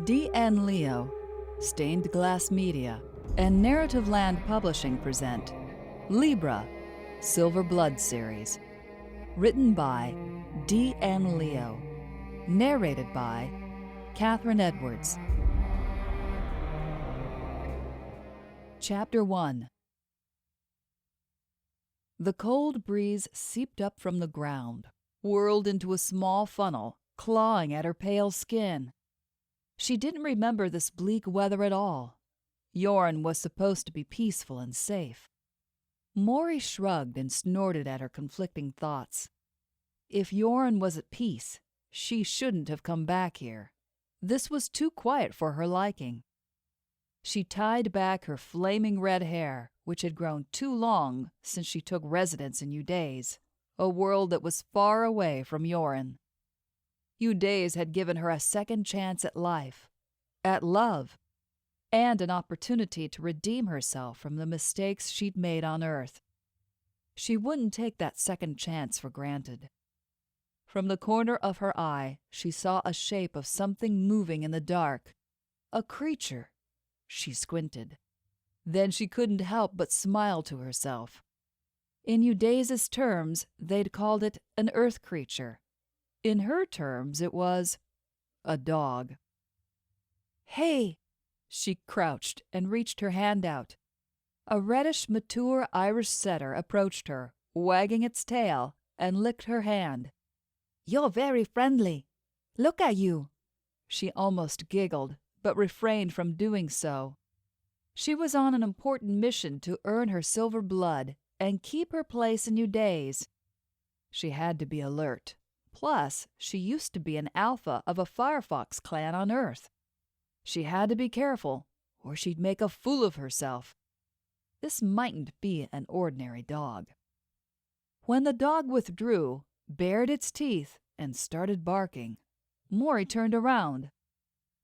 D.N. Leo, Stained Glass Media, and Narrative Land Publishing present Libra, Silver Blood Series. Written by D.N. Leo. Narrated by Catherine Edwards. Chapter 1. The cold breeze seeped up from the ground, whirled into a small funnel, clawing at her pale skin. She didn't remember this bleak weather at all. Yoren was supposed to be peaceful and safe. Maury shrugged and snorted at her conflicting thoughts. If Yoren was at peace, she shouldn't have come back here. This was too quiet for her liking. She tied back her flaming red hair, which had grown too long since she took residence in Udays, a world that was far away from Yoren. Udays had given her a second chance at life, at love, and an opportunity to redeem herself from the mistakes she'd made on Earth. She wouldn't take that second chance for granted. From the corner of her eye, she saw a shape of something moving in the dark. A creature. She squinted. Then she couldn't help but smile to herself. In Udays' terms, they'd called it an earth creature. In her terms, it was a dog. "Hey!" She crouched and reached her hand out. A reddish, mature Irish setter approached her, wagging its tail, and licked her hand. "You're very friendly. Look at you." She almost giggled, but refrained from doing so. She was on an important mission to earn her silver blood and keep her place in Udays. She had to be alert. Plus, she used to be an alpha of a Firefox clan on Earth. She had to be careful, or she'd make a fool of herself. This mightn't be an ordinary dog. When the dog withdrew, bared its teeth, and started barking, Maury turned around.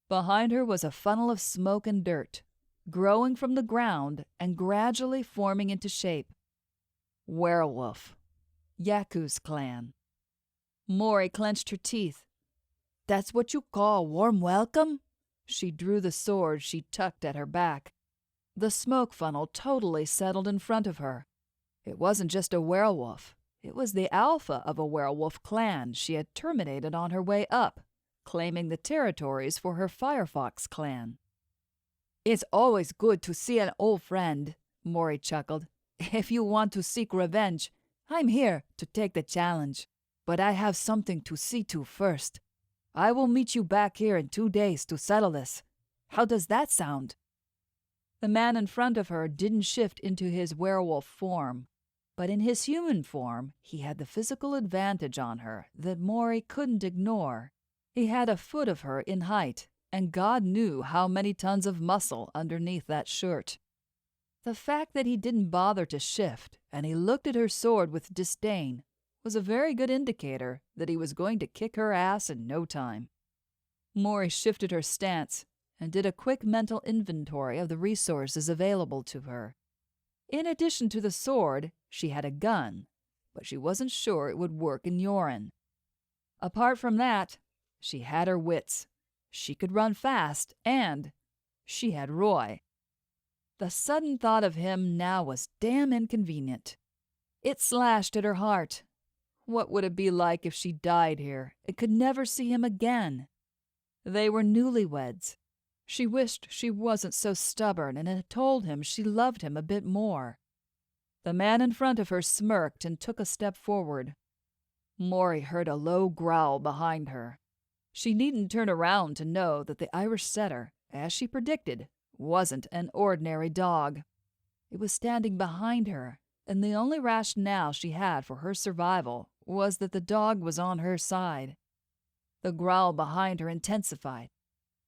Behind her was a funnel of smoke and dirt, growing from the ground and gradually forming into shape. Werewolf. Yaku's clan. Maury clenched her teeth. "That's what you call a warm welcome?" She drew the sword she tucked at her back. The smoke funnel totally settled in front of her. It wasn't just a werewolf. It was the alpha of a werewolf clan she had terminated on her way up, claiming the territories for her Firefox clan. "It's always good to see an old friend," Maury chuckled. "If you want to seek revenge, I'm here to take the challenge. But I have something to see to first. I will meet you back here in 2 days to settle this. How does that sound?" The man in front of her didn't shift into his werewolf form, but in his human form, he had the physical advantage on her that Maury couldn't ignore. He had a foot of her in height, and God knew how many tons of muscle underneath that shirt. The fact that he didn't bother to shift, and he looked at her sword with disdain, was a very good indicator that he was going to kick her ass in no time. Maury shifted her stance and did a quick mental inventory of the resources available to her. In addition to the sword, she had a gun, but she wasn't sure it would work in Yoren. Apart from that, she had her wits. She could run fast, and she had Roy. The sudden thought of him now was damn inconvenient. It slashed at her heart. What would it be like if she died here and could never see him again? They were newlyweds. She wished she wasn't so stubborn and had told him she loved him a bit more. The man in front of her smirked and took a step forward. Maury heard a low growl behind her. She needn't turn around to know that the Irish setter, as she predicted, wasn't an ordinary dog. It was standing behind her, and the only rationale she had for her survival was that the dog was on her side. The growl behind her intensified.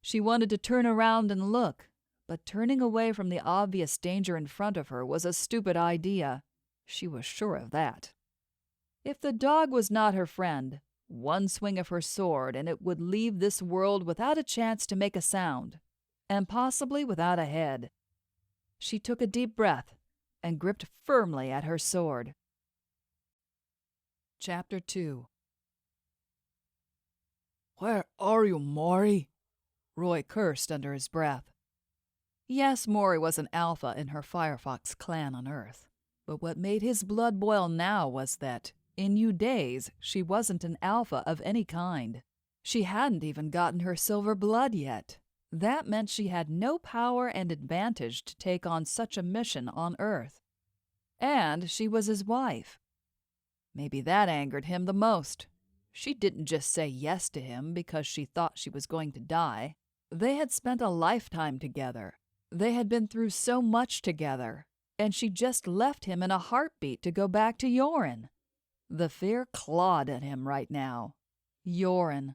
She wanted to turn around and look, but turning away from the obvious danger in front of her was a stupid idea. She was sure of that. If the dog was not her friend, one swing of her sword and it would leave this world without a chance to make a sound, and possibly without a head. She took a deep breath and gripped firmly at her sword. Chapter 2. "Where are you, Maury?" Roy cursed under his breath. Yes, Maury was an alpha in her Firefox clan on Earth, but what made his blood boil now was that, in Udays, she wasn't an alpha of any kind. She hadn't even gotten her silver blood yet. That meant she had no power and advantage to take on such a mission on Earth. And she was his wife. Maybe that angered him the most. She didn't just say yes to him because she thought she was going to die. They had spent a lifetime together. They had been through so much together, and she just left him in a heartbeat to go back to Yorin. The fear clawed at him right now. Yorin.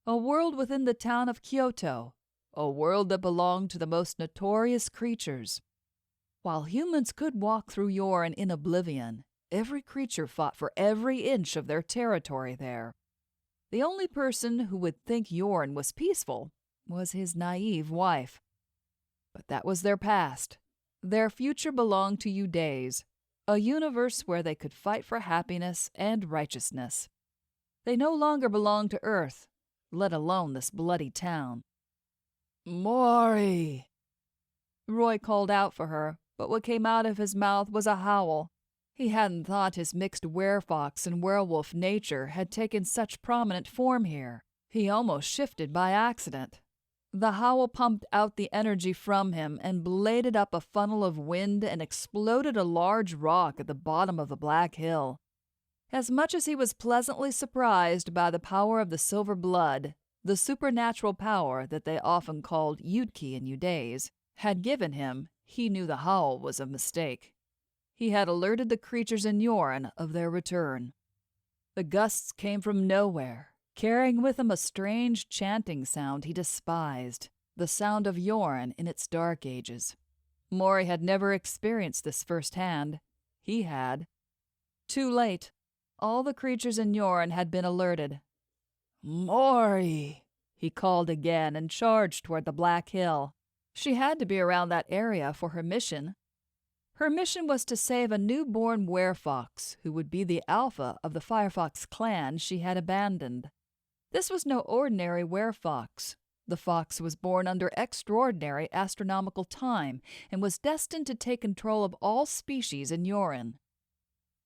A world within the town of Kyoto. A world that belonged to the most notorious creatures. While humans could walk through Yorin in oblivion, every creature fought for every inch of their territory there. The only person who would think Yorin was peaceful was his naive wife. But that was their past. Their future belonged to Udays, a universe where they could fight for happiness and righteousness. They no longer belonged to Earth, let alone this bloody town. "Maury!" Roy called out for her, but what came out of his mouth was a howl. He hadn't thought his mixed werefox and werewolf nature had taken such prominent form here. He almost shifted by accident. The howl pumped out the energy from him and bladed up a funnel of wind and exploded a large rock at the bottom of the black hill. As much as he was pleasantly surprised by the power of the silver blood, the supernatural power that they often called Yudki in Udays, had given him, he knew the howl was a mistake. He had alerted the creatures in Yorin of their return. The gusts came from nowhere, carrying with them a strange chanting sound he despised, the sound of Yorin in its dark ages. Maury had never experienced this firsthand. He had. Too late. All the creatures in Yorin had been alerted. "Maury!" he called again and charged toward the black hill. She had to be around that area for her mission. Her mission was to save a newborn werefox who would be the alpha of the Firefox clan she had abandoned. This was no ordinary werefox. The fox was born under extraordinary astronomical time and was destined to take control of all species in Yorin.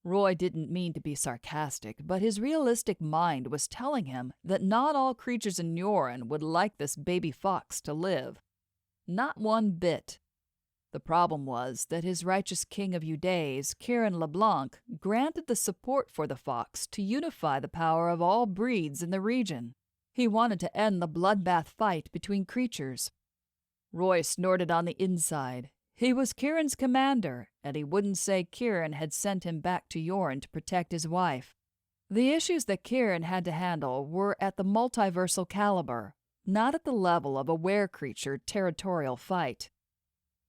Roy didn't mean to be sarcastic, but his realistic mind was telling him that not all creatures in Yorin would like this baby fox to live. Not one bit. The problem was that his righteous king of Udays, Kieran LeBlanc, granted the support for the fox to unify the power of all breeds in the region. He wanted to end the bloodbath fight between creatures. Roy snorted on the inside. He was Kieran's commander, and he wouldn't say Kieran had sent him back to Yorin to protect his wife. The issues that Kieran had to handle were at the multiversal caliber, not at the level of a were-creature territorial fight.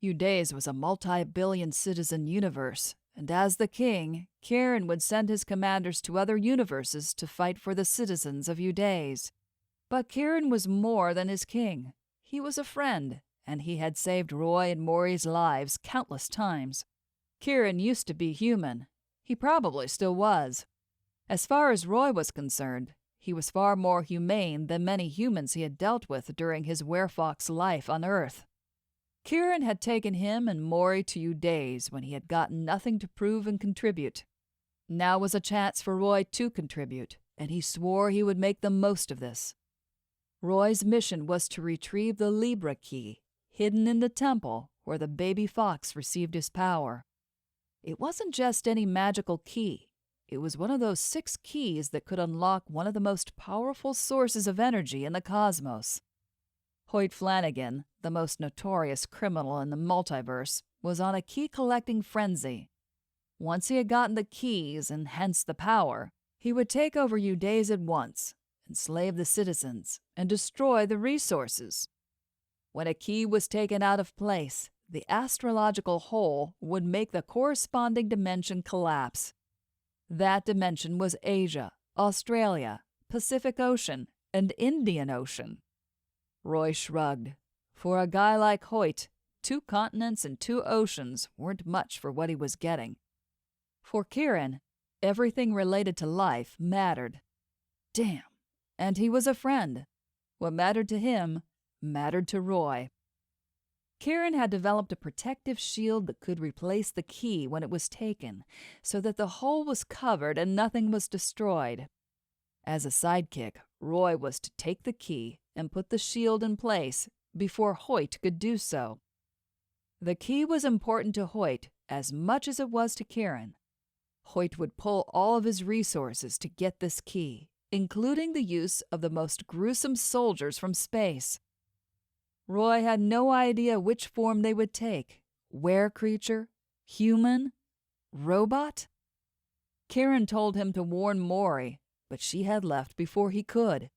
Udays was a multi-billion citizen universe, and as the king, Kieran would send his commanders to other universes to fight for the citizens of Udays. But Kieran was more than his king. He was a friend, and he had saved Roy and Maury's lives countless times. Kieran used to be human. He probably still was. As far as Roy was concerned, he was far more humane than many humans he had dealt with during his werefox life on Earth. Kieran had taken him and Maury to Udays when he had gotten nothing to prove and contribute. Now was a chance for Roy to contribute, and he swore he would make the most of this. Roy's mission was to retrieve the Libra key, hidden in the temple where the baby fox received his power. It wasn't just any magical key. It was one of those 6 keys that could unlock one of the most powerful sources of energy in the cosmos. Hoyt Flanagan, the most notorious criminal in the multiverse, was on a key-collecting frenzy. Once he had gotten the keys, and hence the power, he would take over Udays at once, enslave the citizens, and destroy the resources. When a key was taken out of place, the astrological hole would make the corresponding dimension collapse. That dimension was Asia, Australia, Pacific Ocean, and Indian Ocean. Roy shrugged. For a guy like Hoyt, 2 continents and 2 oceans weren't much for what he was getting. For Kieran, everything related to life mattered. Damn, and he was a friend. What mattered to him mattered to Roy. Kieran had developed a protective shield that could replace the key when it was taken, so that the hole was covered and nothing was destroyed. As a sidekick, Roy was to take the key and put the shield in place before Hoyt could do so. The key was important to Hoyt as much as it was to Kieran. Hoyt would pull all of his resources to get this key, including the use of the most gruesome soldiers from space. Roy had no idea which form they would take: were-creature, human, robot? Kieran told him to warn Maury, but she had left before he could.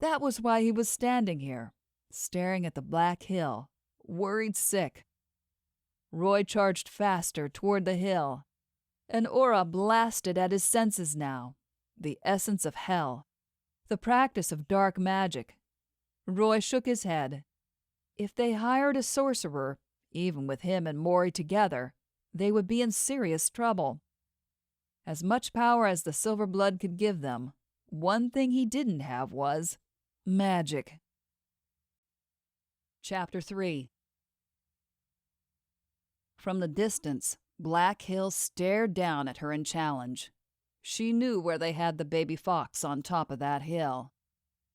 That was why he was standing here, staring at the black hill, worried sick. Roy charged faster toward the hill. An aura blasted at his senses now, the essence of hell, the practice of dark magic. Roy shook his head. If they hired a sorcerer, even with him and Maury together, they would be in serious trouble. As much power as the silver blood could give them, one thing he didn't have was magic. Chapter 3. From the distance, Black Hill stared down at her in challenge. She knew where they had the baby fox on top of that hill.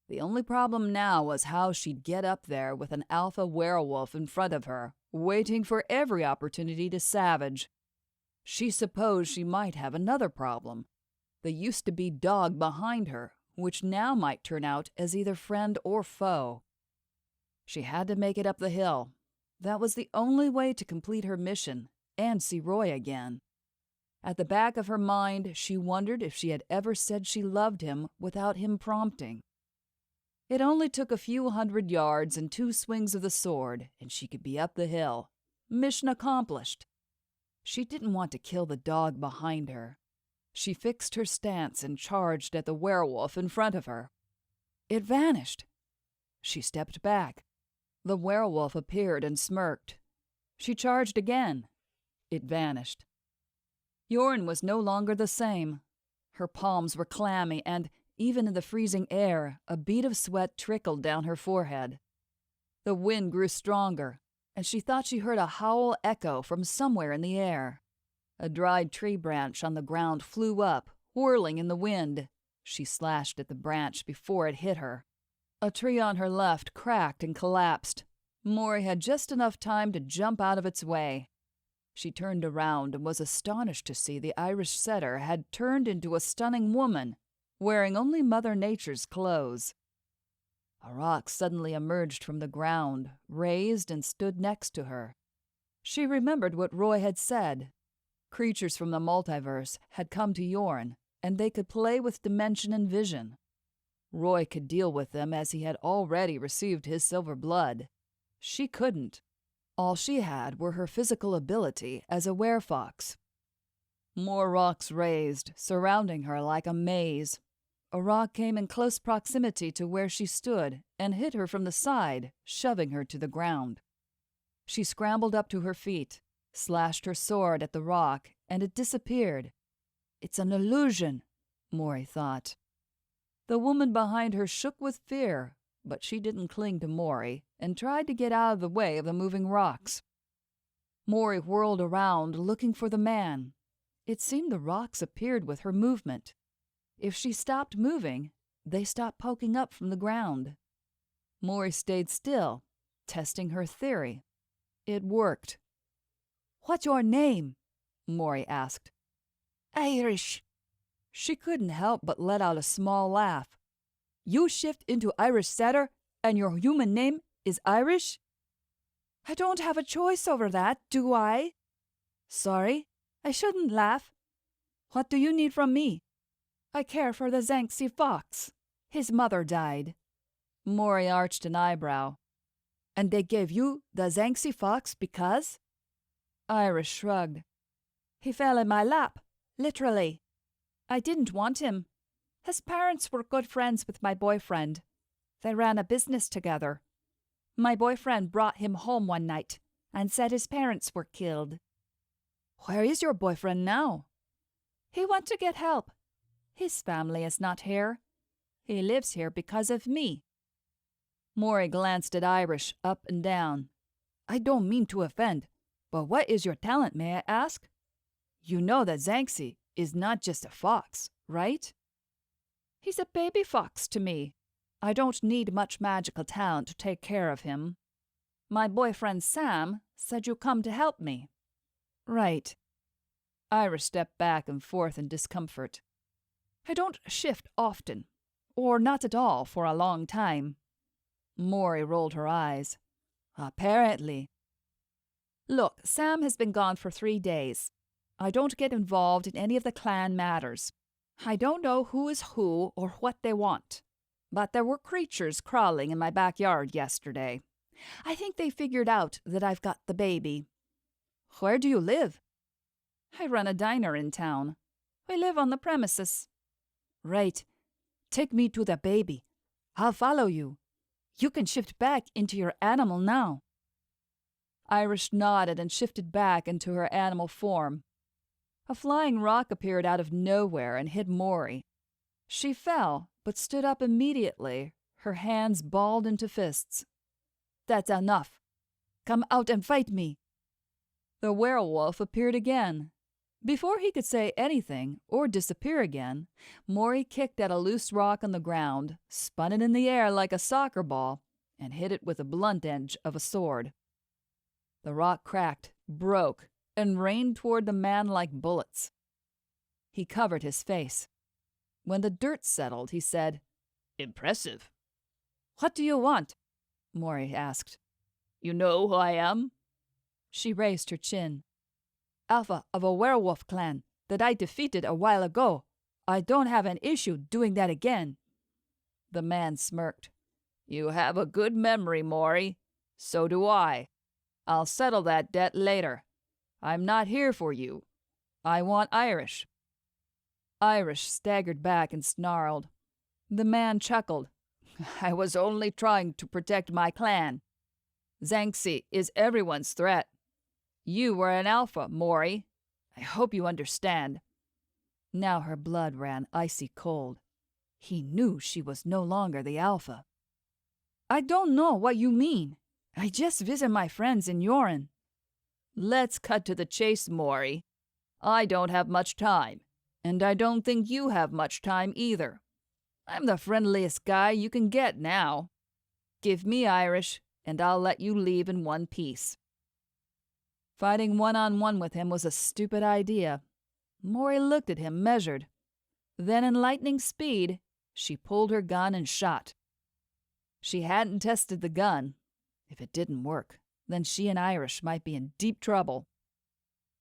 The only problem now was how she'd get up there with an alpha werewolf in front of her, waiting for every opportunity to savage. She supposed she might have another problem: the used-to-be dog behind her, which now might turn out as either friend or foe. She had to make it up the hill. That was the only way to complete her mission and see Roy again. At the back of her mind, she wondered if she had ever said she loved him without him prompting. It only took a few 100 yards and 2 swings of the sword, and she could be up the hill. Mission accomplished. She didn't want to kill the dog behind her. She fixed her stance and charged at the werewolf in front of her. It vanished. She stepped back. The werewolf appeared and smirked. She charged again. It vanished. Jorn was no longer the same. Her palms were clammy, and even in the freezing air, a bead of sweat trickled down her forehead. The wind grew stronger, and she thought she heard a howl echo from somewhere in the air. A dried tree branch on the ground flew up, whirling in the wind. She slashed at the branch before it hit her. A tree on her left cracked and collapsed. Maury had just enough time to jump out of its way. She turned around and was astonished to see the Irish setter had turned into a stunning woman, wearing only Mother Nature's clothes. A rock suddenly emerged from the ground, raised, and stood next to her. She remembered what Roy had said. Creatures from the multiverse had come to Jorn, and they could play with dimension and vision. Roy could deal with them as he had already received his silver blood. She couldn't. All she had were her physical ability as a werefox. More rocks raised, surrounding her like a maze. A rock came in close proximity to where she stood and hit her from the side, shoving her to the ground. She scrambled up to her feet, slashed her sword at the rock, and it disappeared. It's an illusion, Maury thought. The woman behind her shook with fear, but she didn't cling to Maury and tried to get out of the way of the moving rocks. Maury whirled around, looking for the man. It seemed the rocks appeared with her movement. If she stopped moving, they stopped poking up from the ground. Maury stayed still, testing her theory. It worked. "What's your name?" Maury asked. "Irish." She couldn't help but let out a small laugh. "You shift into Irish setter, and your human name is Irish?" "I don't have a choice over that, do I?" "Sorry, I shouldn't laugh. What do you need from me?" "I care for the Zanxi fox. His mother died." Maury arched an eyebrow. "And they gave you the Zanxi fox because?" Irish shrugged. "He fell in my lap, literally. I didn't want him. His parents were good friends with my boyfriend. They ran a business together. My boyfriend brought him home one night and said his parents were killed." "Where is your boyfriend now?" "He went to get help. His family is not here. He lives here because of me." Maury glanced at Irish up and down. I don't mean to offend, but what is your talent, may I ask? You know that Zanxi is not just a fox, right? He's a baby fox to me. I don't need much magical talent to take care of him. My boyfriend Sam said you come to help me. Right. Irish stepped back and forth in discomfort. I don't shift often, or not at all for a long time. Maury rolled her eyes. Apparently. Look, Sam has been gone for 3 days. I don't get involved in any of the clan matters. I don't know who is who or what they want. But there were creatures crawling in my backyard yesterday. I think they figured out that I've got the baby. Where do you live? I run a diner in town. We live on the premises. Right. Take me to the baby. I'll follow you. You can shift back into your animal now. Irish nodded and shifted back into her animal form. A flying rock appeared out of nowhere and hit Maury. She fell, but stood up immediately, her hands balled into fists. That's enough. Come out and fight me. The werewolf appeared again. Before he could say anything or disappear again, Maury kicked at a loose rock on the ground, spun it in the air like a soccer ball, and hit it with the blunt edge of a sword. The rock cracked, broke, and rained toward the man like bullets. He covered his face. When the dirt settled, he said, Impressive. What do you want? Maury asked. You know who I am? She raised her chin. Alpha of a werewolf clan that I defeated a while ago. I don't have an issue doing that again. The man smirked. You have a good memory, Maury. So do I. I'll settle that debt later. I'm not here for you. I want Irish. Irish staggered back and snarled. The man chuckled. I was only trying to protect my clan. Zanxi is everyone's threat. You were an alpha, Maury. I hope you understand. Now her blood ran icy cold. He knew she was no longer the alpha. I don't know what you mean. I just visit my friends in Yorin. Let's cut to the chase, Maury. I don't have much time, and I don't think you have much time either. I'm the friendliest guy you can get now. Give me Irish, and I'll let you leave in one piece. Fighting one-on-one with him was a stupid idea. Maury looked at him, measured. Then in lightning speed, she pulled her gun and shot. She hadn't tested the gun. If it didn't work, then she and Irish might be in deep trouble.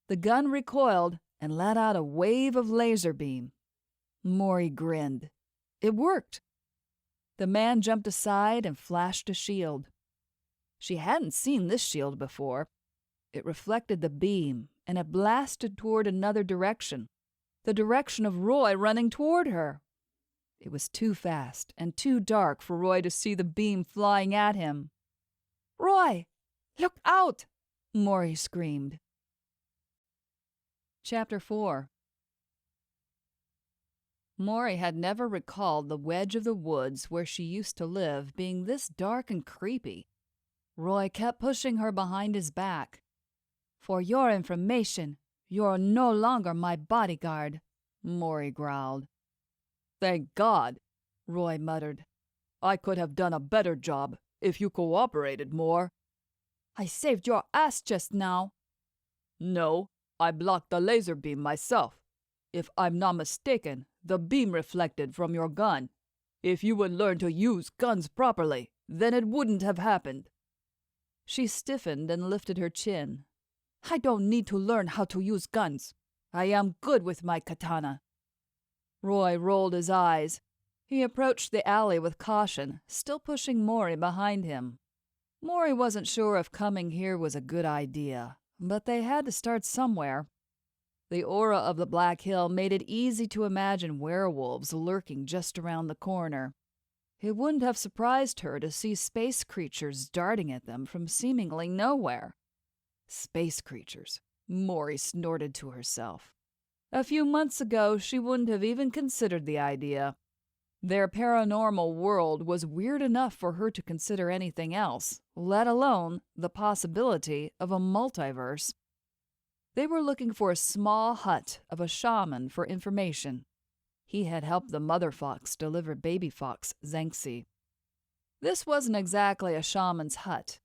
The gun recoiled and let out a wave of laser beam. Maury grinned. It worked. The man jumped aside and flashed a shield. She hadn't seen this shield before. It reflected the beam, and it blasted toward another direction, the direction of Roy running toward her. It was too fast and too dark for Roy to see the beam flying at him. Roy, look out! Maury screamed. Chapter 4. Maury had never recalled the wedge of the woods where she used to live being this dark and creepy. Roy kept pushing her behind his back. For your information, you're no longer my bodyguard, Maury growled. Thank God, Roy muttered. I could have done a better job if you cooperated more. I saved your ass just now. No, I blocked the laser beam myself. If I'm not mistaken, the beam reflected from your gun. If you would learn to use guns properly, then it wouldn't have happened. She stiffened and lifted her chin. I don't need to learn how to use guns. I am good with my katana. Roy rolled his eyes. He approached the alley with caution, still pushing Maury behind him. Maury wasn't sure if coming here was a good idea, but they had to start somewhere. The aura of the Black Hill made it easy to imagine werewolves lurking just around the corner. It wouldn't have surprised her to see space creatures darting at them from seemingly nowhere. Space creatures, Maury snorted to herself. A few months ago, she wouldn't have even considered the idea. Their paranormal world was weird enough for her to consider anything else, let alone the possibility of a multiverse. They were looking for a small hut of a shaman for information. He had helped the mother fox deliver baby fox Zangxi. This wasn't exactly a shaman's hut.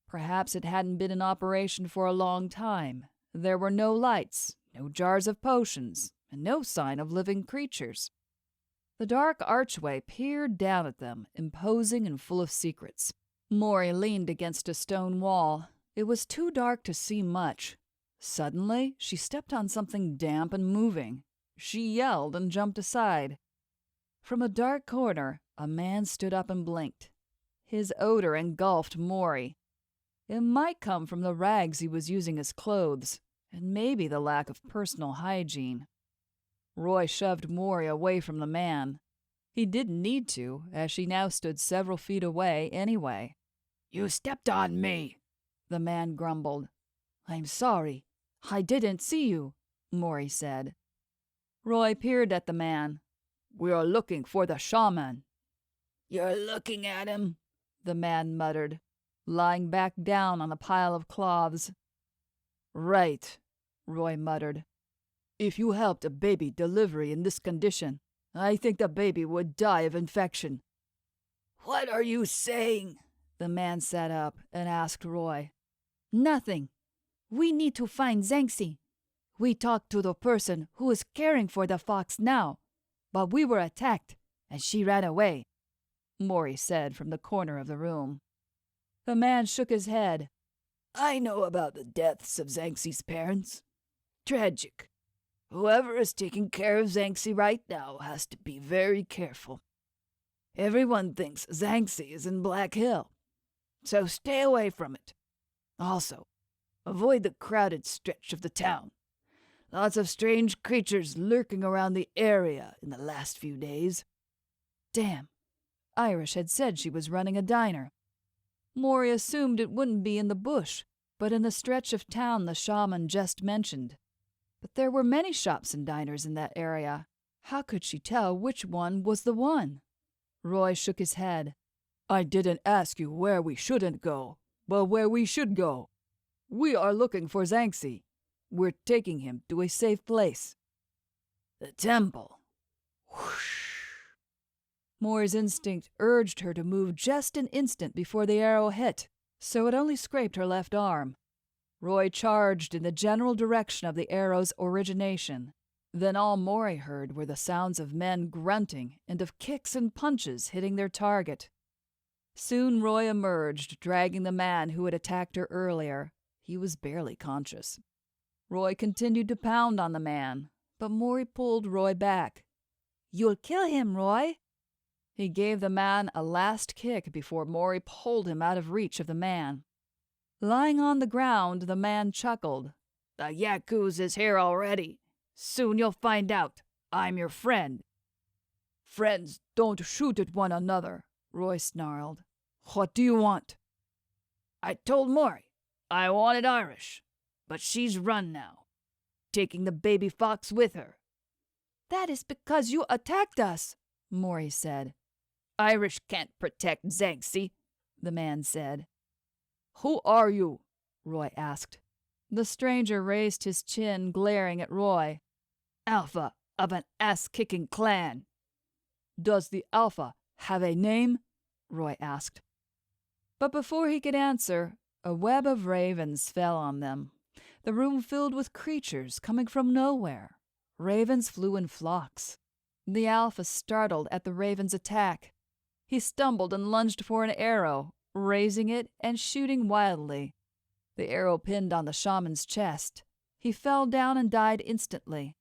Perhaps it hadn't been in operation for a long time. There were no lights, no jars of potions, and no sign of living creatures. The dark archway peered down at them, imposing and full of secrets. Maury leaned against a stone wall. It was too dark to see much. Suddenly, she stepped on something damp and moving. She yelled and jumped aside. From a dark corner, a man stood up and blinked. His odor engulfed Maury. It might come from the rags he was using as clothes, and maybe the lack of personal hygiene. Roy shoved Maury away from the man. He didn't need to, as she now stood several feet away anyway. "You stepped on me," the man grumbled. "I'm sorry. I didn't see you," Maury said. Roy peered at the man. "We are looking for the shaman." "You're looking at him," the man muttered, lying back down on the pile of cloths. "Right," Roy muttered. "If you helped a baby delivery in this condition, I think the baby would die of infection." "What are you saying?" The man sat up and asked Roy. "Nothing. We need to find Zangxi. We talked to the person who is caring for the fox now, but we were attacked, and she ran away," Maury said from the corner of the room. The man shook his head. "I know about the deaths of Zangxi's parents. Tragic. Whoever is taking care of Zangxi right now has to be very careful. Everyone thinks Zangxi is in Black Hill, so stay away from it. Also, avoid the crowded stretch of the town. Lots of strange creatures lurking around the area in the last few days." Damn. Irish had said she was running a diner. Maury assumed it wouldn't be in the bush, but in the stretch of town the shaman just mentioned. But there were many shops and diners in that area. How could she tell which one was the one? Roy shook his head. "I didn't ask you where we shouldn't go, but where we should go. We are looking for Zangxi. We're taking him to a safe place." "The temple." Whoosh. Maury's instinct urged her to move just an instant before the arrow hit, so it only scraped her left arm. Roy charged in the general direction of the arrow's origination. Then all Maury heard were the sounds of men grunting and of kicks and punches hitting their target. Soon Roy emerged, dragging the man who had attacked her earlier. He was barely conscious. Roy continued to pound on the man, but Maury pulled Roy back. "You'll kill him, Roy." He gave the man a last kick before Maury pulled him out of reach of the man. Lying on the ground, the man chuckled. "The Yakuza is here already. Soon you'll find out. I'm your friend." "Friends don't shoot at one another," Roy snarled. "What do you want?" "I told Maury I wanted Irish, but she's run now, taking the baby fox with her." "That is because you attacked us," Maury said. "Irish can't protect Zangxi," the man said. "Who are you?" Roy asked. The stranger raised his chin, glaring at Roy. "Alpha of an ass-kicking clan." "Does the Alpha have a name?" Roy asked. But before he could answer, a web of ravens fell on them. The room filled with creatures coming from nowhere. Ravens flew in flocks. The Alpha startled at the raven's attack. He stumbled and lunged for an arrow, raising it and shooting wildly. The arrow pinned on the shaman's chest. He fell down and died instantly.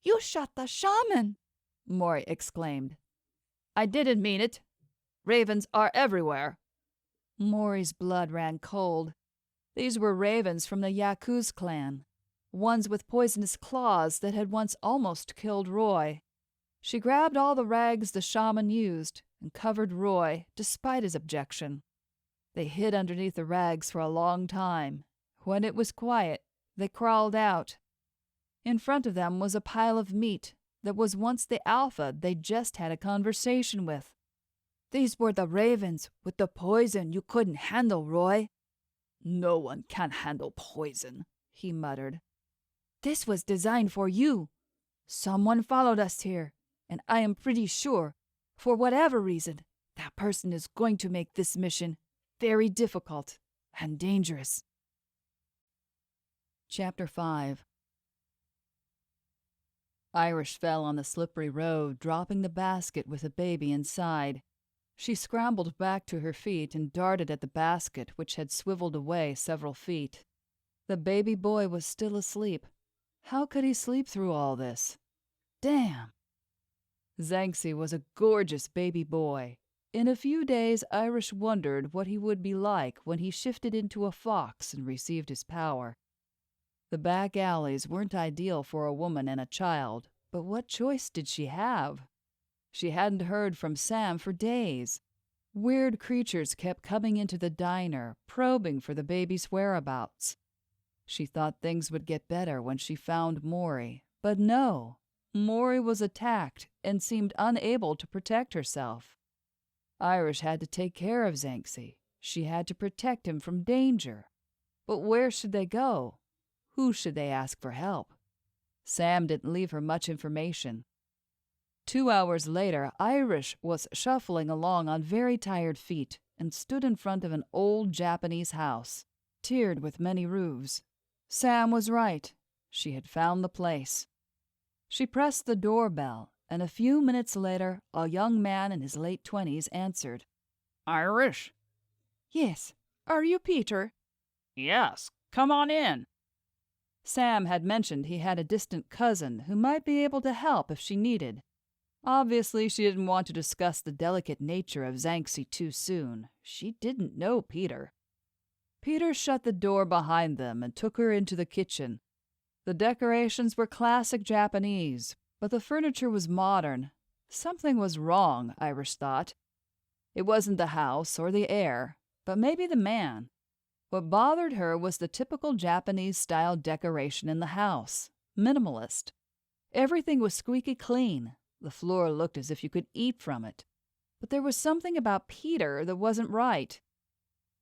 "You shot the shaman!" Maury exclaimed. "I didn't mean it. Ravens are everywhere." Maury's blood ran cold. These were ravens from the Yakuza clan, ones with poisonous claws that had once almost killed Roy. She grabbed all the rags the shaman used and covered Roy, despite his objection. They hid underneath the rags for a long time. When it was quiet, they crawled out. In front of them was a pile of meat, that was once the alpha they just had a conversation with. These were the ravens with the poison you couldn't handle, Roy. No one can handle poison, he muttered. This was designed for you. Someone followed us here, and I am pretty sure, for whatever reason, that person is going to make this mission very difficult and dangerous. Chapter 5. Irish fell on the slippery road, dropping the basket with the baby inside. She scrambled back to her feet and darted at the basket, which had swiveled away several feet. The baby boy was still asleep. How could he sleep through all this? Damn! Zanxi was a gorgeous baby boy. In a few days, Irish wondered what he would be like when he shifted into a fox and received his power. The back alleys weren't ideal for a woman and a child, but what choice did she have? She hadn't heard from Sam for days. Weird creatures kept coming into the diner, probing for the baby's whereabouts. She thought things would get better when she found Maury, but no. Maury was attacked and seemed unable to protect herself. Irish had to take care of Zanxi. She had to protect him from danger. But where should they go? Who should they ask for help? Sam didn't leave her much information. 2 hours later, Irish was shuffling along on very tired feet and stood in front of an old Japanese house, tiered with many roofs. Sam was right. She had found the place. She pressed the doorbell, and a few minutes later, a young man in his late 20s answered. Irish? Yes. Are you Peter? Yes. Come on in. Sam had mentioned he had a distant cousin who might be able to help if she needed. Obviously, she didn't want to discuss the delicate nature of Zanxi too soon. She didn't know Peter. Peter shut the door behind them and took her into the kitchen. The decorations were classic Japanese, but the furniture was modern. Something was wrong, Irish thought. It wasn't the house or the air, but maybe the man. What bothered her was the typical Japanese-style decoration in the house. Minimalist. Everything was squeaky clean. The floor looked as if you could eat from it. But there was something about Peter that wasn't right.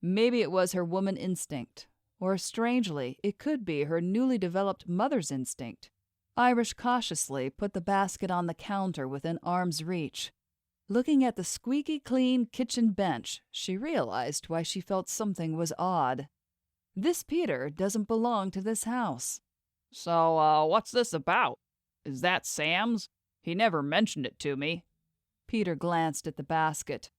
Maybe it was her woman instinct, or strangely, it could be her newly developed mother's instinct. Irish cautiously put the basket on the counter within arm's reach. Looking at the squeaky clean kitchen bench, she realized why she felt something was odd. This Peter doesn't belong to this house. So, what's this about? Is that Sam's? He never mentioned it to me. Peter glanced at the basket.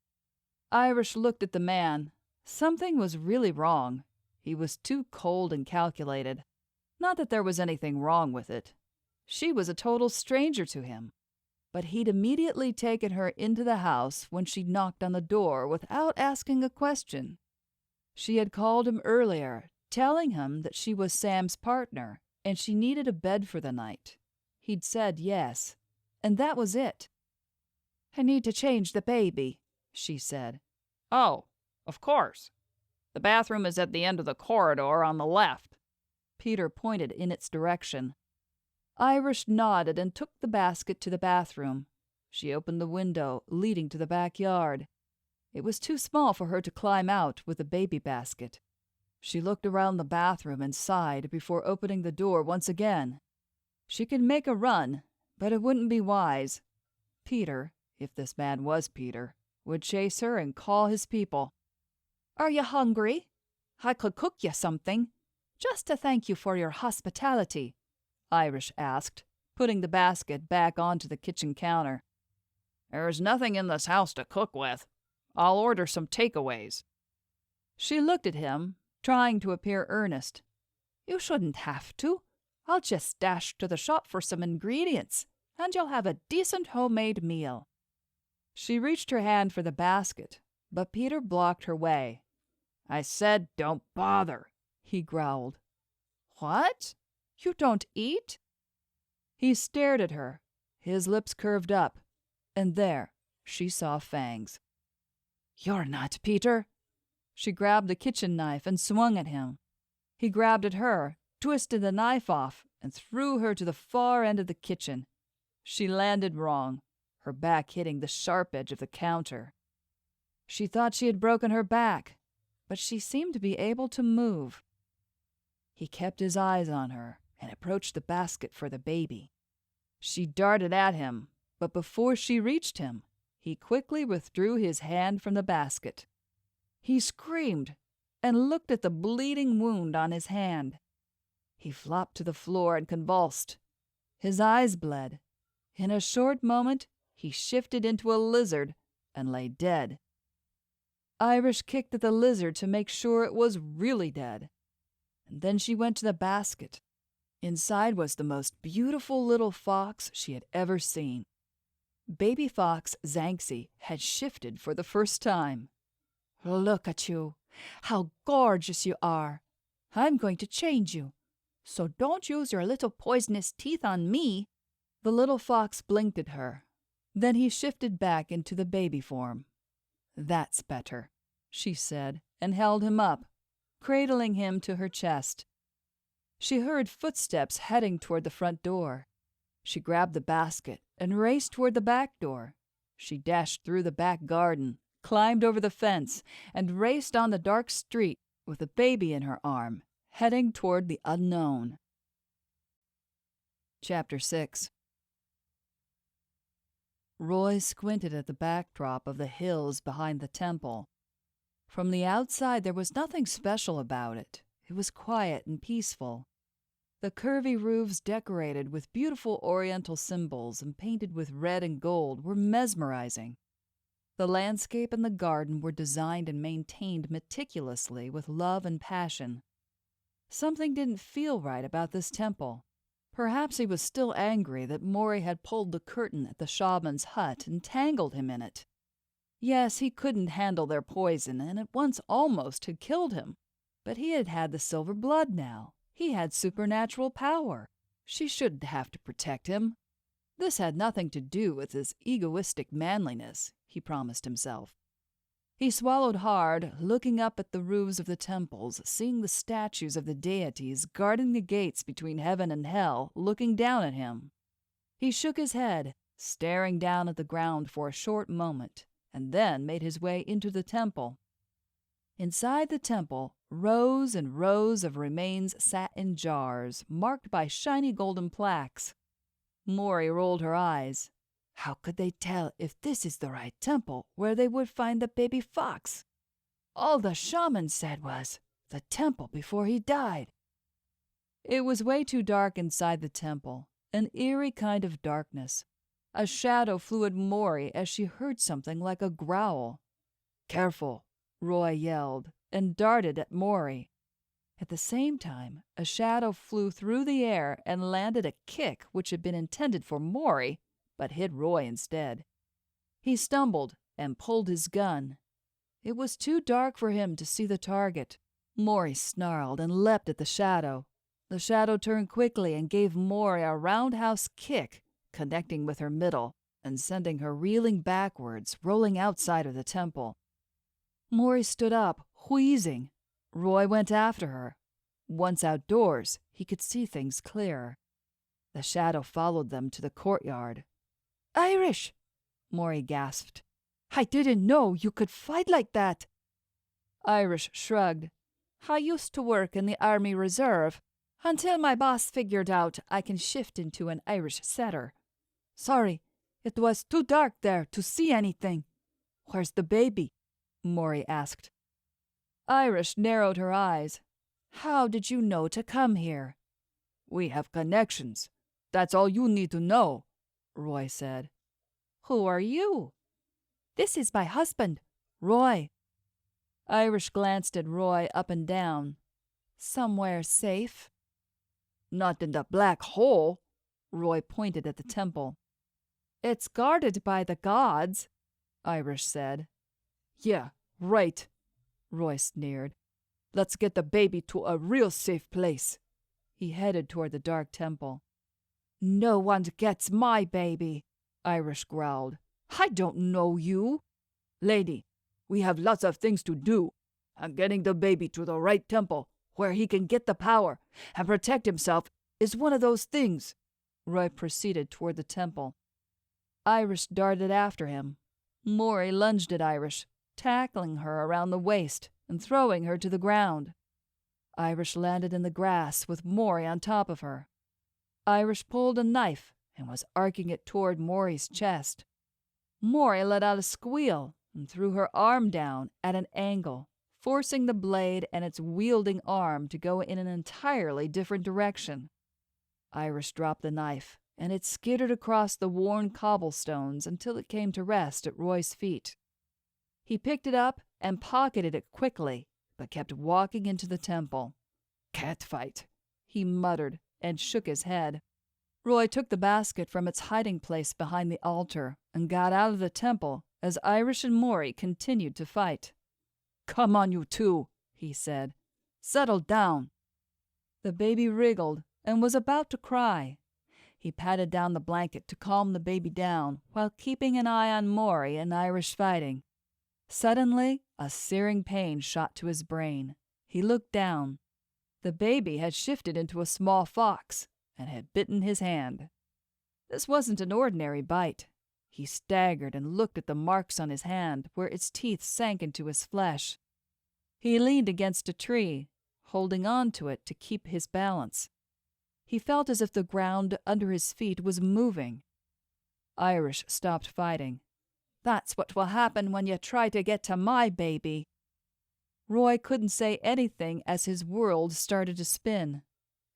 Irish looked at the man. Something was really wrong. He was too cold and calculated. Not that there was anything wrong with it. She was a total stranger to him. But he'd immediately taken her into the house when she knocked on the door without asking a question. She had called him earlier, telling him that she was Sam's partner, and she needed a bed for the night. He'd said yes, and that was it. I need to change the baby, she said. Oh, of course. The bathroom is at the end of the corridor on the left. Peter pointed in its direction. Irish nodded and took the basket to the bathroom. She opened the window leading to the backyard. It was too small for her to climb out with the baby basket. She looked around the bathroom and sighed before opening the door once again. She could make a run, but it wouldn't be wise. Peter, if this man was Peter, would chase her and call his people. Are you hungry? I could cook you something, just to thank you for your hospitality, Irish asked, putting the basket back onto the kitchen counter. There's nothing in this house to cook with. I'll order some takeaways. She looked at him, trying to appear earnest. You shouldn't have to. I'll just dash to the shop for some ingredients, and you'll have a decent homemade meal. She reached her hand for the basket, but Peter blocked her way. I said don't bother, he growled. What? You don't eat? He stared at her, his lips curved up, and there she saw fangs. You're not Peter. She grabbed the kitchen knife and swung at him. He grabbed at her, twisted the knife off, and threw her to the far end of the kitchen. She landed wrong, her back hitting the sharp edge of the counter. She thought she had broken her back, but she seemed to be able to move. He kept his eyes on her and approached the basket for the baby. She darted at him, but before she reached him, he quickly withdrew his hand from the basket. He screamed and looked at the bleeding wound on his hand. He flopped to the floor and convulsed. His eyes bled. In a short moment, he shifted into a lizard and lay dead. Irish kicked at the lizard to make sure it was really dead. And then she went to the basket. Inside was the most beautiful little fox she had ever seen. Baby fox Zanxi had shifted for the first time. Look at you. How gorgeous you are. I'm going to change you. So don't use your little poisonous teeth on me. The little fox blinked at her. Then he shifted back into the baby form. That's better, she said, and held him up, cradling him to her chest. She heard footsteps heading toward the front door. She grabbed the basket and raced toward the back door. She dashed through the back garden, climbed over the fence, and raced on the dark street with the baby in her arm, heading toward the unknown. Chapter 6. Roy squinted at the backdrop of the hills behind the temple. From the outside, there was nothing special about it. It was quiet and peaceful. The curvy roofs decorated with beautiful oriental symbols and painted with red and gold were mesmerizing. The landscape and the garden were designed and maintained meticulously with love and passion. Something didn't feel right about this temple. Perhaps he was still angry that Maury had pulled the curtain at the shaman's hut and tangled him in it. Yes, he couldn't handle their poison, and at once almost had killed him. But he had had the silver blood now. He had supernatural power. She shouldn't have to protect him. This had nothing to do with his egoistic manliness, he promised himself. He swallowed hard, looking up at the roofs of the temples, seeing the statues of the deities guarding the gates between heaven and hell, looking down at him. He shook his head, staring down at the ground for a short moment, and then made his way into the temple. Inside the temple, rows and rows of remains sat in jars, marked by shiny golden plaques. Maury rolled her eyes. How could they tell if this is the right temple where they would find the baby fox? All the shaman said was, the temple before he died. It was way too dark inside the temple, an eerie kind of darkness. A shadow flew at Maury as she heard something like a growl. Careful, Roy yelled, and darted at Maury. At the same time, a shadow flew through the air and landed a kick which had been intended for Maury, but hit Roy instead. He stumbled and pulled his gun. It was too dark for him to see the target. Maury snarled and leapt at the shadow. The shadow turned quickly and gave Maury a roundhouse kick, connecting with her middle and sending her reeling backwards, rolling outside of the temple. Maury stood up, wheezing. Roy went after her. Once outdoors, he could see things clearer. The shadow followed them to the courtyard. Irish! Maury gasped. I didn't know you could fight like that. Irish shrugged. I used to work in the Army Reserve until my boss figured out I can shift into an Irish setter. Sorry, it was too dark there to see anything. Where's the baby? Maury asked. Irish narrowed her eyes. How did you know to come here? We have connections. That's all you need to know, Roy said. Who are you? This is my husband, Roy. Irish glanced at Roy up and down. Somewhere safe? Not in the black hole, Roy pointed at the temple. It's guarded by the gods, Irish said. Yeah, right, Roy sneered. Let's get the baby to a real safe place. He headed toward the dark temple. No one gets my baby, Irish growled. I don't know you. Lady, we have lots of things to do, and getting the baby to the right temple where he can get the power and protect himself is one of those things. Roy proceeded toward the temple. Irish darted after him. Maury lunged at Irish, tackling her around the waist and throwing her to the ground. Irish landed in the grass with Maury on top of her. Irish pulled a knife and was arcing it toward Maury's chest. Maury let out a squeal and threw her arm down at an angle, forcing the blade and its wielding arm to go in an entirely different direction. Irish dropped the knife, and it skittered across the worn cobblestones until it came to rest at Roy's feet. He picked it up and pocketed it quickly, but kept walking into the temple. "Catfight," he muttered and shook his head. Roy took the basket from its hiding place behind the altar and got out of the temple as Irish and Maury continued to fight. "Come on, you two," he said. "Settle down." The baby wriggled and was about to cry. He patted down the blanket to calm the baby down while keeping an eye on Maury and Irish fighting. Suddenly, a searing pain shot to his brain. He looked down. The baby had shifted into a small fox and had bitten his hand. This wasn't an ordinary bite. He staggered and looked at the marks on his hand where its teeth sank into his flesh. He leaned against a tree, holding on to it to keep his balance. He felt as if the ground under his feet was moving. Irish stopped fighting. "That's what will happen when you try to get to my baby." Roy couldn't say anything as his world started to spin.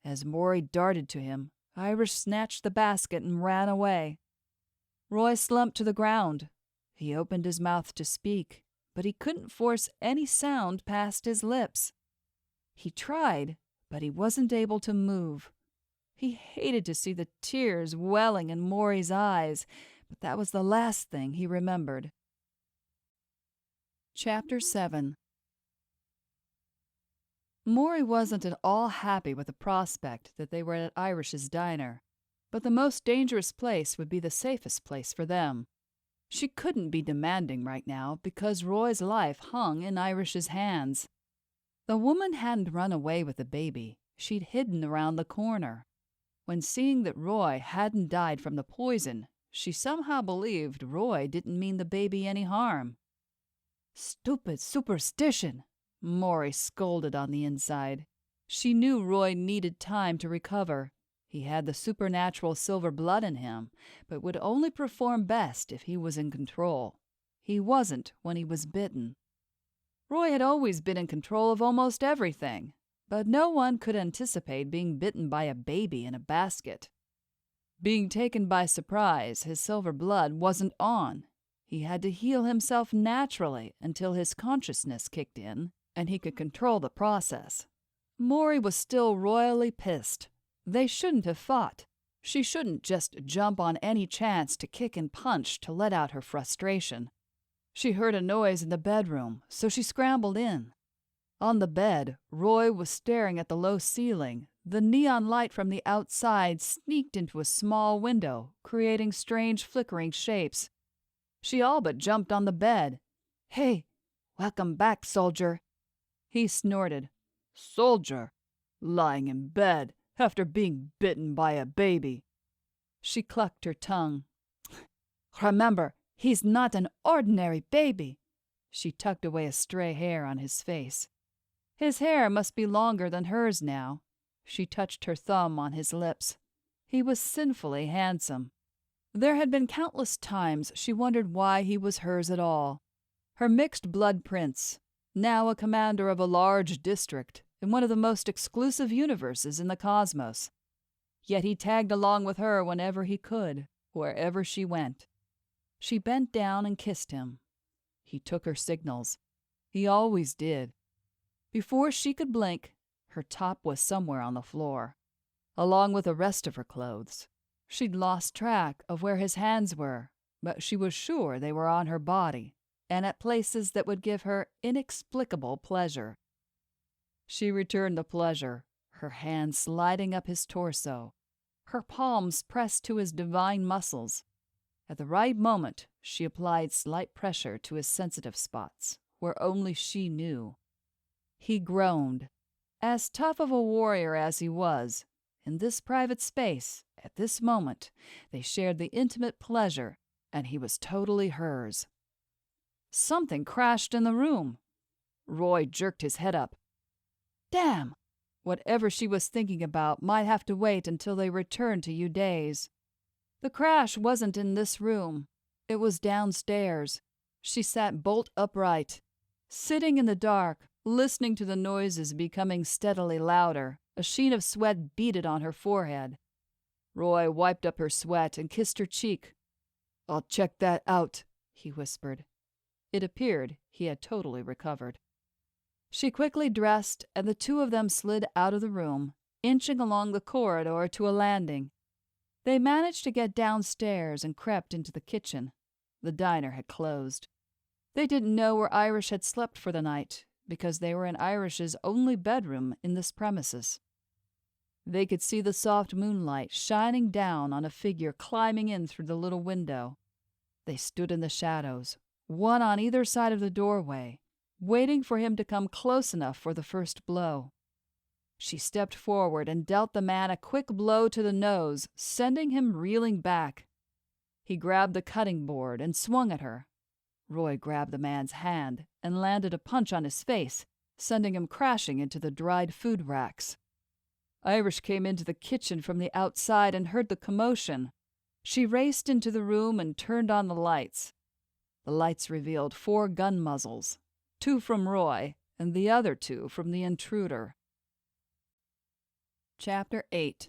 As Maury darted to him, Irish snatched the basket and ran away. Roy slumped to the ground. He opened his mouth to speak, but he couldn't force any sound past his lips. He tried, but he wasn't able to move. He hated to see the tears welling in Maury's eyes, but that was the last thing he remembered. Chapter 7. Maury wasn't at all happy with the prospect that they were at Irish's diner, but the most dangerous place would be the safest place for them. She couldn't be demanding right now because Roy's life hung in Irish's hands. The woman hadn't run away with the baby. She'd hidden around the corner. When seeing that Roy hadn't died from the poison, she somehow believed Roy didn't mean the baby any harm. "Stupid superstition," Maury scolded on the inside. She knew Roy needed time to recover. He had the supernatural silver blood in him, but would only perform best if he was in control. He wasn't when he was bitten. Roy had always been in control of almost everything, but no one could anticipate being bitten by a baby in a basket. Being taken by surprise, his silver blood wasn't on. He had to heal himself naturally until his consciousness kicked in and he could control the process. Maury was still royally pissed. They shouldn't have fought. She shouldn't just jump on any chance to kick and punch to let out her frustration. She heard a noise in the bedroom, so she scrambled in. On the bed, Roy was staring at the low ceiling. The neon light from the outside sneaked into a small window, creating strange flickering shapes. She all but jumped on the bed. "Hey, welcome back, soldier," he snorted. "Soldier? Lying in bed after being bitten by a baby." She clucked her tongue. "Remember, he's not an ordinary baby." She tucked away a stray hair on his face. His hair must be longer than hers now. She touched her thumb on his lips. He was sinfully handsome. There had been countless times she wondered why he was hers at all. Her mixed blood prince, now a commander of a large district in one of the most exclusive universes in the cosmos. Yet he tagged along with her whenever he could, wherever she went. She bent down and kissed him. He took her signals. He always did. Before she could blink, her top was somewhere on the floor, along with the rest of her clothes. She'd lost track of where his hands were, but she was sure they were on her body, and at places that would give her inexplicable pleasure. She returned the pleasure, her hands sliding up his torso, her palms pressed to his divine muscles. At the right moment, she applied slight pressure to his sensitive spots, where only she knew. He groaned. As tough of a warrior as he was, in this private space, at this moment, they shared the intimate pleasure, and he was totally hers. Something crashed in the room. Roy jerked his head up. Damn! Whatever she was thinking about might have to wait until they returned to Uday's. The crash wasn't in this room. It was downstairs. She sat bolt upright, sitting in the dark, listening to the noises becoming steadily louder. A sheen of sweat beaded on her forehead. Roy wiped up her sweat and kissed her cheek. "I'll check that out," he whispered. It appeared he had totally recovered. She quickly dressed, and the two of them slid out of the room, inching along the corridor to a landing. They managed to get downstairs and crept into the kitchen. The diner had closed. They didn't know where Irish had slept for the night, because they were in Irish's only bedroom in this premises. They could see the soft moonlight shining down on a figure climbing in through the little window. They stood in the shadows, one on either side of the doorway, waiting for him to come close enough for the first blow. She stepped forward and dealt the man a quick blow to the nose, sending him reeling back. He grabbed the cutting board and swung at her. Roy grabbed the man's hand and landed a punch on his face, sending him crashing into the dried food racks. Irish came into the kitchen from the outside and heard the commotion. She raced into the room and turned on the lights. The lights revealed 4 gun muzzles, 2 from Roy and the other 2 from the intruder. Chapter 8.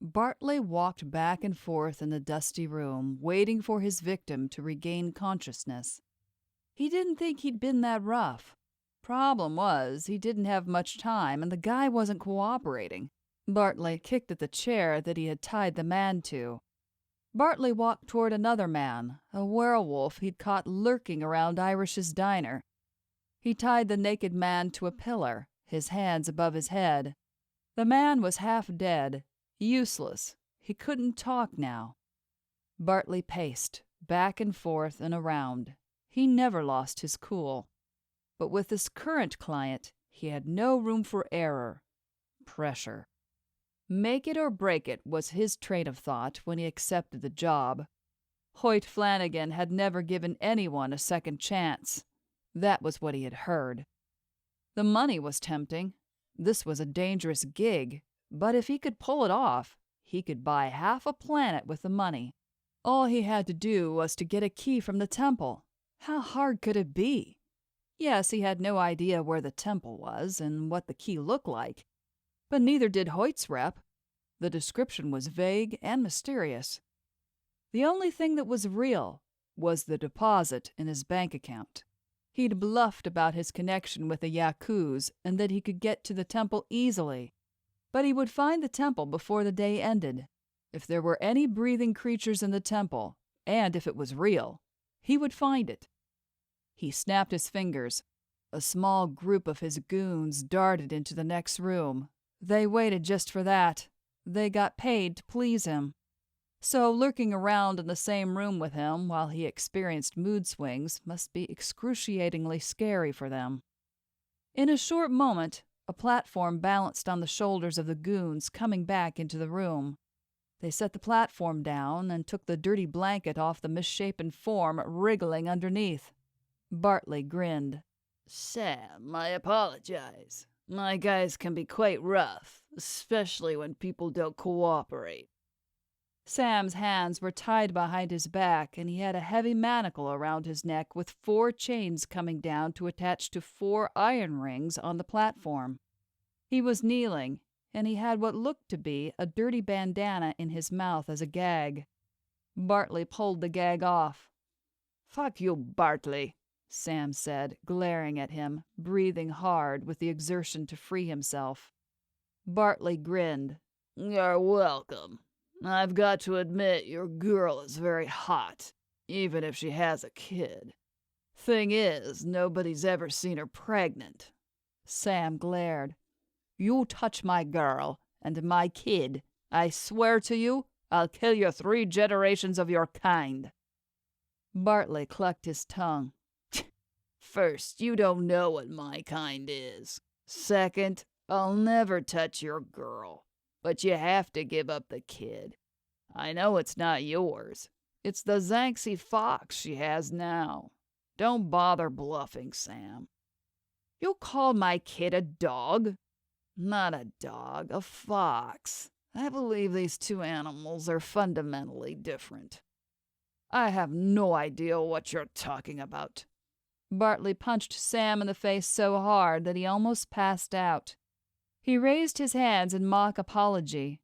Bartley walked back and forth in the dusty room, waiting for his victim to regain consciousness. He didn't think he'd been that rough. Problem was, he didn't have much time, and the guy wasn't cooperating. Bartley kicked at the chair that he had tied the man to. Bartley walked toward another man, a werewolf he'd caught lurking around Irish's diner. He tied the naked man to a pillar, his hands above his head. The man was half dead, useless. He couldn't talk now. Bartley paced, back and forth and around. He never lost his cool. But with this current client, he had no room for error. Pressure. Make it or break it was his train of thought when he accepted the job. Hoyt Flanagan had never given anyone a second chance. That was what he had heard. The money was tempting. This was a dangerous gig, but if he could pull it off, he could buy half a planet with the money. All he had to do was to get a key from the temple. How hard could it be? Yes, he had no idea where the temple was and what the key looked like, but neither did Hoyt's rep. The description was vague and mysterious. The only thing that was real was the deposit in his bank account. He'd bluffed about his connection with the Yakuza and that he could get to the temple easily, but he would find the temple before the day ended. If there were any breathing creatures in the temple, and if it was real, he would find it. He snapped his fingers. A small group of his goons darted into the next room. They waited just for that. They got paid to please him. So lurking around in the same room with him while he experienced mood swings must be excruciatingly scary for them. In a short moment, a platform balanced on the shoulders of the goons coming back into the room. They set the platform down and took the dirty blanket off the misshapen form wriggling underneath. Bartley grinned. "Sam, I apologize. My guys can be quite rough, especially when people don't cooperate." Sam's hands were tied behind his back, and he had a heavy manacle around his neck with 4 chains coming down to attach to 4 iron rings on the platform. He was kneeling, and he had what looked to be a dirty bandana in his mouth as a gag. Bartley pulled the gag off. "Fuck you, Bartley," Sam said, glaring at him, breathing hard with the exertion to free himself. Bartley grinned. "You're welcome. I've got to admit your girl is very hot, even if she has a kid. Thing is, nobody's ever seen her pregnant." Sam glared. "You touch my girl and my kid, I swear to you, I'll kill your 3 generations of your kind." Bartley clucked his tongue. "First, you don't know what my kind is. Second, I'll never touch your girl, but you have to give up the kid. I know it's not yours. It's the Zanxi fox she has now. Don't bother bluffing, Sam. You called my kid a dog? Not a dog, a fox. I believe these two animals are fundamentally different. I have no idea what you're talking about. Bartley punched Sam in the face so hard that he almost passed out. He raised his hands in mock apology.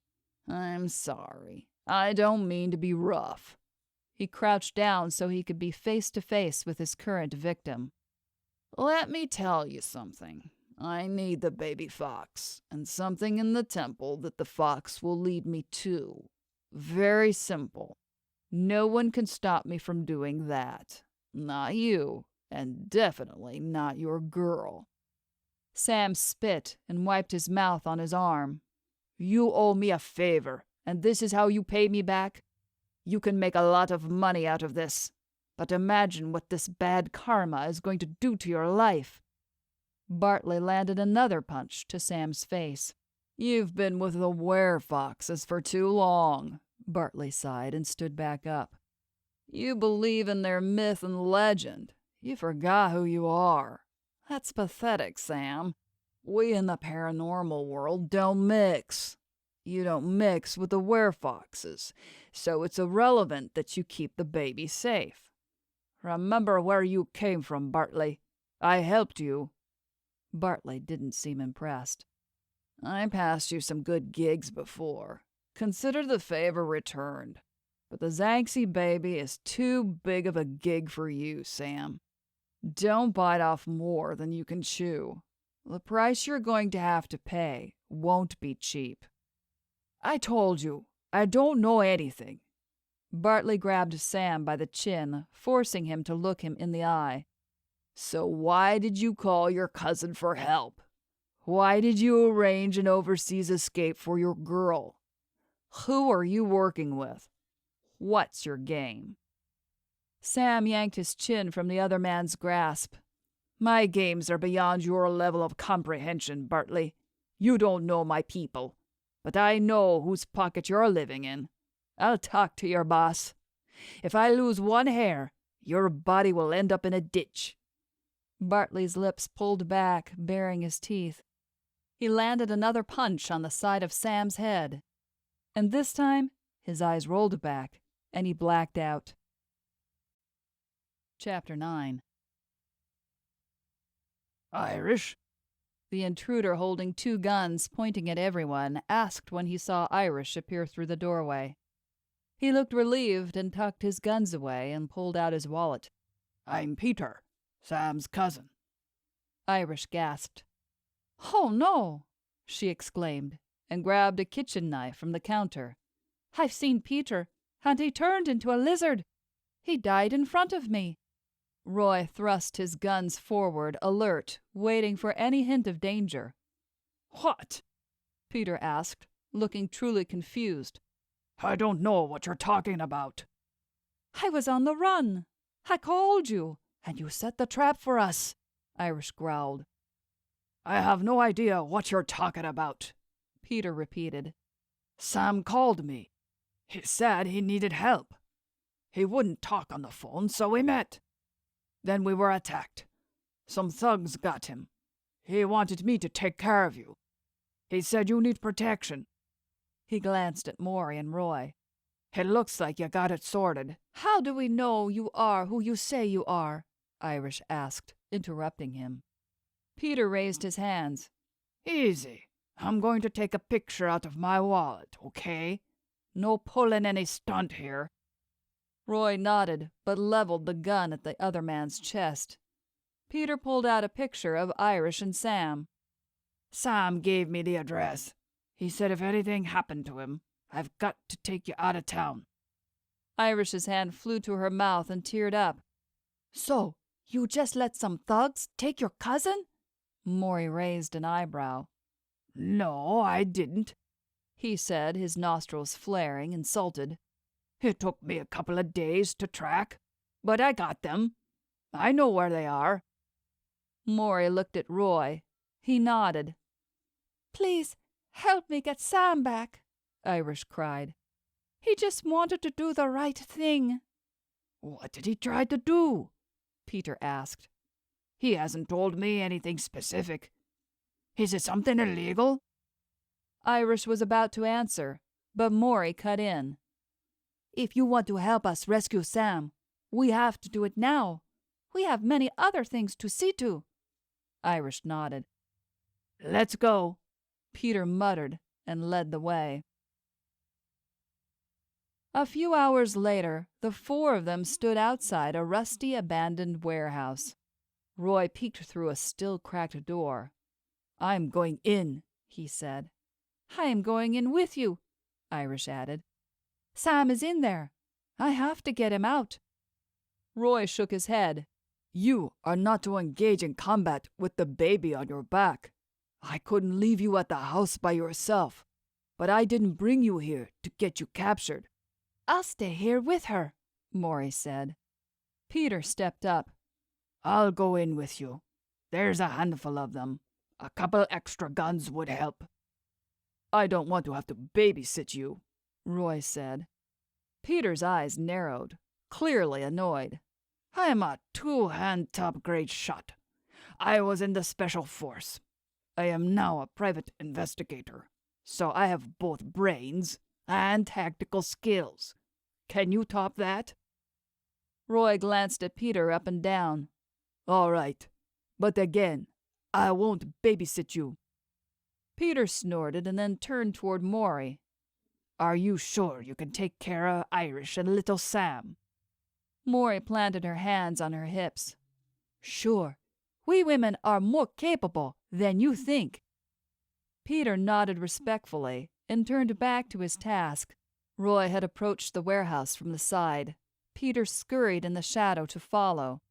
I'm sorry. I don't mean to be rough. He crouched down so he could be face to face with his current victim. Let me tell you something. I need the baby fox, and something in the temple that the fox will lead me to. Very simple. No one can stop me from doing that. Not you, and definitely not your girl. Sam spit and wiped his mouth on his arm. You owe me a favor, and this is how you pay me back? You can make a lot of money out of this, but imagine what this bad karma is going to do to your life. Bartley landed another punch to Sam's face. You've been with the werefoxes for too long, Bartley sighed and stood back up. You believe in their myth and legend. You forgot who you are. That's pathetic, Sam. We in the paranormal world don't mix. You don't mix with the werefoxes, so it's irrelevant that you keep the baby safe. Remember where you came from, Bartley. I helped you. Bartley didn't seem impressed. I passed you some good gigs before. Consider the favor returned. But the Zanxi baby is too big of a gig for you, Sam. Don't bite off more than you can chew. The price you're going to have to pay won't be cheap. I told you, I don't know anything. Bartley grabbed Sam by the chin, forcing him to look him in the eye. So why did you call your cousin for help? Why did you arrange an overseas escape for your girl? Who are you working with? What's your game? Sam yanked his chin from the other man's grasp. My games are beyond your level of comprehension, Bartley. You don't know my people, but I know whose pocket you're living in. I'll talk to your boss. If I lose one hair, your body will end up in a ditch. Bartley's lips pulled back, baring his teeth. He landed another punch on the side of Sam's head. And this time, his eyes rolled back, and he blacked out. Chapter 9. Irish? The intruder, holding two guns pointing at everyone, asked when he saw Irish appear through the doorway. He looked relieved and tucked his guns away and pulled out his wallet. I'm Peter, Sam's cousin. Irish gasped. "Oh, no!" she exclaimed, and grabbed a kitchen knife from the counter. "I've seen Peter, and he turned into a lizard. He died in front of me." Roy thrust his guns forward, alert, waiting for any hint of danger. "What?" Peter asked, looking truly confused. "I don't know what you're talking about." "I was on the run. I called you, and you set the trap for us," Irish growled. "I have no idea what you're talking about," Peter repeated. "Sam called me. He said he needed help. He wouldn't talk on the phone, so we met. Then we were attacked. Some thugs got him. He wanted me to take care of you. He said you need protection." He glanced at Maury and Roy. "It looks like you got it sorted." "How do we know you are who you say you are?" Irish asked, interrupting him. Peter raised his hands. "Easy. I'm going to take a picture out of my wallet, okay? No pulling any stunt here." Roy nodded, but leveled the gun at the other man's chest. Peter pulled out a picture of Irish and Sam. "Sam gave me the address. He said if anything happened to him, I've got to take you out of town." Irish's hand flew to her mouth and teared up. "So, you just let some thugs take your cousin?" Maury raised an eyebrow. "No, I didn't," he said, his nostrils flaring, insulted. "It took me a couple of days to track, but I got them. I know where they are." Maury looked at Roy. He nodded. Please, help me get Sam back, Irish cried. He just wanted to do the right thing. What did he try to do? Peter asked. He hasn't told me anything specific. Is it something illegal? Irish was about to answer, but Maury cut in. If you want to help us rescue Sam, we have to do it now. We have many other things to see to. Irish nodded. Let's go, Peter muttered and led the way. A few hours later, the four of them stood outside a rusty, abandoned warehouse. Roy peeked through a still-cracked door. I'm going in, he said. I am going in with you, Irish added. Sam is in there. I have to get him out. Roy shook his head. You are not to engage in combat with the baby on your back. I couldn't leave you at the house by yourself, but I didn't bring you here to get you captured. I'll stay here with her, Maury said. Peter stepped up. I'll go in with you. There's a handful of them. A couple extra guns would help. I don't want to have to babysit you, Roy said. Peter's eyes narrowed, clearly annoyed. I am a two-hand top-grade shot. I was in the Special Force. I am now a private investigator, so I have both brains and tactical skills. Can you top that? Roy glanced at Peter up and down. All right, but again, I won't babysit you. Peter snorted and then turned toward Maury. Are you sure you can take care of Irish and little Sam? Maury planted her hands on her hips. Sure. We women are more capable than you think. Peter nodded respectfully and turned back to his task. Roy had approached the warehouse from the side. Peter scurried in the shadow to follow.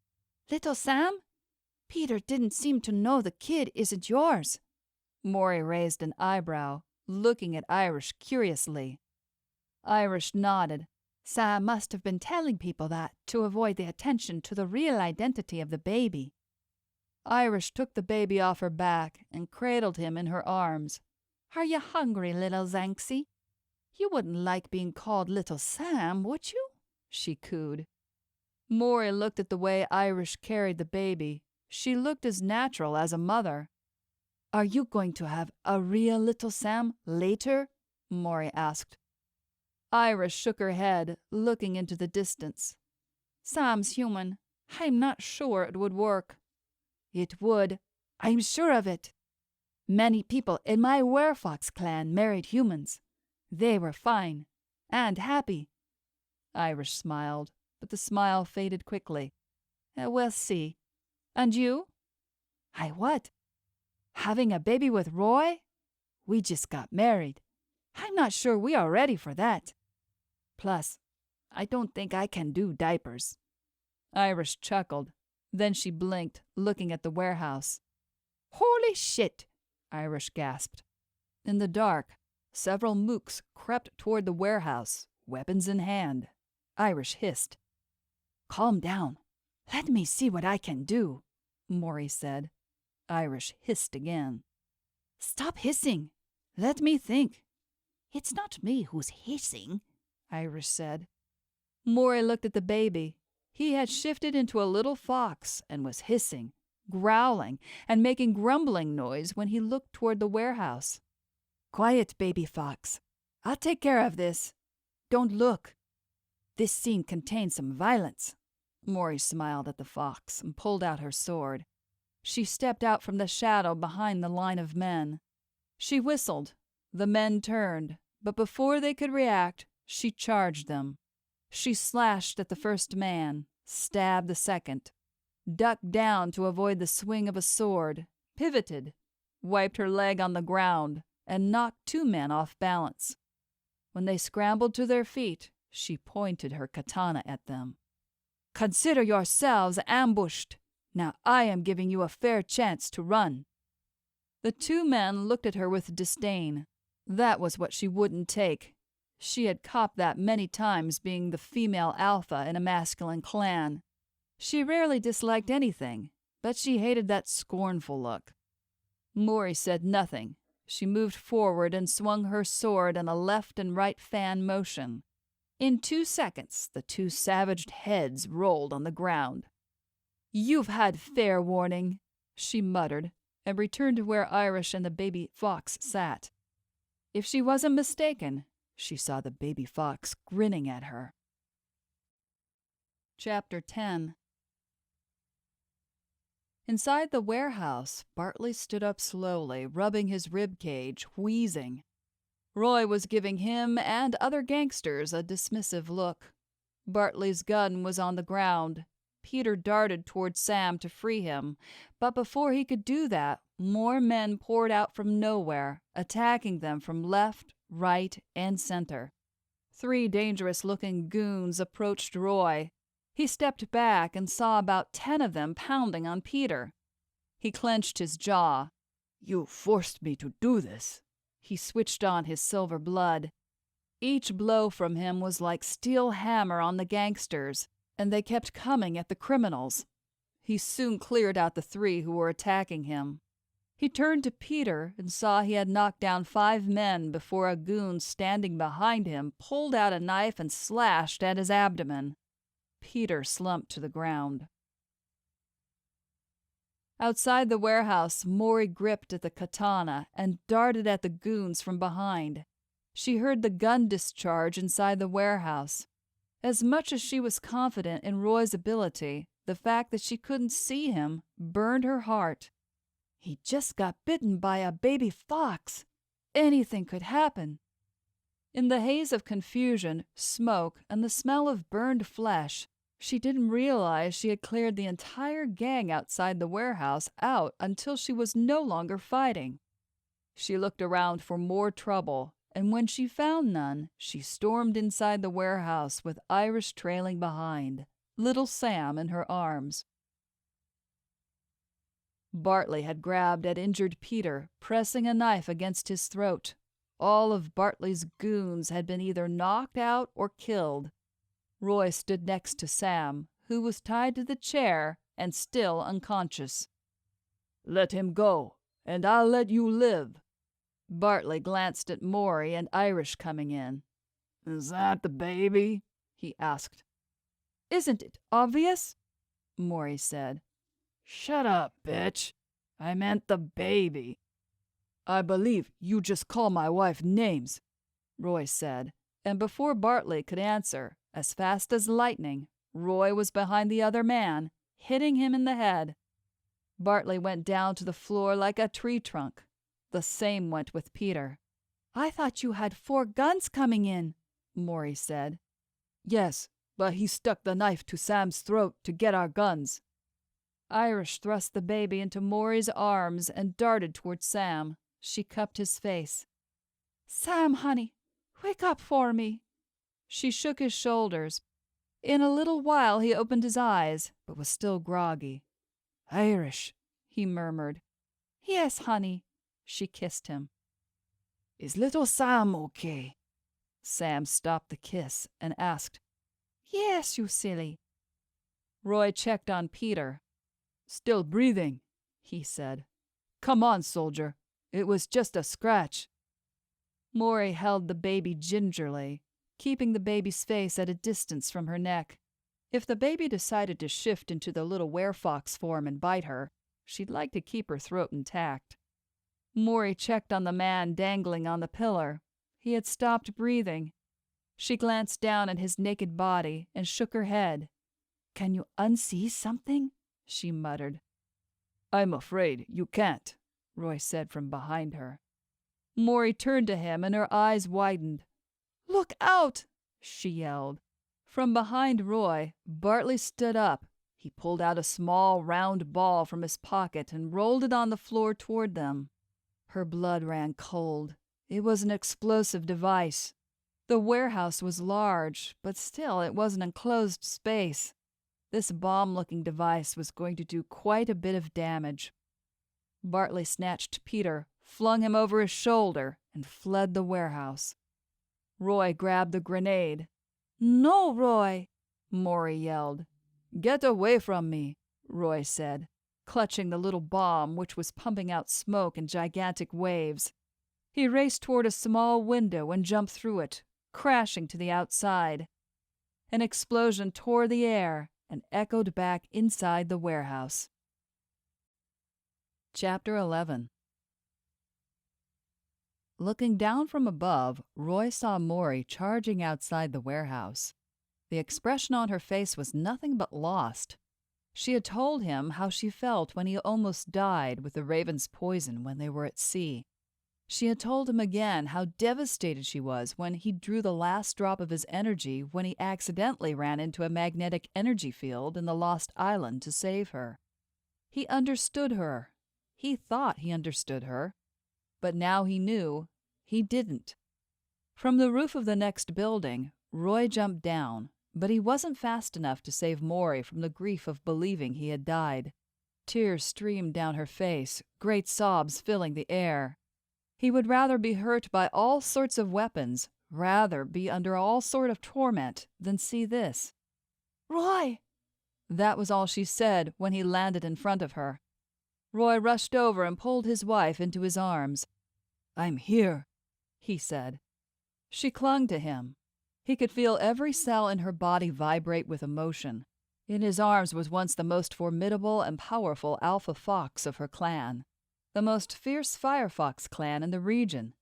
Little Sam? Peter didn't seem to know the kid isn't yours. Maury raised an eyebrow, looking at Irish curiously. Irish nodded. Sam must have been telling people that to avoid the attention to the real identity of the baby. Irish took the baby off her back and cradled him in her arms. Are you hungry, little Zanksy? You wouldn't like being called Little Sam, would you? She cooed. Maury looked at the way Irish carried the baby. She looked as natural as a mother. Are you going to have a real Little Sam later? Maury asked. Irish shook her head, looking into the distance. Sam's human. I'm not sure it would work. It would. I'm sure of it. Many people in my Werefox clan married humans. They were fine and happy. Irish smiled, but the smile faded quickly. We'll see. And you? I what? Having a baby with Roy? We just got married. I'm not sure we are ready for that. Plus, I don't think I can do diapers. Irish chuckled. Then she blinked, looking at the warehouse. Holy shit! Irish gasped. In the dark, several mooks crept toward the warehouse, weapons in hand. Irish hissed. Calm down. Let me see what I can do, Maury said. Irish hissed again. Stop hissing. Let me think. It's not me who's hissing, Irish said. Maury looked at the baby. He had shifted into a little fox and was hissing, growling, and making grumbling noise when he looked toward the warehouse. Quiet, baby fox. I'll take care of this. Don't look. This scene contains some violence. Maury smiled at the fox and pulled out her sword. She stepped out from the shadow behind the line of men. She whistled. The men turned, but before they could react, she charged them. She slashed at the first man, stabbed the second, ducked down to avoid the swing of a sword, pivoted, wiped her leg on the ground, and knocked two men off balance. When they scrambled to their feet, she pointed her katana at them. Consider yourselves ambushed. Now I am giving you a fair chance to run. The two men looked at her with disdain. That was what she wouldn't take. She had copped that many times being the female alpha in a masculine clan. She rarely disliked anything, but she hated that scornful look. Maury said nothing, She moved forward and swung her sword in a left and right fan motion. In 2 seconds, the 2 savaged heads rolled on the ground. "You've had fair warning," she muttered, and returned to where Irish and the baby fox sat. If she wasn't mistaken, she saw the baby fox grinning at her. Chapter 10. Inside the warehouse, Bartley stood up slowly, rubbing his rib cage, wheezing. Roy was giving him and other gangsters a dismissive look. Bartley's gun was on the ground. Peter darted toward Sam to free him, but before he could do that, more men poured out from nowhere, attacking them from left, right, and center. 3 dangerous-looking goons approached Roy. He stepped back and saw about 10 of them pounding on Peter. He clenched his jaw. "You forced me to do this." He switched on his silver blood. Each blow from him was like steel hammer on the gangsters, and they kept coming at the criminals. He soon cleared out the 3 who were attacking him. He turned to Peter and saw he had knocked down 5 men before a goon standing behind him pulled out a knife and slashed at his abdomen. Peter slumped to the ground. Outside the warehouse, Maury gripped at the katana and darted at the goons from behind. She heard the gun discharge inside the warehouse. As much as she was confident in Roy's ability, the fact that she couldn't see him burned her heart. He just got bitten by a baby fox. Anything could happen. In the haze of confusion, smoke, and the smell of burned flesh, she didn't realize she had cleared the entire gang outside the warehouse out until she was no longer fighting. She looked around for more trouble, and when she found none, she stormed inside the warehouse with Irish trailing behind, little Sam in her arms. Bartley had grabbed at injured Peter, pressing a knife against his throat. All of Bartley's goons had been either knocked out or killed. Roy stood next to Sam, who was tied to the chair and still unconscious. "Let him go, and I'll let you live." Bartley glanced at Maury and Irish coming in. "Is that the baby?" he asked. "Isn't it obvious?" Maury said. "Shut up, bitch. I meant the baby." "I believe you just call my wife names," Roy said, and before Bartley could answer, as fast as lightning, Roy was behind the other man, hitting him in the head. Bartley went down to the floor like a tree trunk. The same went with Peter. "I thought you had 4 guns coming in," Maury said. "Yes, but he stuck the knife to Sam's throat to get our guns." Irish thrust the baby into Maury's arms and darted toward Sam. She cupped his face. "Sam, honey, wake up for me." She shook his shoulders. In a little while he opened his eyes, but was still groggy. "Irish," he murmured. "Yes, honey." She kissed him. "Is little Sam okay?" Sam stopped the kiss and asked, "Yes, you silly." Roy checked on Peter. "Still breathing," he said. "Come on, soldier. It was just a scratch." Maury held the baby gingerly, keeping the baby's face at a distance from her neck. If the baby decided to shift into the little werefox form and bite her, she'd like to keep her throat intact. Maury checked on the man dangling on the pillar. He had stopped breathing. She glanced down at his naked body and shook her head. "Can you unsee something?" she muttered. "I'm afraid you can't," Roy said from behind her. Maury turned to him and her eyes widened. "Look out!" she yelled. From behind Roy, Bartley stood up. He pulled out a small, round ball from his pocket and rolled it on the floor toward them. Her blood ran cold. It was an explosive device. The warehouse was large, but still it was an enclosed space. This bomb-looking device was going to do quite a bit of damage. Bartley snatched Peter, flung him over his shoulder, and fled the warehouse. Roy grabbed the grenade. "No, Roy!" Maury yelled. "Get away from me," Roy said, clutching the little bomb which was pumping out smoke in gigantic waves. He raced toward a small window and jumped through it, crashing to the outside. An explosion tore the air and echoed back inside the warehouse. Chapter 11. Looking down from above, Roy saw Maury charging outside the warehouse. The expression on her face was nothing but lost. She had told him how she felt when he almost died with the raven's poison when they were at sea. She had told him again how devastated she was when he drew the last drop of his energy when he accidentally ran into a magnetic energy field in the Lost Island to save her. He understood her. He thought he understood her. But now he knew he didn't. From the roof of the next building, Roy jumped down, but he wasn't fast enough to save Maury from the grief of believing he had died. Tears streamed down her face, great sobs filling the air. He would rather be hurt by all sorts of weapons, rather be under all sort of torment, than see this. "Roy!" That was all she said when he landed in front of her. Roy rushed over and pulled his wife into his arms. I'm here, he said. She clung to him. He could feel every cell in her body vibrate with emotion. In his arms was once the most formidable and powerful alpha fox of her clan, the most fierce firefox clan in the region.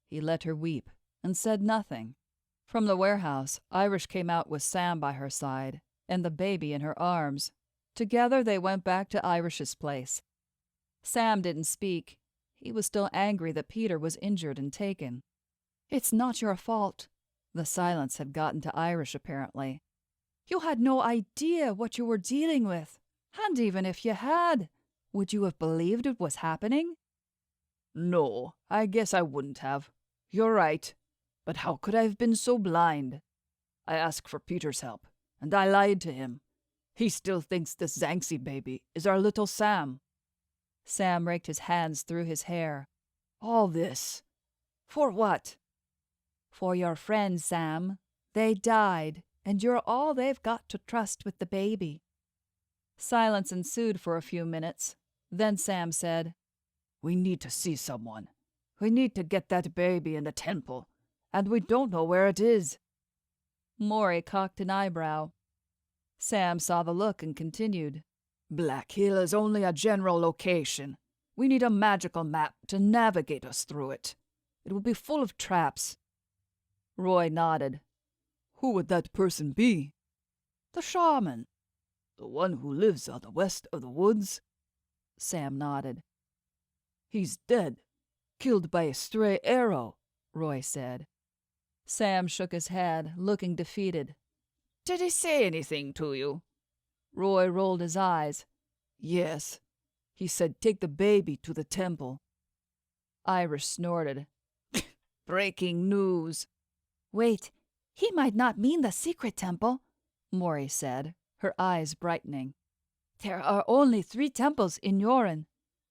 He let her weep and said nothing. From the warehouse, Irish came out with Sam by her side and the baby in her arms. Together they went back to Irish's place. Sam didn't speak. He was still angry that Peter was injured and taken. "It's not your fault." The silence had gotten to Irish, apparently. "You had no idea what you were dealing with. And even if you had, would you have believed it was happening?" No, I guess I wouldn't have. You're right. But how could I have been so blind? I asked for Peter's help, and I lied to him. He still thinks this Zanxi baby is our little Sam. Sam raked his hands through his hair. All this. For what? For your friends, Sam. They died, and you're all they've got to trust with the baby. Silence ensued for a few minutes. Then Sam said, We need to see someone. We need to get that baby in the temple, and we don't know where it is. Maury cocked an eyebrow. Sam saw the look and continued, Black Hill is only a general location. We need a magical map to navigate us through it. It will be full of traps. Roy nodded. Who would that person be? The shaman. The one who lives on the west of the woods? Sam nodded. He's dead. Killed by a stray arrow, Roy said. Sam shook his head, looking defeated. Did he say anything to you? Roy rolled his eyes. Yes. He said take the baby to the temple. Irish snorted. Breaking news. Wait, he might not mean the secret temple, Maury said, her eyes brightening. There are only 3 temples in Yoren.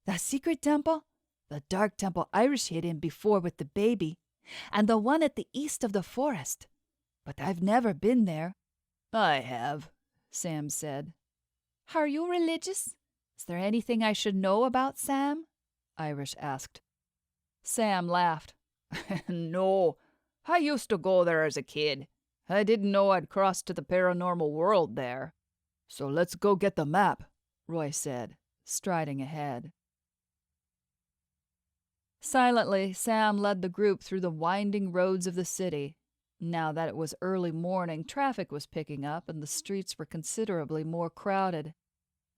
The secret temple, the dark temple Irish hid in before with the baby, and the one at the east of the forest. But I've never been there. I have, Sam said. Are you religious? Is there anything I should know about Sam? Irish asked. Sam laughed. No, I used to go there as a kid. I didn't know I'd cross to the paranormal world there. So let's go get the map, Roy said, striding ahead. Silently, Sam led the group through the winding roads of the city. Now that it was early morning, traffic was picking up and the streets were considerably more crowded.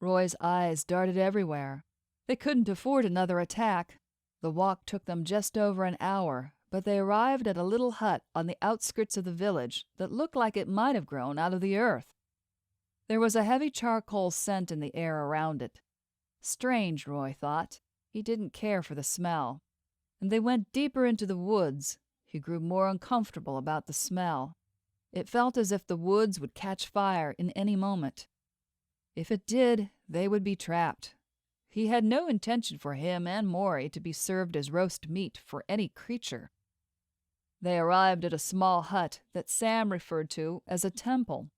Roy's eyes darted everywhere. They couldn't afford another attack. The walk took them just over an hour, but they arrived at a little hut on the outskirts of the village that looked like it might have grown out of the earth. There was a heavy charcoal scent in the air around it. Strange, Roy thought. He didn't care for the smell. And they went deeper into the woods. He grew more uncomfortable about the smell. It felt as if the woods would catch fire in any moment. If it did, they would be trapped. He had no intention for him and Maury to be served as roast meat for any creature. They arrived at a small hut that Sam referred to as a temple.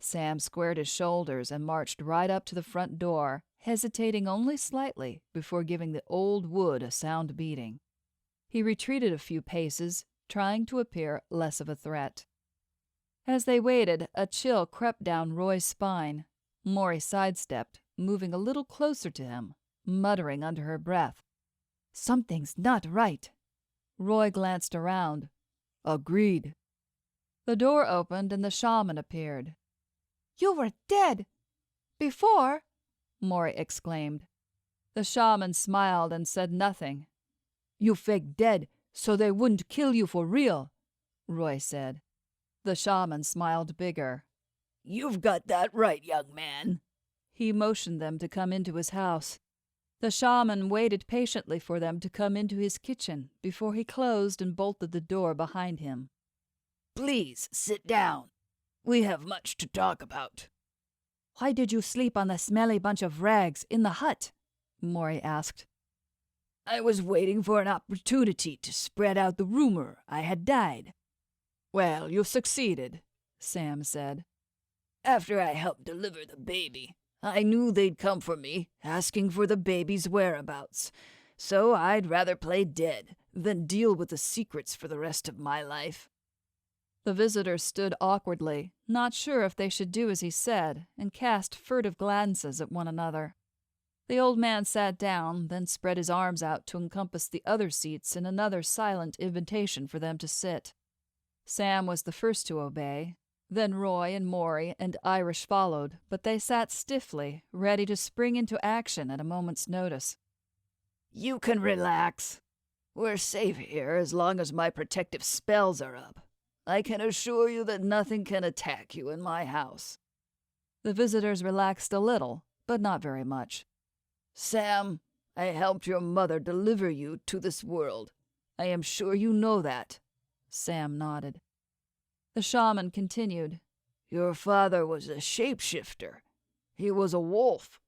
Sam squared his shoulders and marched right up to the front door, hesitating only slightly before giving the old wood a sound beating. He retreated a few paces, trying to appear less of a threat. As they waited, a chill crept down Roy's spine. Maury sidestepped, moving a little closer to him, muttering under her breath. "Something's not right." Roy glanced around. "Agreed." The door opened and the shaman appeared. "You were dead! Before!" Maury exclaimed. The shaman smiled and said nothing. "You faked dead so they wouldn't kill you for real," Roy said. The shaman smiled bigger. "You've got that right, young man." He motioned them to come into his house. The shaman waited patiently for them to come into his kitchen before he closed and bolted the door behind him. "Please sit down. We have much to talk about." "Why did you sleep on the smelly bunch of rags in the hut?" Maury asked. "I was waiting for an opportunity to spread out the rumor I had died." "Well, you succeeded," Sam said. "After I helped deliver the baby, I knew they'd come for me, asking for the baby's whereabouts, so I'd rather play dead than deal with the secrets for the rest of my life." The visitors stood awkwardly, not sure if they should do as he said, and cast furtive glances at one another. The old man sat down, then spread his arms out to encompass the other seats in another silent invitation for them to sit. Sam was the first to obey. Then Roy and Maury and Irish followed, but they sat stiffly, ready to spring into action at a moment's notice. "You can relax. We're safe here as long as my protective spells are up. I can assure you that nothing can attack you in my house." The visitors relaxed a little, but not very much. "Sam, I helped your mother deliver you to this world. I am sure you know that." Sam nodded. The shaman continued. "Your father was a shapeshifter. He was a wolf."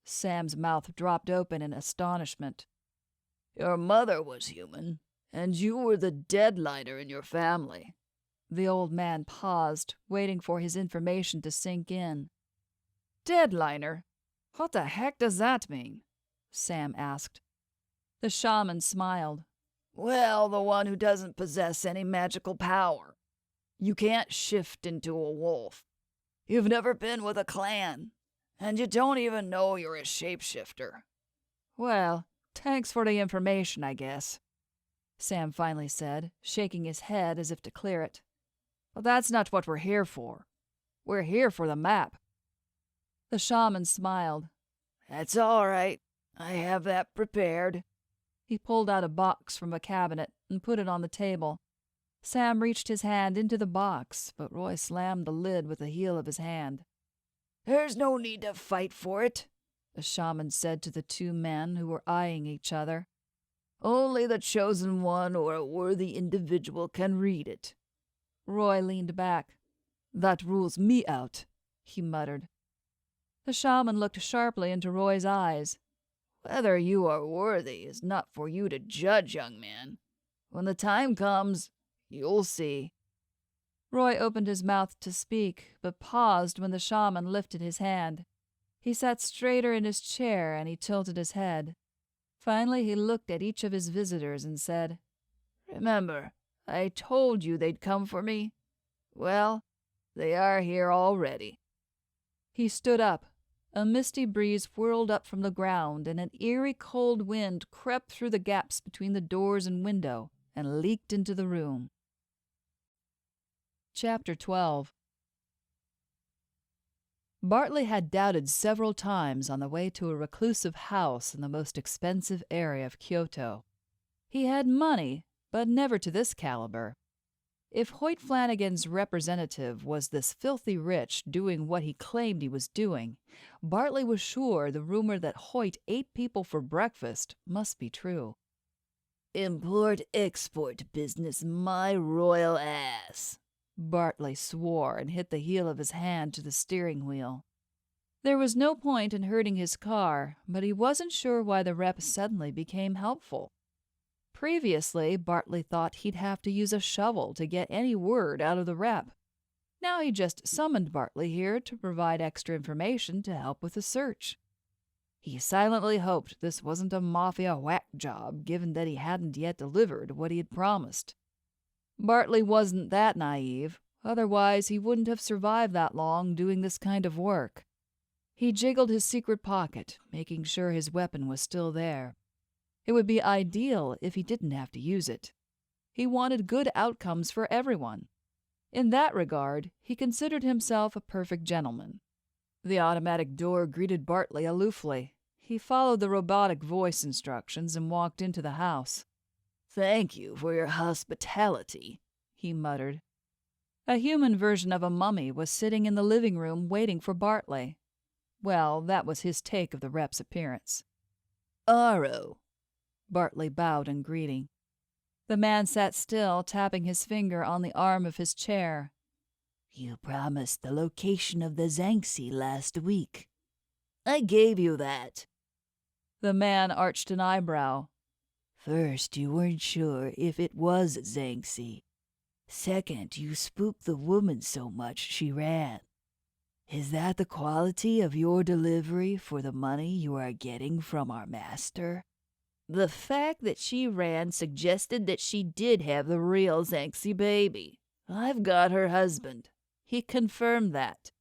Sam's mouth dropped open in astonishment. "Your mother was human, and you were the deadliner in your family." The old man paused, waiting for his information to sink in. "Deadliner? What the heck does that mean?" Sam asked. The shaman smiled. "Well, the one who doesn't possess any magical power. You can't shift into a wolf. You've never been with a clan, and you don't even know you're a shapeshifter." "Well, thanks for the information, I guess," Sam finally said, shaking his head as if to clear it. "But that's not what we're here for. We're here for the map." The shaman smiled. "That's all right. I have that prepared." He pulled out a box from a cabinet and put it on the table. Sam reached his hand into the box, but Roy slammed the lid with the heel of his hand. "There's no need to fight for it," the shaman said to the two men who were eyeing each other. "Only the chosen one or a worthy individual can read it." Roy leaned back. "That rules me out," he muttered. The shaman looked sharply into Roy's eyes. "Whether you are worthy is not for you to judge, young man. When the time comes, you'll see." Roy opened his mouth to speak, but paused when the shaman lifted his hand. He sat straighter in his chair and he tilted his head. Finally, he looked at each of his visitors and said, "Remember, I told you they'd come for me? Well, they are here already." He stood up. A misty breeze whirled up from the ground, and an eerie cold wind crept through the gaps between the doors and window and leaked into the room. Chapter 12. Bartley had doubted several times on the way to a reclusive house in the most expensive area of Kyoto. He had money, but never to this caliber. If Hoyt Flanagan's representative was this filthy rich doing what he claimed he was doing, Bartley was sure the rumor that Hoyt ate people for breakfast must be true. "Import-export business, my royal ass," Bartley swore and hit the heel of his hand to the steering wheel. There was no point in hurting his car, but he wasn't sure why the rep suddenly became helpful. Previously, Bartley thought he'd have to use a shovel to get any word out of the rep. Now he just summoned Bartley here to provide extra information to help with the search. He silently hoped this wasn't a mafia whack job, given that he hadn't yet delivered what he had promised. Bartley wasn't that naive, otherwise he wouldn't have survived that long doing this kind of work. He jiggled his secret pocket, making sure his weapon was still there. It would be ideal if he didn't have to use it. He wanted good outcomes for everyone. In that regard, he considered himself a perfect gentleman. The automatic door greeted Bartley aloofly. He followed the robotic voice instructions and walked into the house. "Thank you for your hospitality," he muttered. A human version of a mummy was sitting in the living room waiting for Bartley. Well, that was his take of the rep's appearance. "Aro." Bartley bowed in greeting. The man sat still, tapping his finger on the arm of his chair. "You promised the location of the Zanxi last week. I gave you that." The man arched an eyebrow. "First, you weren't sure if it was Zanxi. Second, you spooked the woman so much she ran. Is that the quality of your delivery for the money you are getting from our master?" The fact that she ran suggested that she did have the real Zanxi baby. I've got her husband. He confirmed that.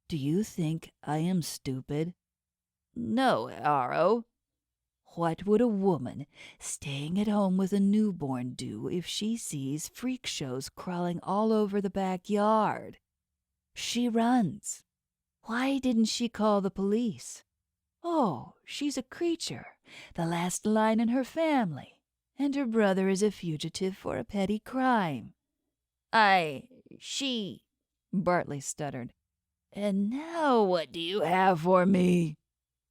"Do you think I am stupid?" "No, Aro." What would a woman staying at home with a newborn do if she sees freak shows crawling all over the backyard? She runs. Why didn't she call the police? Oh, she's a creature, the last line in her family, and her brother is a fugitive for a petty crime. She, Bartley stuttered. "And now what do you have for me?"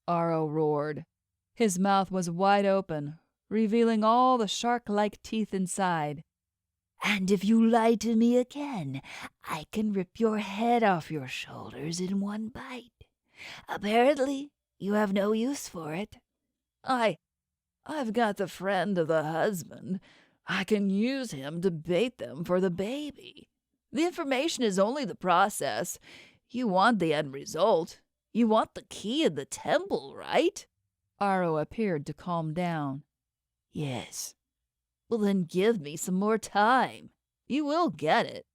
Aro roared. His mouth was wide open, revealing all the shark-like teeth inside. "And if you lie to me again, I can rip your head off your shoulders in one bite. Apparently, you have no use for it." I've got the friend of the husband. I can use him to bait them for the baby. The information is only the process. You want the end result. You want the key of the temple, right?" Aro appeared to calm down. "Yes." "Well, then give me some more time. You will get it."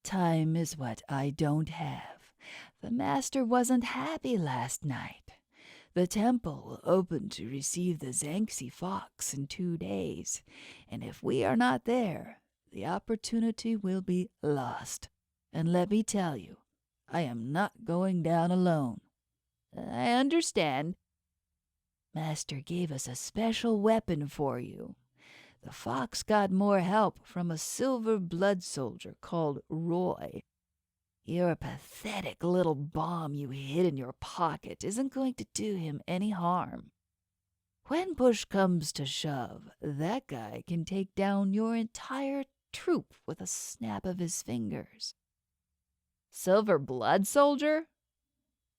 "Time is what I don't have. The master wasn't happy last night. The temple will open to receive the Zanxi fox in 2 days, and if we are not there, the opportunity will be lost. And let me tell you, I am not going down alone." "I understand." "Master gave us a special weapon for you. The fox got more help from a silver blood soldier called Roy. Your pathetic little bomb you hid in your pocket isn't going to do him any harm. When push comes to shove, that guy can take down your entire troop with a snap of his fingers." "Silver blood soldier?"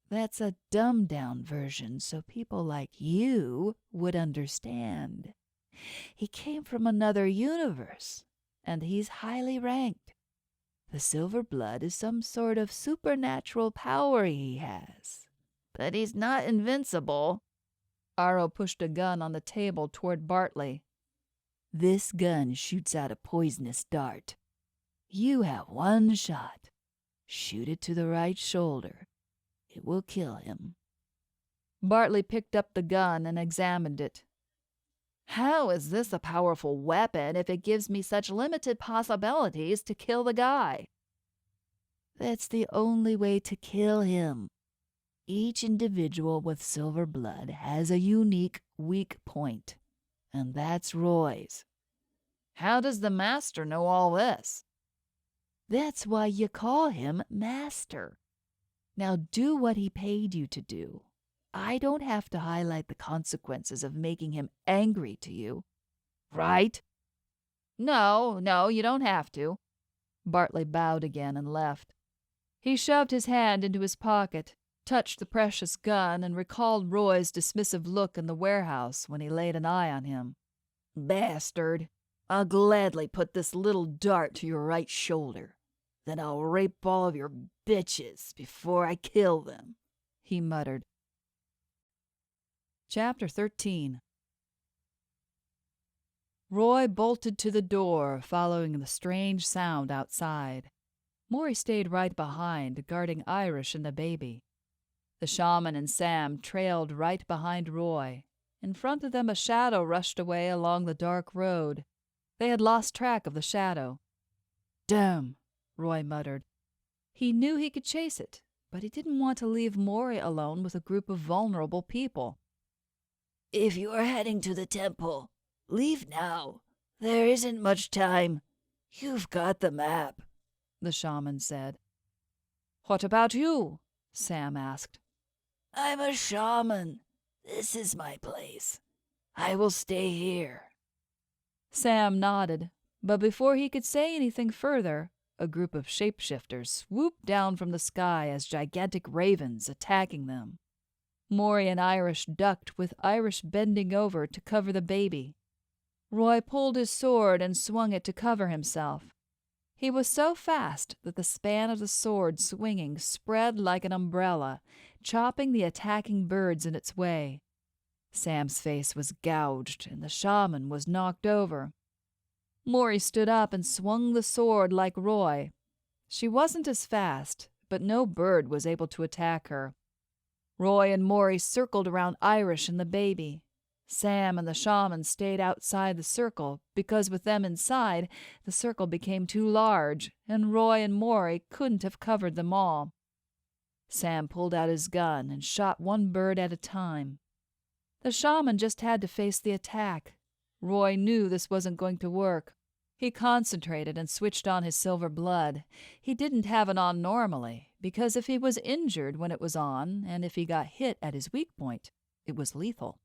"That's a dumbed-down version so people like you would understand. He came from another universe, and he's highly ranked. The silver blood is some sort of supernatural power he has." "But he's not invincible." Aro pushed a gun on the table toward Bartley. "This gun shoots out a poisonous dart. You have 1 shot. Shoot it to the right shoulder. It will kill him." Bartley picked up the gun and examined it. "How is this a powerful weapon if it gives me such limited possibilities to kill the guy?" "That's the only way to kill him. Each individual with silver blood has a unique weak point, and that's Roy's." "How does the master know all this?" "That's why you call him Master. Now do what he paid you to do. I don't have to highlight the consequences of making him angry to you, right?" No, you don't have to." Bartley bowed again and left. He shoved his hand into his pocket, touched the precious gun, and recalled Roy's dismissive look in the warehouse when he laid an eye on him. "Bastard. I'll gladly put this little dart to your right shoulder. Then I'll rape all of your bitches before I kill them," he muttered. Chapter 13. Roy bolted to the door, following the strange sound outside. Maury stayed right behind, guarding Irish and the baby. The shaman and Sam trailed right behind Roy. In front of them, a shadow rushed away along the dark road. They had lost track of the shadow. "Damn," Roy muttered. He knew he could chase it, but he didn't want to leave Maury alone with a group of vulnerable people. "If you are heading to the temple, leave now. There isn't much time. You've got the map," the shaman said. "What about you?" Sam asked. "I'm a shaman. This is my place. I will stay here." Sam nodded, but before he could say anything further, a group of shapeshifters swooped down from the sky as gigantic ravens, attacking them. Maury and Irish ducked, with Irish bending over to cover the baby. Roy pulled his sword and swung it to cover himself. He was so fast that the span of the sword swinging spread like an umbrella, chopping the attacking birds in its way. Sam's face was gouged, and the shaman was knocked over. Maury stood up and swung the sword like Roy. She wasn't as fast, but no bird was able to attack her. Roy and Maury circled around Irish and the baby. Sam and the shaman stayed outside the circle because with them inside, the circle became too large, and Roy and Maury couldn't have covered them all. Sam pulled out his gun and shot one bird at a time. The shaman just had to face the attack. Roy knew this wasn't going to work. He concentrated and switched on his silver blood. He didn't have it on normally, because if he was injured when it was on, and if he got hit at his weak point, it was lethal.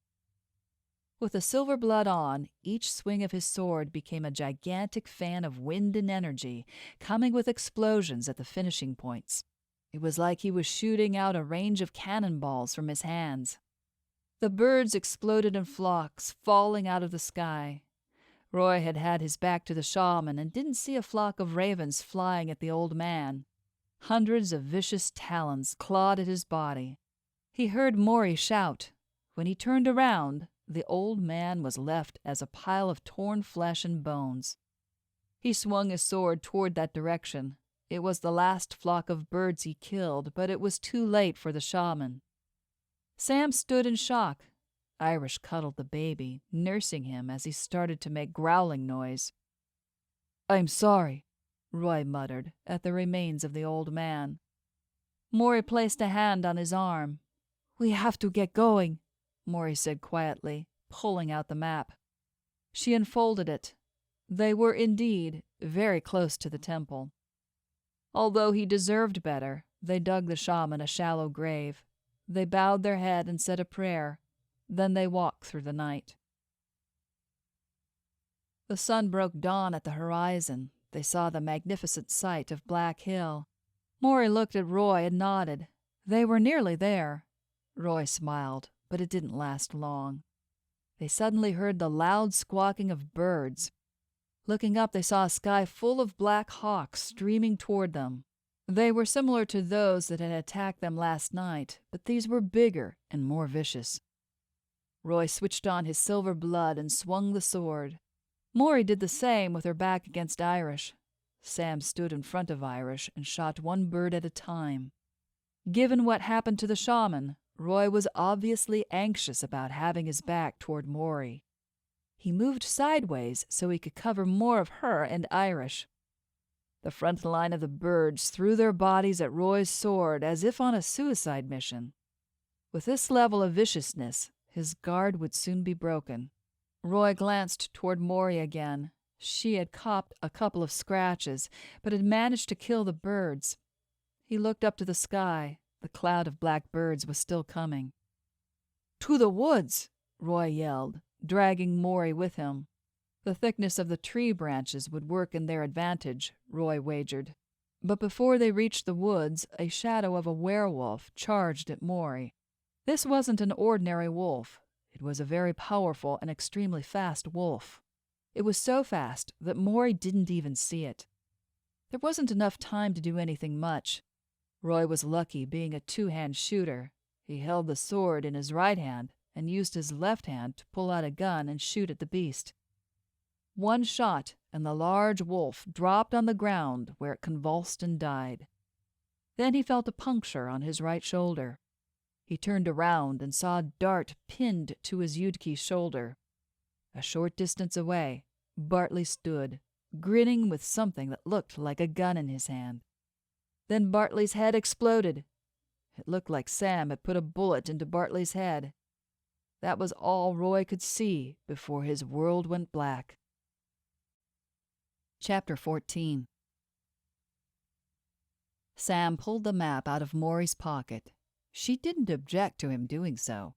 With the silver blood on, each swing of his sword became a gigantic fan of wind and energy, coming with explosions at the finishing points. It was like he was shooting out a range of cannonballs from his hands. The birds exploded in flocks, falling out of the sky. Roy had had his back to the shaman and didn't see a flock of ravens flying at the old man. Hundreds of vicious talons clawed at his body. He heard Maury shout. When he turned around, the old man was left as a pile of torn flesh and bones. He swung his sword toward that direction. It was the last flock of birds he killed, but it was too late for the shaman. Sam stood in shock. Irish cuddled the baby, nursing him as he started to make growling noise. "I'm sorry," Roy muttered at the remains of the old man. Maury placed a hand on his arm. "We have to get going," Maury said quietly, pulling out the map. She unfolded it. They were indeed very close to the temple. Although he deserved better, they dug the shaman a shallow grave. They bowed their head and said a prayer. Then they walked through the night. The sun broke dawn at the horizon. They saw the magnificent sight of Black Hill. Maury looked at Roy and nodded. They were nearly there. Roy smiled, but it didn't last long. They suddenly heard the loud squawking of birds. Looking up, they saw a sky full of black hawks streaming toward them. They were similar to those that had attacked them last night, but these were bigger and more vicious. Roy switched on his silver blood and swung the sword. Maury did the same with her back against Irish. Sam stood in front of Irish and shot one bird at a time. Given what happened to the shaman, Roy was obviously anxious about having his back toward Maury. He moved sideways so he could cover more of her and Irish. The front line of the birds threw their bodies at Roy's sword as if on a suicide mission. With this level of viciousness, his guard would soon be broken. Roy glanced toward Maury again. She had copped a couple of scratches, but had managed to kill the birds. He looked up to the sky. The cloud of black birds was still coming. "To the woods!" Roy yelled, dragging Maury with him. The thickness of the tree branches would work in their advantage, Roy wagered. But before they reached the woods, a shadow of a werewolf charged at Maury. This wasn't an ordinary wolf. It was a very powerful and extremely fast wolf. It was so fast that Maury didn't even see it. There wasn't enough time to do anything much. Roy was lucky being a two-hand shooter. He held the sword in his right hand and used his left hand to pull out a gun and shoot at the beast. One shot, and the large wolf dropped on the ground where it convulsed and died. Then he felt a puncture on his right shoulder. He turned around and saw a dart pinned to his Yudki's shoulder. A short distance away, Bartley stood, grinning with something that looked like a gun in his hand. Then Bartley's head exploded. It looked like Sam had put a bullet into Bartley's head. That was all Roy could see before his world went black. Chapter 14. Sam pulled the map out of Maury's pocket. She didn't object to him doing so.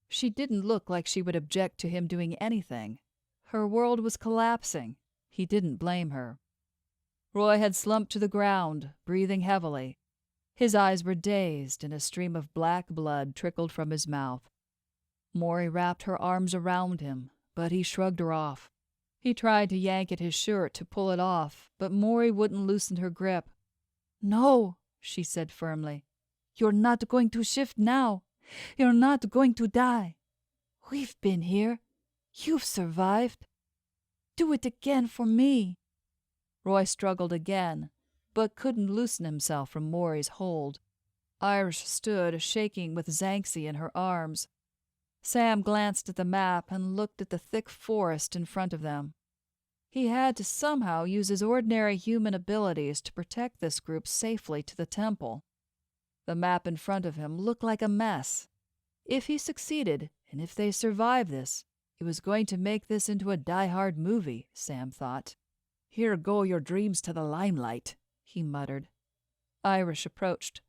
She didn't look like she would object to him doing anything. Her world was collapsing. He didn't blame her. Roy had slumped to the ground, breathing heavily. His eyes were dazed, and a stream of black blood trickled from his mouth. Maury wrapped her arms around him, but he shrugged her off. He tried to yank at his shirt to pull it off, but Maury wouldn't loosen her grip. "No," she said firmly. "You're not going to shift now. You're not going to die. We've been here. You've survived. Do it again for me." Roy struggled again, but couldn't loosen himself from Maury's hold. Irish stood, shaking with Zanxie in her arms. Sam glanced at the map and looked at the thick forest in front of them. He had to somehow use his ordinary human abilities to protect this group safely to the temple. The map in front of him looked like a mess. If he succeeded, and if they survived this, it was going to make this into a die-hard movie, Sam thought. "Here go your dreams to the limelight," he muttered. Irish approached.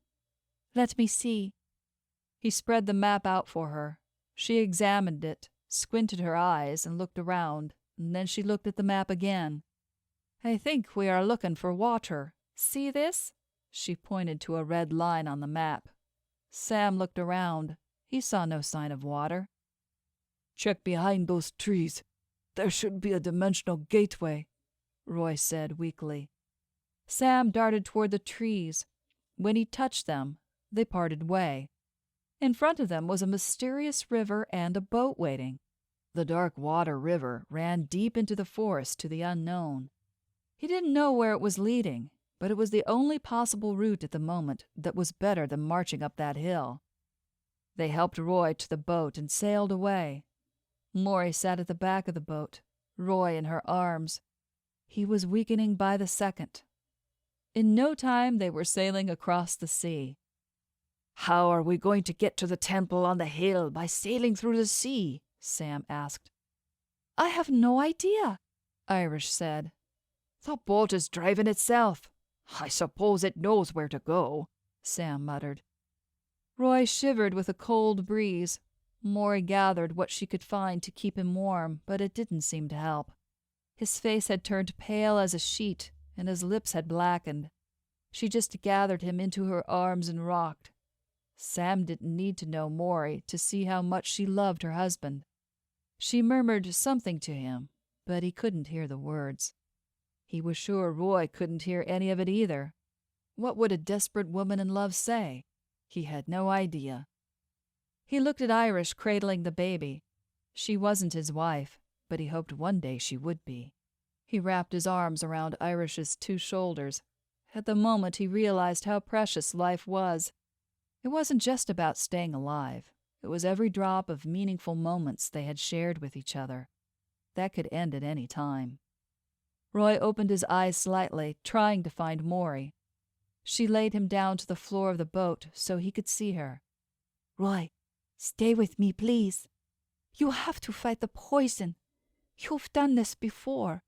"Let me see." He spread the map out for her. She examined it, squinted her eyes, and looked around, and then she looked at the map again. "I think we are looking for water. See this?" She pointed to a red line on the map. Sam looked around. He saw no sign of water. "Check behind those trees. There should be a dimensional gateway," Roy said weakly. Sam darted toward the trees. When he touched them, they parted way. In front of them was a mysterious river and a boat waiting. The dark water river ran deep into the forest to the unknown. He didn't know where it was leading, but it was the only possible route at the moment that was better than marching up that hill. They helped Roy to the boat and sailed away. Maury sat at the back of the boat, Roy in her arms. He was weakening by the second. In no time they were sailing across the sea. "How are we going to get to the temple on the hill by sailing through the sea?" Sam asked. "I have no idea," Irish said. "The boat is driving itself. I suppose it knows where to go," Sam muttered. Roy shivered with a cold breeze. Maury gathered what she could find to keep him warm, but it didn't seem to help. His face had turned pale as a sheet, and his lips had blackened. She just gathered him into her arms and rocked. Sam didn't need to know Maury to see how much she loved her husband. She murmured something to him, but he couldn't hear the words. He was sure Roy couldn't hear any of it either. What would a desperate woman in love say? He had no idea. He looked at Irish cradling the baby. She wasn't his wife, but he hoped one day she would be. He wrapped his arms around Irish's two shoulders. At the moment he realized how precious life was. It wasn't just about staying alive. It was every drop of meaningful moments they had shared with each other. That could end at any time. Roy opened his eyes slightly, trying to find Maury. She laid him down to the floor of the boat so he could see her. "Roy, stay with me, please. You have to fight the poison. You've done this before.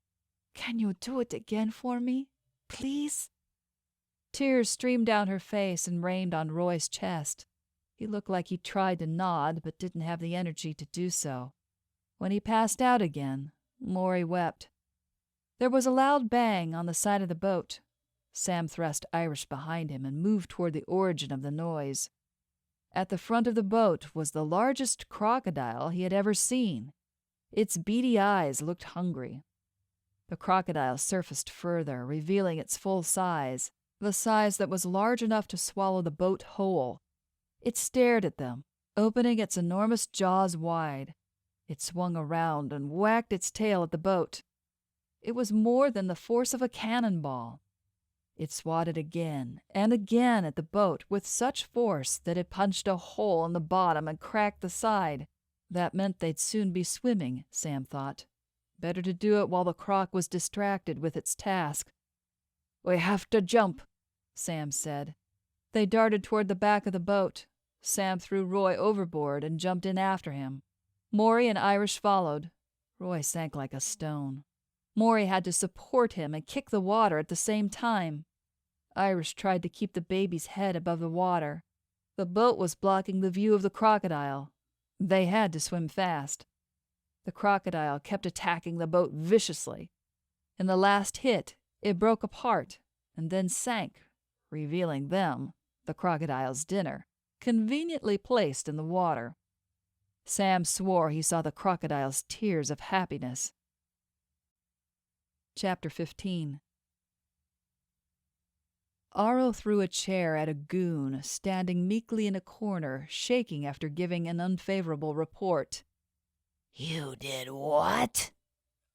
Can you do it again for me, please?" Tears streamed down her face and rained on Roy's chest. He looked like he tried to nod but didn't have the energy to do so. When he passed out again, Maury wept. There was a loud bang on the side of the boat. Sam thrust Irish behind him and moved toward the origin of the noise. At the front of the boat was the largest crocodile he had ever seen. Its beady eyes looked hungry. The crocodile surfaced further, revealing its full size, the size that was large enough to swallow the boat whole. It stared at them, opening its enormous jaws wide. It swung around and whacked its tail at the boat. It was more than the force of a cannonball. It swatted again and again at the boat with such force that it punched a hole in the bottom and cracked the side. That meant they'd soon be swimming, Sam thought. Better to do it while the croc was distracted with its task. "We have to jump," Sam said. They darted toward the back of the boat. Sam threw Roy overboard and jumped in after him. Maury and Irish followed. Roy sank like a stone. Maury had to support him and kick the water at the same time. Irish tried to keep the baby's head above the water. The boat was blocking the view of the crocodile. They had to swim fast. The crocodile kept attacking the boat viciously. In the last hit, it broke apart and then sank, revealing them, the crocodile's dinner, conveniently placed in the water. Sam swore he saw the crocodile's tears of happiness. Chapter 15. Aro threw a chair at a goon standing meekly in a corner, shaking after giving an unfavorable report. "You did what?"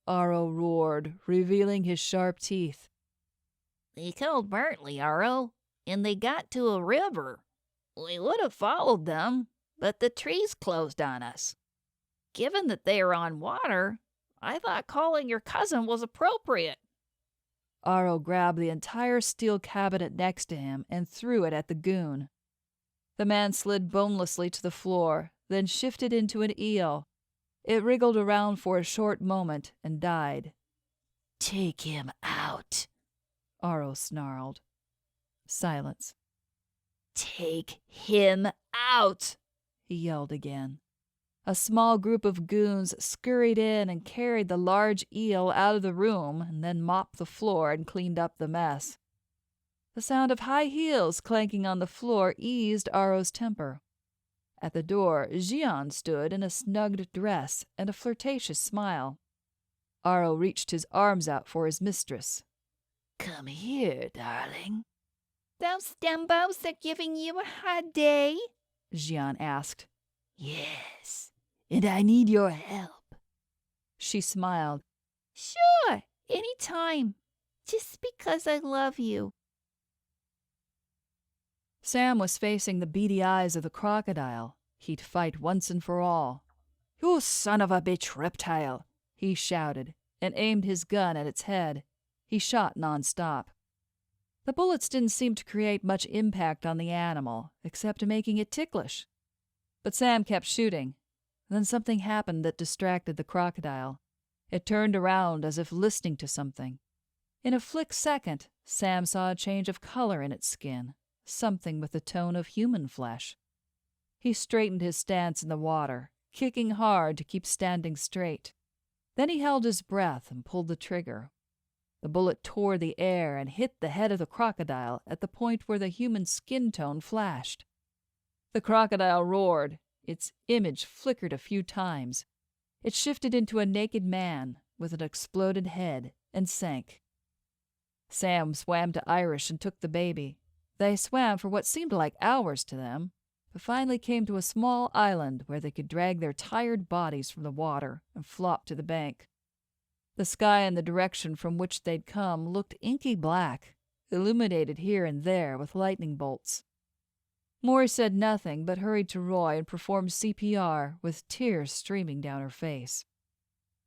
Aro roared, revealing his sharp teeth. "They killed Bertley, Aro, and they got to a river. We would have followed them, but the trees closed on us. Given that they are on water, I thought calling your cousin was appropriate." Aro grabbed the entire steel cabinet next to him and threw it at the goon. The man slid bonelessly to the floor, then shifted into an eel. It wriggled around for a short moment and died. "Take him out," Aro snarled. Silence. "Take him out," he yelled again. A small group of goons scurried in and carried the large eel out of the room and then mopped the floor and cleaned up the mess. The sound of high heels clanking on the floor eased Aro's temper. At the door, Jian stood in a snugged dress and a flirtatious smile. Aro reached his arms out for his mistress. "Come here, darling." "Those Dumbos are giving you a hard day?" Jian asked. "Yes, and I need your help." She smiled. "Sure, any time. Just because I love you." Sam was facing the beady eyes of the crocodile. He'd fight once and for all. "You son of a bitch reptile!" he shouted, and aimed his gun at its head. He shot nonstop. The bullets didn't seem to create much impact on the animal, except making it ticklish. But Sam kept shooting. Then something happened that distracted the crocodile. It turned around as if listening to something. In a flick second, Sam saw a change of color in its skin, something with the tone of human flesh. He straightened his stance in the water, kicking hard to keep standing straight. Then he held his breath and pulled the trigger. The bullet tore the air and hit the head of the crocodile at the point where the human skin tone flashed. The crocodile roared. Its image flickered a few times. It shifted into a naked man with an exploded head and sank. Sam swam to Irish and took the baby. They swam for what seemed like hours to them, but finally came to a small island where they could drag their tired bodies from the water and flop to the bank. The sky in the direction from which they'd come looked inky black, illuminated here and there with lightning bolts. Maury said nothing but hurried to Roy and performed CPR with tears streaming down her face.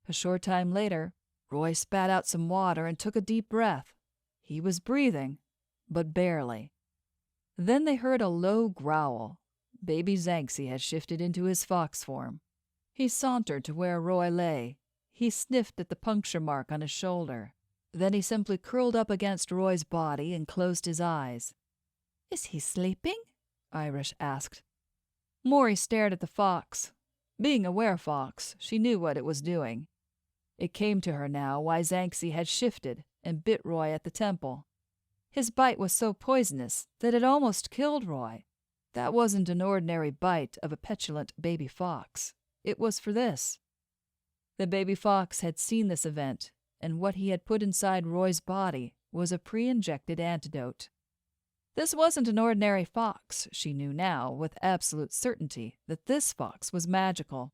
A short time later, Roy spat out some water and took a deep breath. He was breathing, but barely. Then they heard a low growl. Baby Zanxi had shifted into his fox form. He sauntered to where Roy lay. He sniffed at the puncture mark on his shoulder. Then he simply curled up against Roy's body and closed his eyes. "Is he sleeping?" Irish asked. Maury stared at the fox. Being a werefox, she knew what it was doing. It came to her now why Zanxi had shifted and bit Roy at the temple. His bite was so poisonous that it almost killed Roy. That wasn't an ordinary bite of a petulant baby fox. It was for this. The baby fox had seen this event, and what he had put inside Roy's body was a pre-injected antidote. This wasn't an ordinary fox. She knew now, with absolute certainty, that this fox was magical.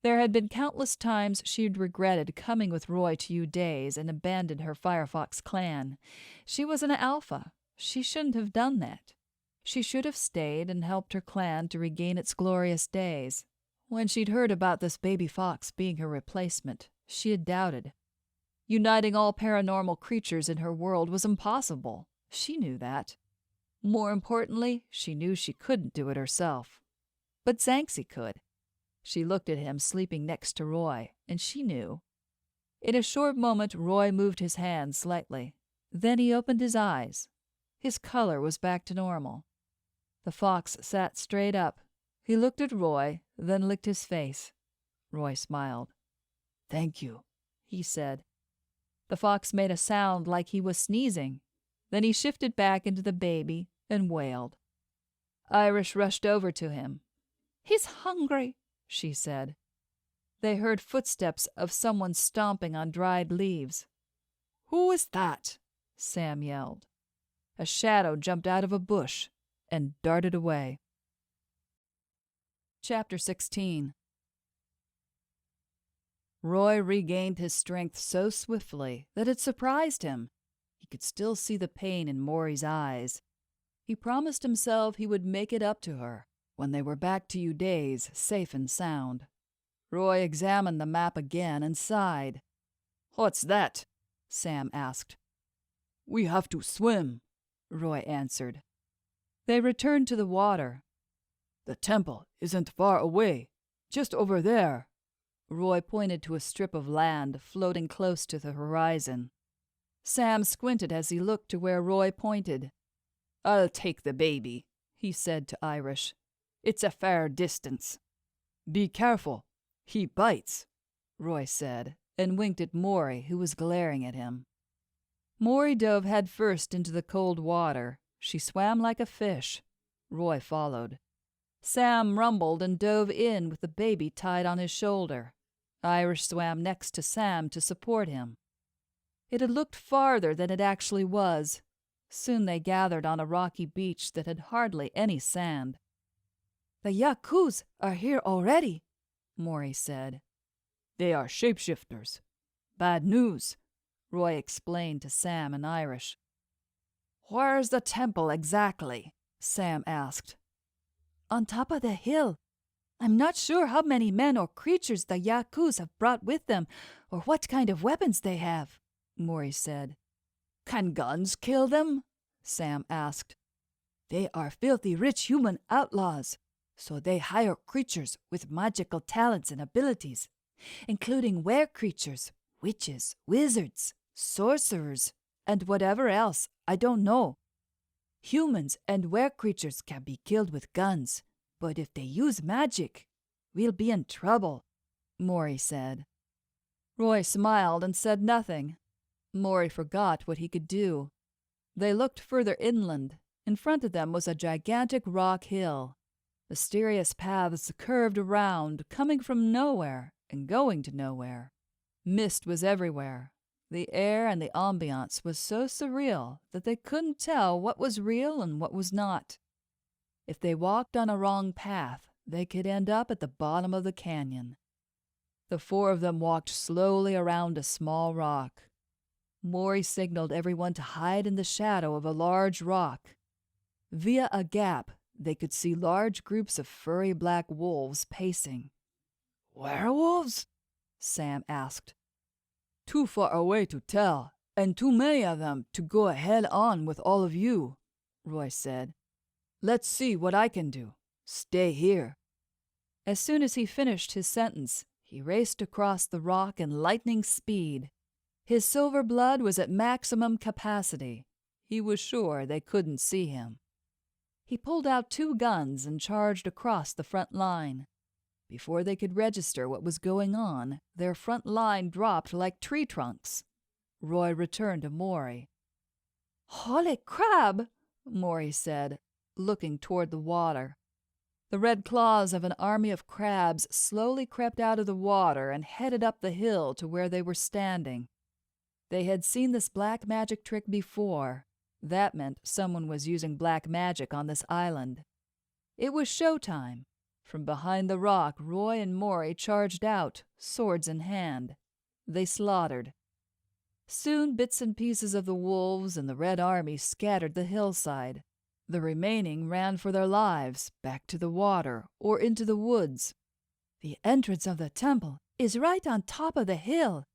There had been countless times she'd regretted coming with Roy to Udays and abandoned her Firefox clan. She was an alpha. She shouldn't have done that. She should have stayed and helped her clan to regain its glorious days. When she'd heard about this baby fox being her replacement, she had doubted. Uniting all paranormal creatures in her world was impossible. She knew that. More importantly, she knew she couldn't do it herself. But Zanxi could. She looked at him sleeping next to Roy, and she knew. In a short moment, Roy moved his hand slightly. Then he opened his eyes. His color was back to normal. The fox sat straight up. He looked at Roy, then licked his face. Roy smiled. "Thank you," he said. The fox made a sound like he was sneezing. Then he shifted back into the baby and wailed. Irish rushed over to him. "He's hungry," she said. They heard footsteps of someone stomping on dried leaves. "Who is that?" Sam yelled. A shadow jumped out of a bush and darted away. Chapter 16. Roy regained his strength so swiftly that it surprised him. He could still see the pain in Maury's eyes. He promised himself he would make it up to her when they were back to Udays, safe and sound. Roy examined the map again and sighed. "What's that?" Sam asked. "We have to swim," Roy answered. They returned to the water. "The temple isn't far away, just over there." Roy pointed to a strip of land floating close to the horizon. Sam squinted as he looked to where Roy pointed. "I'll take the baby," he said to Irish. "It's a fair distance." "Be careful. He bites," Roy said, and winked at Maury, who was glaring at him. Maury dove head first into the cold water. She swam like a fish. Roy followed. Sam rumbled and dove in with the baby tied on his shoulder. Irish swam next to Sam to support him. It had looked farther than it actually was. Soon they gathered on a rocky beach that had hardly any sand. "The Yakuts are here already," Maury said. "They are shapeshifters. Bad news," Roy explained to Sam and Irish. "Where's the temple exactly?" Sam asked. "On top of the hill. I'm not sure how many men or creatures the Yakuts have brought with them, or what kind of weapons they have," Maury said. "Can guns kill them?" Sam asked. "They are filthy rich human outlaws, so they hire creatures with magical talents and abilities, including were-creatures, witches, wizards, sorcerers, and whatever else, I don't know. Humans and were-creatures can be killed with guns, but if they use magic, we'll be in trouble," Maury said. Roy smiled and said nothing. Maury forgot what he could do. They looked further inland. In front of them was a gigantic rock hill. Mysterious paths curved around, coming from nowhere and going to nowhere. Mist was everywhere. The air and the ambiance was so surreal that they couldn't tell what was real and what was not. If they walked on a wrong path, they could end up at the bottom of the canyon. The four of them walked slowly around a small rock. Maury signaled everyone to hide in the shadow of a large rock. Via a gap, they could see large groups of furry black wolves pacing. "Werewolves?" Sam asked. "Too far away to tell, and too many of them to go head on with all of you," Roy said. "Let's see what I can do. Stay here." As soon as he finished his sentence, he raced across the rock in lightning speed. His silver blood was at maximum capacity. He was sure they couldn't see him. He pulled out 2 guns and charged across the front line. Before they could register what was going on, their front line dropped like tree trunks. Roy returned to Maury. "Holy crab!" Maury said, looking toward the water. The red claws of an army of crabs slowly crept out of the water and headed up the hill to where they were standing. They had seen this black magic trick before. That meant someone was using black magic on this island. It was showtime. From behind the rock, Roy and Maury charged out, swords in hand. They slaughtered. Soon bits and pieces of the wolves and the Red Army scattered the hillside. The remaining ran for their lives, back to the water or into the woods. The entrance of the temple is right on top of the hill.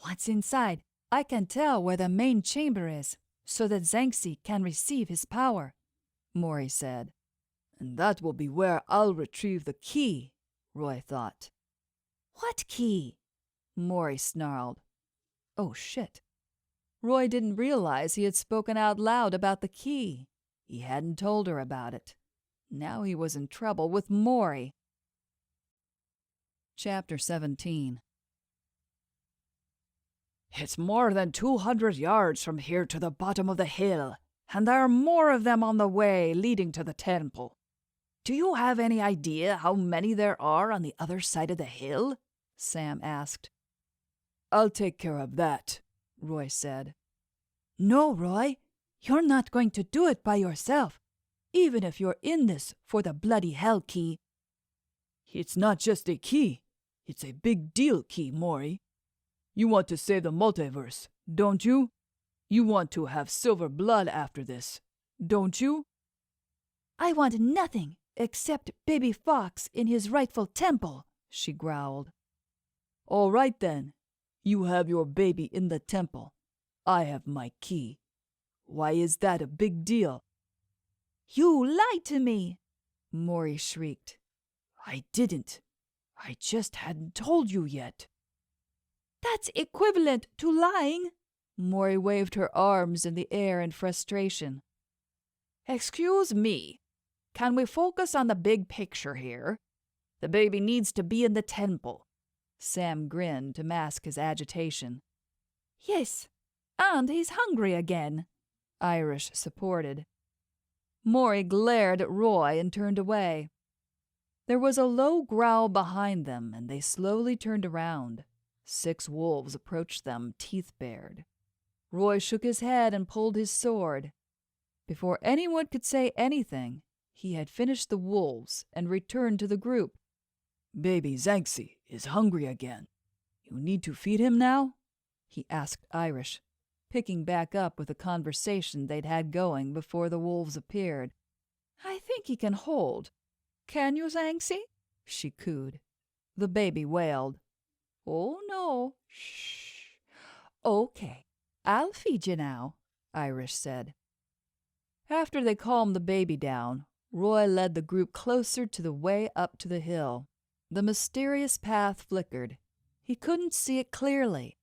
Once inside, I can tell where the main chamber is, so that Zhangxi can receive his power, Maury said. And that will be where I'll retrieve the key, Roy thought. What key? Maury snarled. Oh, shit. Roy didn't realize he had spoken out loud about the key. He hadn't told her about it. Now he was in trouble with Maury. Chapter 17. It's more than 200 yards from here to the bottom of the hill, and there are more of them on the way leading to the temple. Do you have any idea how many there are on the other side of the hill? Sam asked. I'll take care of that, Roy said. No, Roy, you're not going to do it by yourself, even if you're in this for the bloody hell key. It's not just a key. It's a big deal key, Maury. You want to save the multiverse, don't you? You want to have silver blood after this, don't you? I want nothing except Baby Fox in his rightful temple, she growled. All right then. You have your baby in the temple. I have my key. Why is that a big deal? You lied to me, Maury shrieked. I didn't. I just hadn't told you yet. That's equivalent to lying. Maury waved her arms in the air in frustration. Excuse me. Can we focus on the big picture here? The baby needs to be in the temple. Sam grinned to mask his agitation. Yes, and he's hungry again, Irish supported. Maury glared at Roy and turned away. There was a low growl behind them, and they slowly turned around. 6 wolves approached them, teeth bared. Roy shook his head and pulled his sword. Before anyone could say anything, he had finished the wolves and returned to the group. Baby Zhangxi is hungry again. You need to feed him now? He asked Irish, picking back up with the conversation they'd had going before the wolves appeared. I think he can hold. Can you, Zhangxi? She cooed. The baby wailed. Oh, no. Shh. Okay, I'll feed you now, Irish said. After they calmed the baby down, Roy led the group closer to the way up to the hill. The mysterious path flickered. He couldn't see it clearly,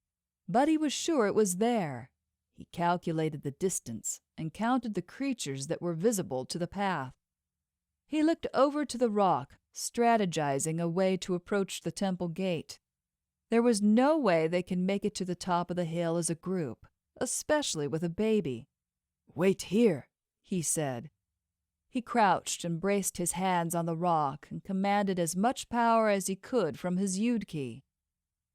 but he was sure it was there. He calculated the distance and counted the creatures that were visible to the path. He looked over to the rock, strategizing a way to approach the temple gate. There was no way they could make it to the top of the hill as a group, especially with a baby. Wait here, he said. He crouched and braced his hands on the rock and commanded as much power as he could from his Yud key.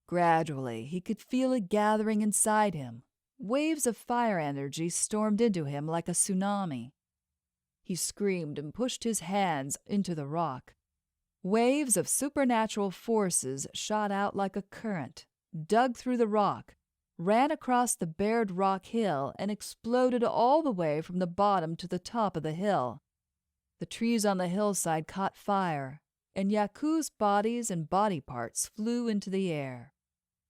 Gradually, he could feel it gathering inside him. Waves of fire energy stormed into him like a tsunami. He screamed and pushed his hands into the rock. Waves of supernatural forces shot out like a current, dug through the rock, ran across the bared rock hill, and exploded all the way from the bottom to the top of the hill. The trees on the hillside caught fire, and Yaku's bodies and body parts flew into the air.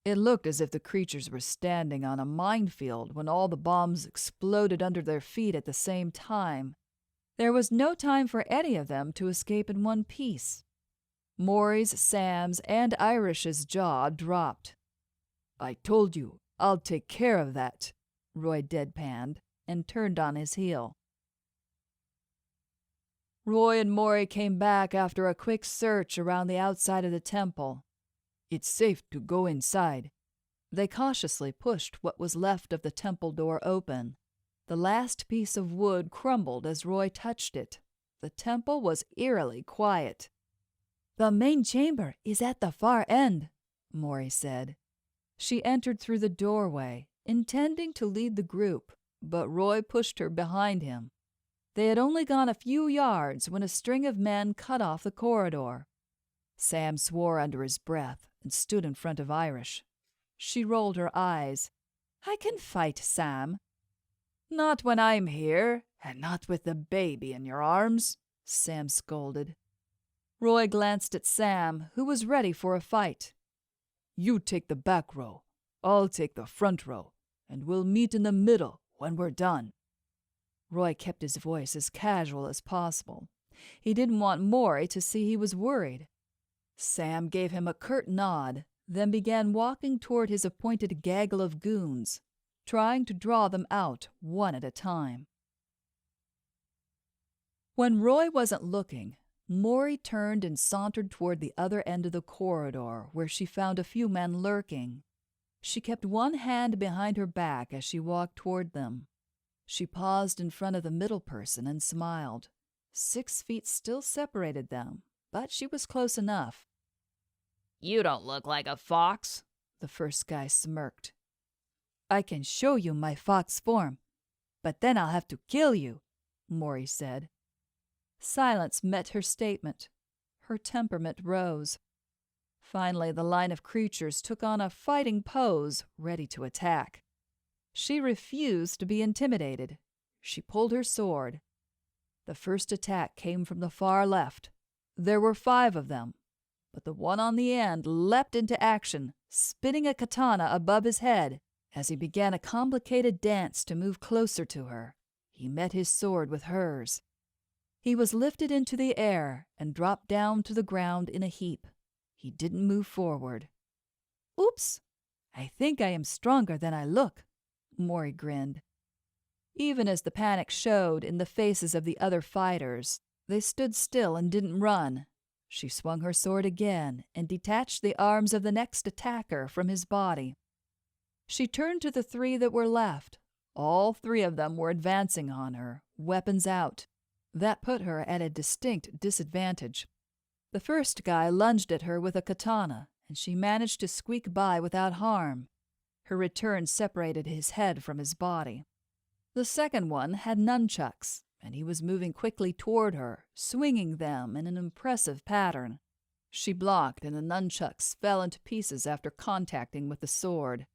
It looked as if the creatures were standing on a minefield when all the bombs exploded under their feet at the same time. There was no time for any of them to escape in one piece. Maury's, Sam's, and Irish's jaw dropped. I told you, I'll take care of that, Roy deadpanned and turned on his heel. Roy and Maury came back after a quick search around the outside of the temple. It's safe to go inside. They cautiously pushed what was left of the temple door open. The last piece of wood crumbled as Roy touched it. The temple was eerily quiet. The main chamber is at the far end, Maury said. She entered through the doorway, intending to lead the group, but Roy pushed her behind him. They had only gone a few yards when a string of men cut off the corridor. Sam swore under his breath and stood in front of Irish. She rolled her eyes. "I can fight, Sam." "Not when I'm here, and not with the baby in your arms," Sam scolded. Roy glanced at Sam, who was ready for a fight. "You take the back row, I'll take the front row, and we'll meet in the middle when we're done." Roy kept his voice as casual as possible. He didn't want Maury to see he was worried. Sam gave him a curt nod, then began walking toward his appointed gaggle of goons, trying to draw them out one at a time. When Roy wasn't looking, Maury turned and sauntered toward the other end of the corridor, where she found a few men lurking. She kept one hand behind her back as she walked toward them. She paused in front of the middle person and smiled. 6 feet still separated them, but she was close enough. "You don't look like a fox," the first guy smirked. "I can show you my fox form, but then I'll have to kill you," Maury said. Silence met her statement. Her temperament rose. Finally, the line of creatures took on a fighting pose, ready to attack. She refused to be intimidated. She pulled her sword. The first attack came from the far left. There were 5 of them, but the one on the end leapt into action, spinning a katana above his head. As he began a complicated dance to move closer to her, he met his sword with hers. He was lifted into the air and dropped down to the ground in a heap. He didn't move forward. "Oops! I think I am stronger than I look," Maury grinned. Even as the panic showed in the faces of the other fighters, they stood still and didn't run. She swung her sword again and detached the arms of the next attacker from his body. She turned to the 3 that were left. All 3 of them were advancing on her, weapons out. That put her at a distinct disadvantage. The first guy lunged at her with a katana, and she managed to squeak by without harm. Her return separated his head from his body. The second one had nunchucks, and he was moving quickly toward her, swinging them in an impressive pattern. She blocked, and the nunchucks fell into pieces after contacting with the sword.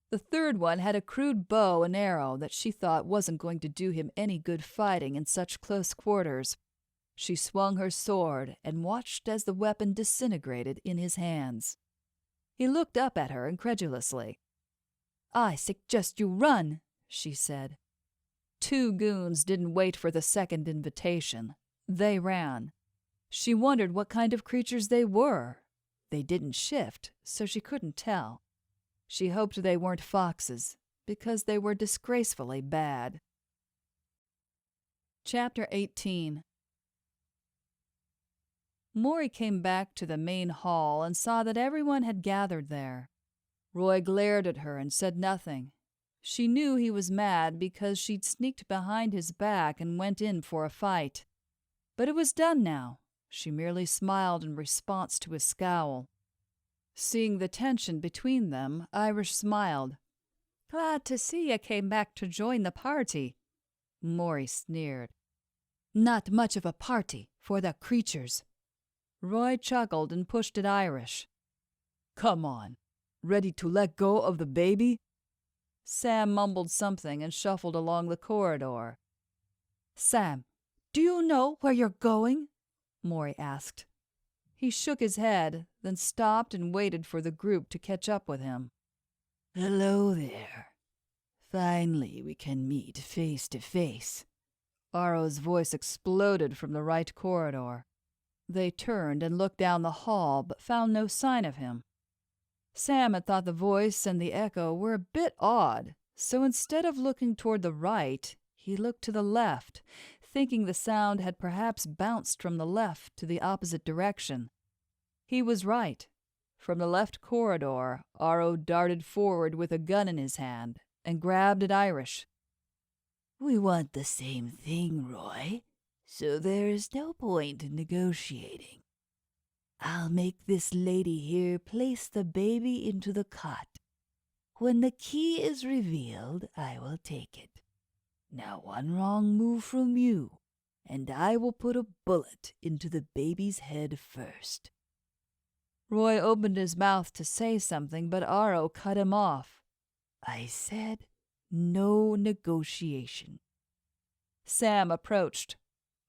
The third one had a crude bow and arrow that she thought wasn't going to do him any good fighting in such close quarters. She swung her sword and watched as the weapon disintegrated in his hands. He looked up at her incredulously. "I suggest you run," she said. 2 goons didn't wait for the second invitation. They ran. She wondered what kind of creatures they were. They didn't shift, so she couldn't tell. She hoped they weren't foxes, because they were disgracefully bad. Chapter 18. Maury came back to the main hall and saw that everyone had gathered there. Roy glared at her and said nothing. She knew he was mad because she'd sneaked behind his back and went in for a fight. But it was done now. She merely smiled in response to his scowl. Seeing the tension between them, Irish smiled. "Glad to see you came back to join the party," Maury sneered. "Not much of a party for the creatures." Roy chuckled and pushed at Irish. "Come on. Ready to let go of the baby?" Sam mumbled something and shuffled along the corridor. "Sam, do you know where you're going?" Maury asked. He shook his head, then stopped and waited for the group to catch up with him. "Hello there. Finally we can meet face to face." Aro's voice exploded from the right corridor. They turned and looked down the hall, but found no sign of him. Sam had thought the voice and the echo were a bit odd, so instead of looking toward the right, he looked to the left, thinking the sound had perhaps bounced from the left to the opposite direction. He was right. From the left corridor, Aro darted forward with a gun in his hand and grabbed at Irish. "We want the same thing, Roy, so there is no point in negotiating. I'll make this lady here place the baby into the cot. When the key is revealed, I will take it. Now one wrong move from you, and I will put a bullet into the baby's head first." Roy opened his mouth to say something, but Aro cut him off. "I said no negotiation." Sam approached.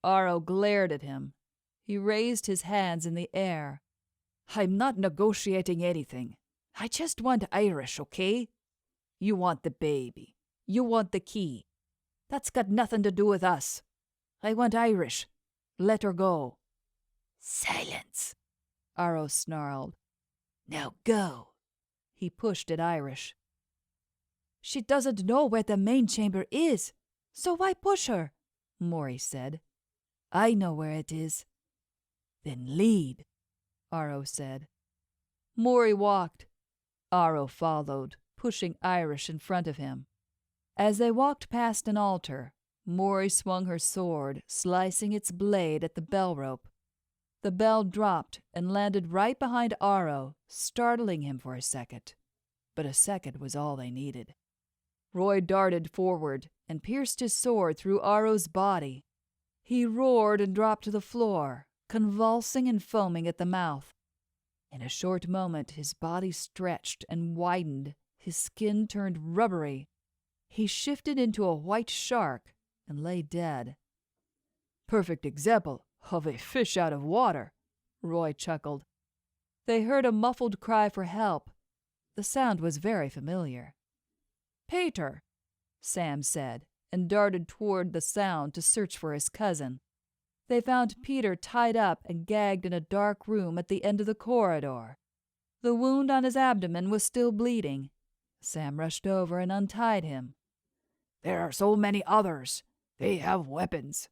Aro glared at him. He raised his hands in the air. "I'm not negotiating anything. I just want Irish, okay? You want the baby. You want the key. That's got nothing to do with us. I want Irish. Let her go." "Silence," Aro snarled. "Now go." He pushed at Irish. "She doesn't know where the main chamber is, so why push her?" Maury said. "I know where it is." "Then lead," Aro said. Maury walked. Aro followed, pushing Irish in front of him. As they walked past an altar, Maury swung her sword, slicing its blade at the bell rope. The bell dropped and landed right behind Aro, startling him for a second. But a second was all they needed. Roy darted forward and pierced his sword through Aro's body. He roared and dropped to the floor, convulsing and foaming at the mouth. In a short moment, his body stretched and widened. His skin turned rubbery. He shifted into a white shark and lay dead. "Perfect example of a fish out of water," Roy chuckled. They heard a muffled cry for help. The sound was very familiar. "Peter," Sam said, and darted toward the sound to search for his cousin. They found Peter tied up and gagged in a dark room at the end of the corridor. The wound on his abdomen was still bleeding. Sam rushed over and untied him. "There are so many others. They have weapons,"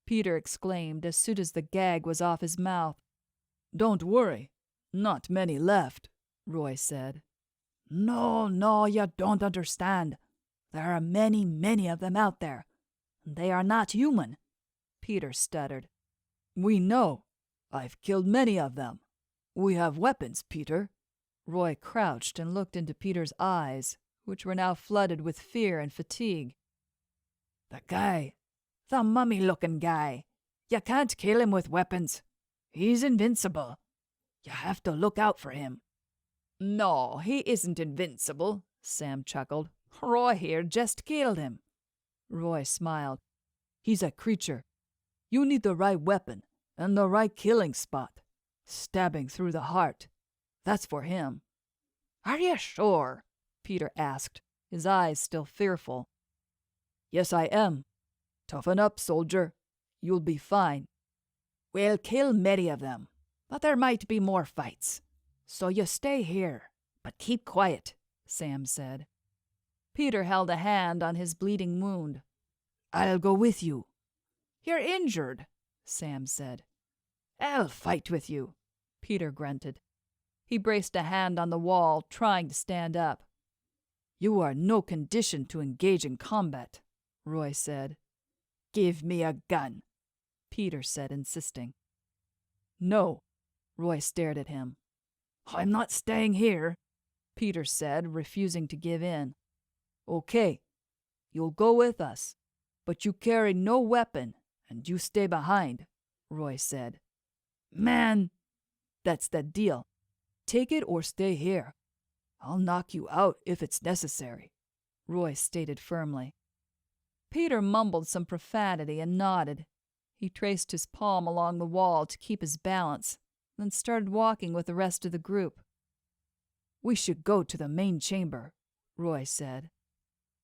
Peter exclaimed as soon as the gag was off his mouth. "Don't worry. Not many left," Roy said. No, you don't understand. There are many, many of them out there. They are not human," Peter stuttered. "We know. I've killed many of them. We have weapons, Peter." Roy crouched and looked into Peter's eyes, which were now flooded with fear and fatigue. The mummy-looking guy. You can't kill him with weapons. He's invincible. You have to look out for him." "No, he isn't invincible," Sam chuckled. "Roy here just killed him." Roy smiled. "He's a creature. You need the right weapon and the right killing spot. Stabbing through the heart. That's for him." "Are you sure?" Peter asked, his eyes still fearful. "Yes, I am. Toughen up, soldier. You'll be fine. We'll kill many of them, but there might be more fights. So you stay here, but keep quiet," Sam said. Peter held a hand on his bleeding wound. "I'll go with you." "You're injured," Sam said. "I'll fight with you," Peter grunted. He braced a hand on the wall, trying to stand up. "You are no condition to engage in combat," Roy said. "Give me a gun," Peter said, insisting. "No." Roy stared at him. "I'm not staying here," Peter said, refusing to give in. "Okay, you'll go with us, but you carry no weapon and you stay behind," Roy said. "Man, that's the deal. Take it or stay here. I'll knock you out if it's necessary," Roy stated firmly. Peter mumbled some profanity and nodded. He traced his palm along the wall to keep his balance, then started walking with the rest of the group. "We should go to the main chamber," Roy said.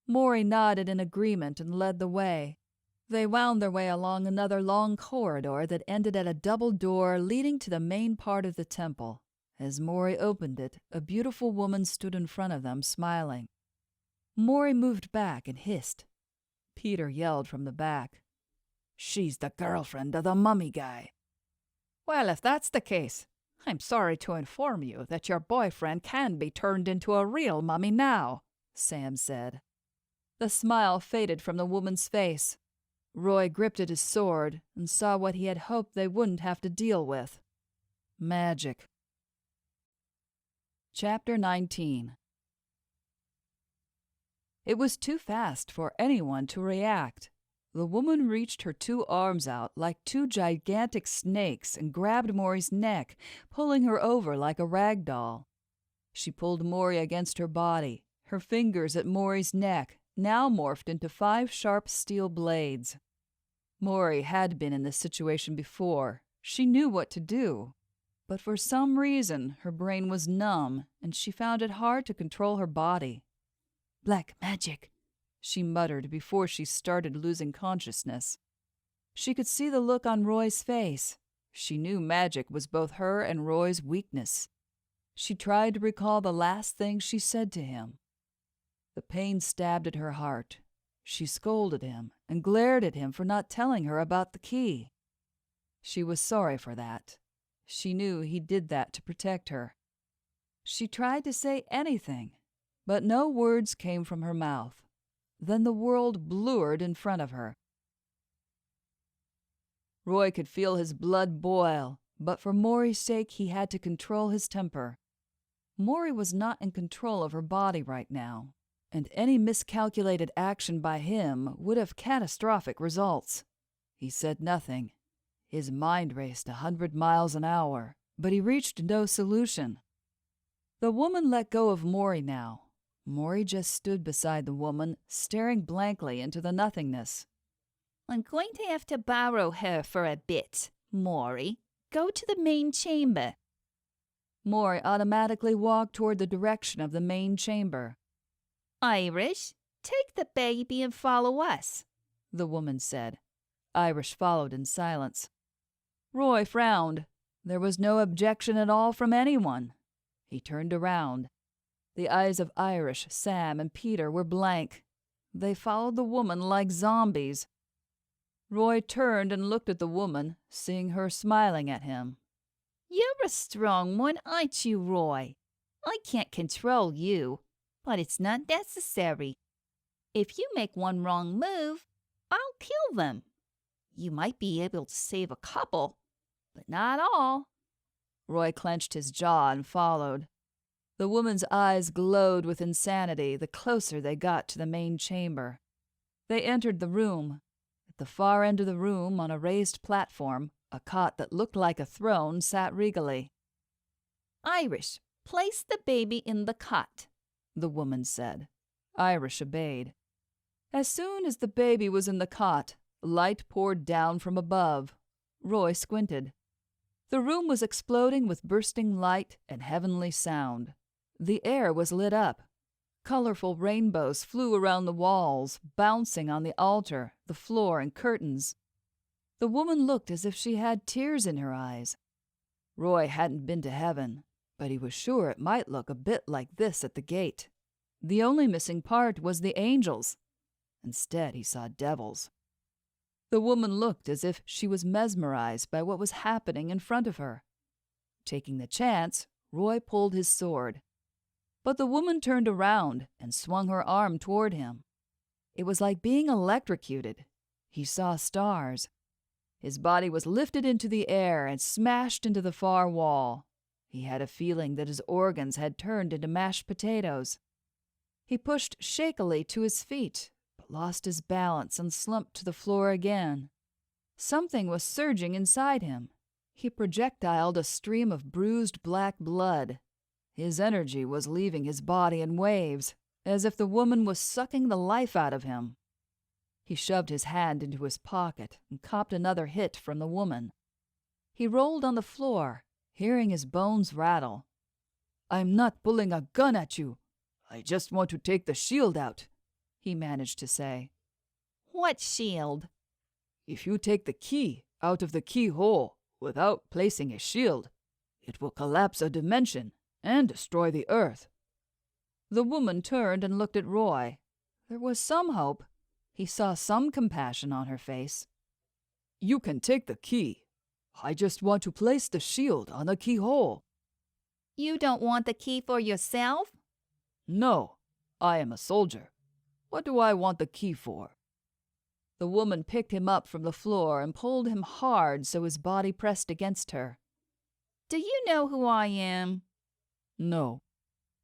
Maury nodded in agreement and led the way. They wound their way along another long corridor that ended at a double door leading to the main part of the temple. As Maury opened it, a beautiful woman stood in front of them, smiling. Maury moved back and hissed. Peter yelled from the back. "She's the girlfriend of the mummy guy." "Well, if that's the case, I'm sorry to inform you that your boyfriend can be turned into a real mummy now," Sam said. The smile faded from the woman's face. Roy gripped at his sword and saw what he had hoped they wouldn't have to deal with. Magic. Chapter 19. It was too fast for anyone to react. The woman reached her two arms out like two gigantic snakes and grabbed Maury's neck, pulling her over like a rag doll. She pulled Maury against her body, her fingers at Maury's neck, now morphed into 5 sharp steel blades. Maury had been in this situation before. She knew what to do. But for some reason, her brain was numb, and she found it hard to control her body. "Black magic," she muttered before she started losing consciousness. She could see the look on Roy's face. She knew magic was both her and Roy's weakness. She tried to recall the last thing she said to him. The pain stabbed at her heart. She scolded him and glared at him for not telling her about the key. She was sorry for that. She knew he did that to protect her. She tried to say anything, but no words came from her mouth. Then the world blurred in front of her. Roy could feel his blood boil, but for Maury's sake he had to control his temper. Maury was not in control of her body right now, and any miscalculated action by him would have catastrophic results. He said nothing. His mind raced 100 miles an hour, but he reached no solution. The woman let go of Maury now. Maury just stood beside the woman, staring blankly into the nothingness. "I'm going to have to borrow her for a bit, Maury. Go to the main chamber." Maury automatically walked toward the direction of the main chamber. "Irish, take the baby and follow us," the woman said. Irish followed in silence. Roy frowned. There was no objection at all from anyone. He turned around. The eyes of Irish, Sam, and Peter were blank. They followed the woman like zombies. Roy turned and looked at the woman, seeing her smiling at him. "You're a strong one, aren't you, Roy? I can't control you, but it's not necessary. If you make one wrong move, I'll kill them. You might be able to save a couple, but not all." Roy clenched his jaw and followed. The woman's eyes glowed with insanity the closer they got to the main chamber. They entered the room. At the far end of the room, on a raised platform, a cot that looked like a throne sat regally. "Irish, place the baby in the cot," the woman said. Irish obeyed. As soon as the baby was in the cot, light poured down from above. Roy squinted. The room was exploding with bursting light and heavenly sound. The air was lit up. Colorful rainbows flew around the walls, bouncing on the altar, the floor, and curtains. The woman looked as if she had tears in her eyes. Roy hadn't been to heaven, but he was sure it might look a bit like this at the gate. The only missing part was the angels. Instead, he saw devils. The woman looked as if she was mesmerized by what was happening in front of her. Taking the chance, Roy pulled his sword. But the woman turned around and swung her arm toward him. It was like being electrocuted. He saw stars. His body was lifted into the air and smashed into the far wall. He had a feeling that his organs had turned into mashed potatoes. He pushed shakily to his feet, but lost his balance and slumped to the floor again. Something was surging inside him. He projectiled a stream of bruised black blood. His energy was leaving his body in waves, as if the woman was sucking the life out of him. He shoved his hand into his pocket and copped another hit from the woman. He rolled on the floor, hearing his bones rattle. "I'm not pulling a gun at you. I just want to take the shield out," he managed to say. "What shield?" "If you take the key out of the keyhole without placing a shield, it will collapse a dimension and destroy the earth." The woman turned and looked at Roy. There was some hope. He saw some compassion on her face. "You can take the key. I just want to place the shield on the keyhole." "You don't want the key for yourself?" "No, I am a soldier. What do I want the key for?" The woman picked him up from the floor and pulled him hard so his body pressed against her. "Do you know who I am?" "No."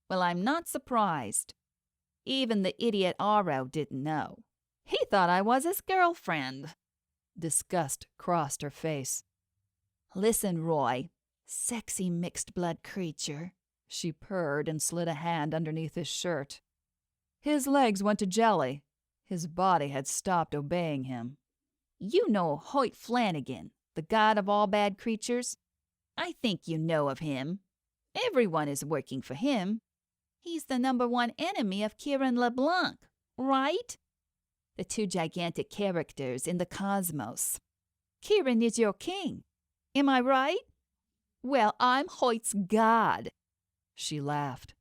"Well, I'm not surprised. Even the idiot Aro didn't know. He thought I was his girlfriend. Disgust crossed her face. Listen, Roy, sexy mixed-blood creature. She purred and slid a hand underneath his shirt. His legs went to jelly. His body had stopped obeying him. You know Hoyt Flanagan, the god of all bad creatures? I think you know of him. Everyone is working for him. He's the #1 enemy of Kieran LeBlanc, right? The two gigantic characters in the cosmos. Kieran is your king. Am I right? Well, I'm Hoyt's god. She laughed.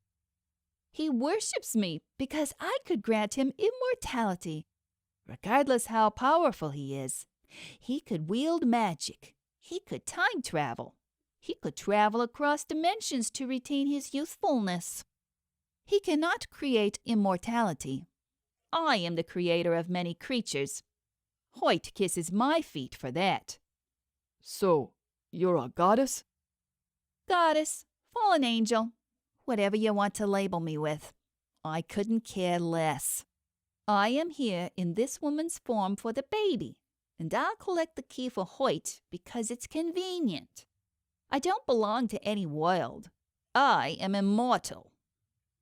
He worships me because I could grant him immortality. Regardless how powerful he is, he could wield magic. He could time travel. He could travel across dimensions to retain his youthfulness. He cannot create immortality. I am the creator of many creatures. Hoyt kisses my feet for that. So, you're a goddess? Goddess, fallen angel, whatever you want to label me with. I couldn't care less. I am here in this woman's form for the baby, and I'll collect the key for Hoyt because it's convenient. I don't belong to any world. I am immortal.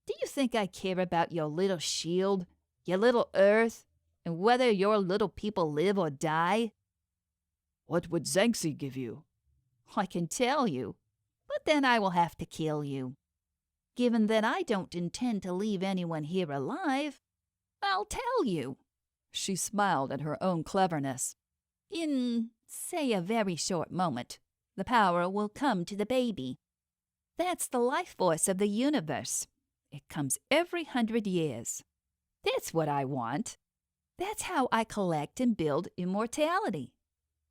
Do you think I care about your little shield, your little earth, and whether your little people live or die? What would Zanxi give you? I can tell you, but then I will have to kill you. Given that I don't intend to leave anyone here alive, I'll tell you. She smiled at her own cleverness. In, say, a very short moment, the power will come to the baby. That's the life force of the universe. It comes every 100 years. That's what I want. That's how I collect and build immortality.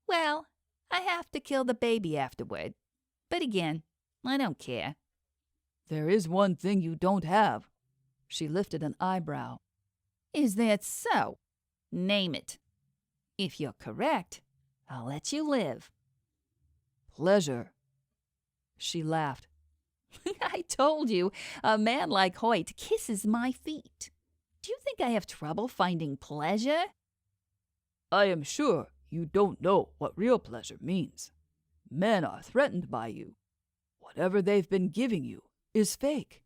Well, I have to kill the baby afterward. But again, I don't care. There is one thing you don't have. She lifted an eyebrow. Is that so? Name it. If you're correct, I'll let you live. Pleasure. She laughed. I told you, a man like Hoyt kisses my feet. Do you think I have trouble finding pleasure? I am sure you don't know what real pleasure means. Men are threatened by you. Whatever they've been giving you is fake.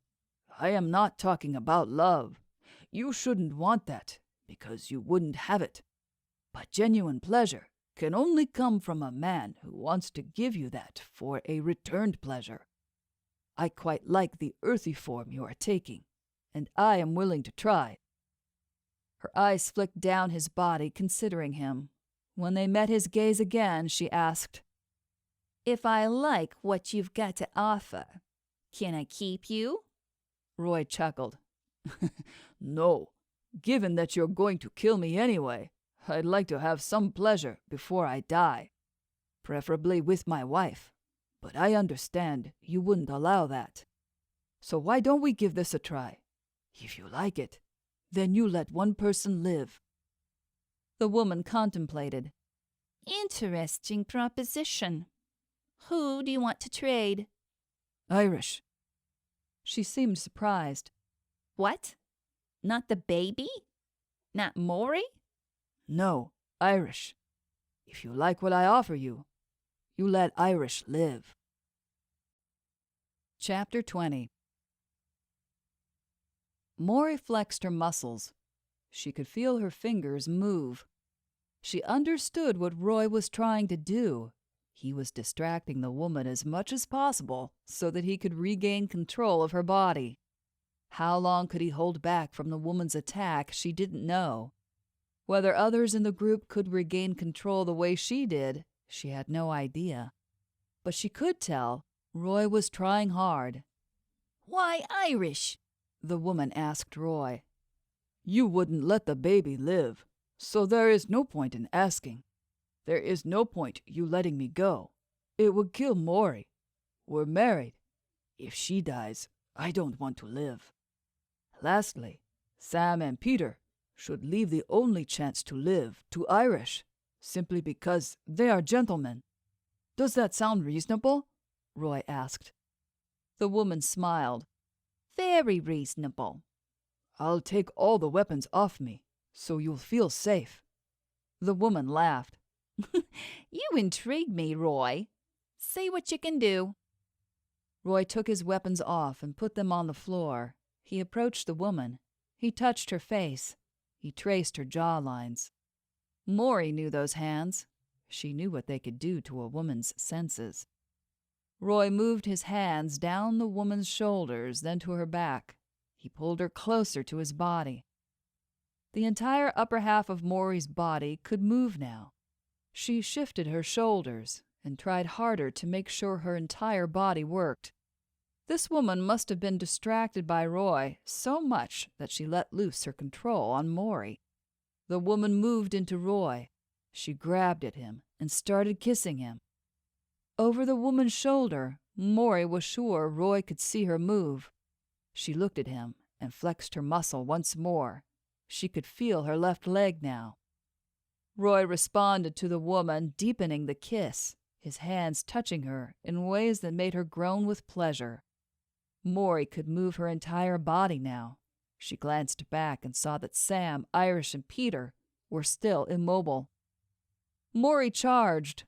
I am not talking about love. You shouldn't want that because you wouldn't have it. But genuine pleasure can only come from a man who wants to give you that for a returned pleasure. I quite like the earthy form you are taking, and I am willing to try. Her eyes flicked down his body, considering him. When they met his gaze again, she asked, If I like what you've got to offer, can I keep you? Roy chuckled. No, given that you're going to kill me anyway, I'd like to have some pleasure before I die, preferably with my wife. But I understand you wouldn't allow that. So why don't we give this a try? If you like it, then you let one person live. The woman contemplated. Interesting proposition. Who do you want to trade? Irish. She seemed surprised. What? Not the baby? Not Maury? No, Irish. If you like what I offer you, you let Irish live. Chapter 20. Maury flexed her muscles. She could feel her fingers move. She understood what Roy was trying to do. He was distracting the woman as much as possible so that he could regain control of her body. How long could he hold back from the woman's attack, she didn't know. Whether others in the group could regain control the way she did, she had no idea. But she could tell Roy was trying hard. Why Irish? The woman asked Roy. You wouldn't let the baby live, so there is no point in asking. There is no point you letting me go. It would kill Maury. We're married. If she dies, I don't want to live. Lastly, Sam and Peter should leave the only chance to live to Irish, simply because they are gentlemen. Does that sound reasonable? Roy asked. The woman smiled. Very reasonable. I'll take all the weapons off me, so you'll feel safe." The woman laughed. You intrigue me, Roy. See what you can do. Roy took his weapons off and put them on the floor. He approached the woman. He touched her face. He traced her jawlines. Maury knew those hands. She knew what they could do to a woman's senses. Roy moved his hands down the woman's shoulders, then to her back. He pulled her closer to his body. The entire upper half of Maury's body could move now. She shifted her shoulders and tried harder to make sure her entire body worked. This woman must have been distracted by Roy so much that she let loose her control on Maury. The woman moved into Roy. She grabbed at him and started kissing him. Over the woman's shoulder, Maury was sure Roy could see her move. She looked at him and flexed her muscle once more. She could feel her left leg now. Roy responded to the woman, deepening the kiss, his hands touching her in ways that made her groan with pleasure. Maury could move her entire body now. She glanced back and saw that Sam, Irish, and Peter were still immobile. Maury charged.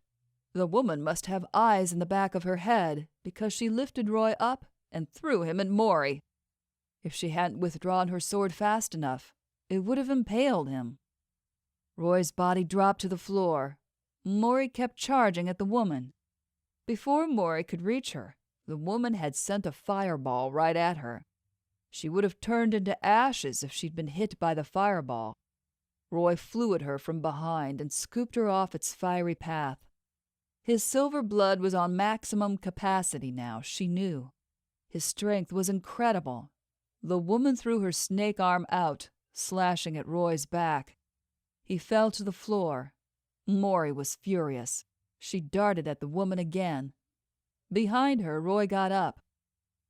The woman must have eyes in the back of her head because she lifted Roy up and threw him at Maury. If she hadn't withdrawn her sword fast enough, it would have impaled him. Roy's body dropped to the floor. Maury kept charging at the woman. Before Maury could reach her, the woman had sent a fireball right at her. She would have turned into ashes if she'd been hit by the fireball. Roy flew at her from behind and scooped her off its fiery path. His silver blood was on maximum capacity now, she knew. His strength was incredible. The woman threw her snake arm out, slashing at Roy's back. He fell to the floor. Maury was furious. She darted at the woman again. Behind her, Roy got up.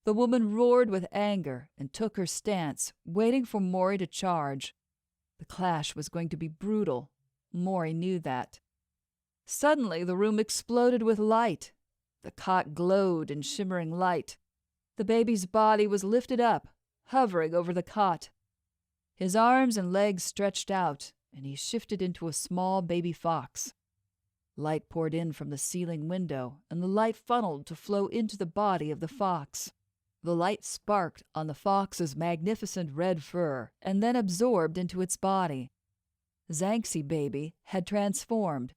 The woman roared with anger and took her stance, waiting for Maury to charge. The clash was going to be brutal. Maury knew that. Suddenly, the room exploded with light. The cot glowed in shimmering light. The baby's body was lifted up, hovering over the cot. His arms and legs stretched out, and he shifted into a small baby fox. Light poured in from the ceiling window, and the light funneled to flow into the body of the fox. The light sparked on the fox's magnificent red fur and then absorbed into its body. Zanxi baby had transformed.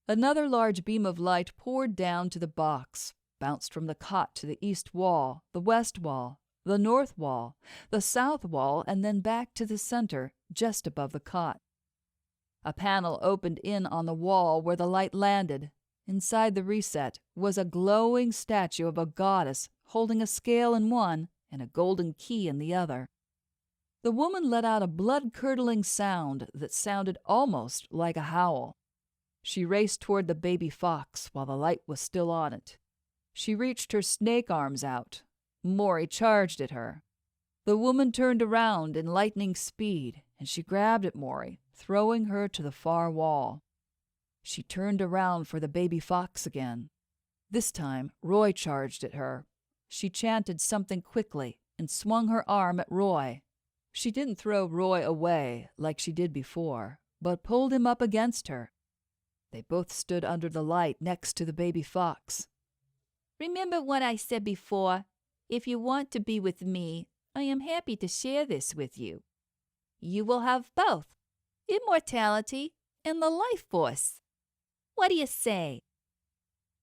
Another large beam of light poured down to the box, bounced from the cot to the east wall, the west wall, the north wall, the south wall, and then back to the center, just above the cot. A panel opened in on the wall where the light landed. Inside the reset was a glowing statue of a goddess holding a scale in one and a golden key in the other. The woman let out a blood-curdling sound that sounded almost like a howl. She raced toward the baby fox while the light was still on it. She reached her snake arms out. Maury charged at her. The woman turned around in lightning speed, and she grabbed at Maury, throwing her to the far wall. She turned around for the baby fox again. This time, Roy charged at her. She chanted something quickly and swung her arm at Roy. She didn't throw Roy away like she did before, but pulled him up against her. They both stood under the light next to the baby fox. Remember what I said before. If you want to be with me, I am happy to share this with you. You will have both, immortality and the life force. What do you say?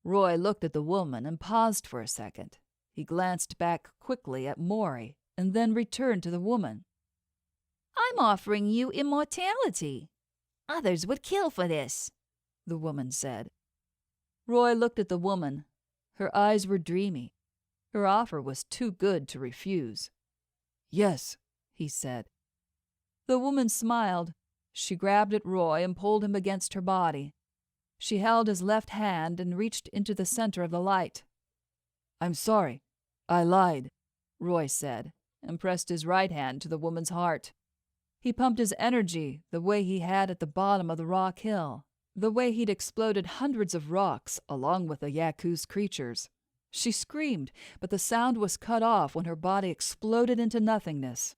Roy looked at the woman and paused for a second. He glanced back quickly at Maury and then returned to the woman. I'm offering you immortality. Others would kill for this, the woman said. Roy looked at the woman. Her eyes were dreamy. Her offer was too good to refuse. "Yes," he said. The woman smiled. She grabbed at Roy and pulled him against her body. She held his left hand and reached into the center of the light. "I'm sorry. I lied," Roy said, and pressed his right hand to the woman's heart. He pumped his energy the way he had at the bottom of the rock hill, the way he'd exploded hundreds of rocks along with the Yaku's creatures. She screamed, but the sound was cut off when her body exploded into nothingness.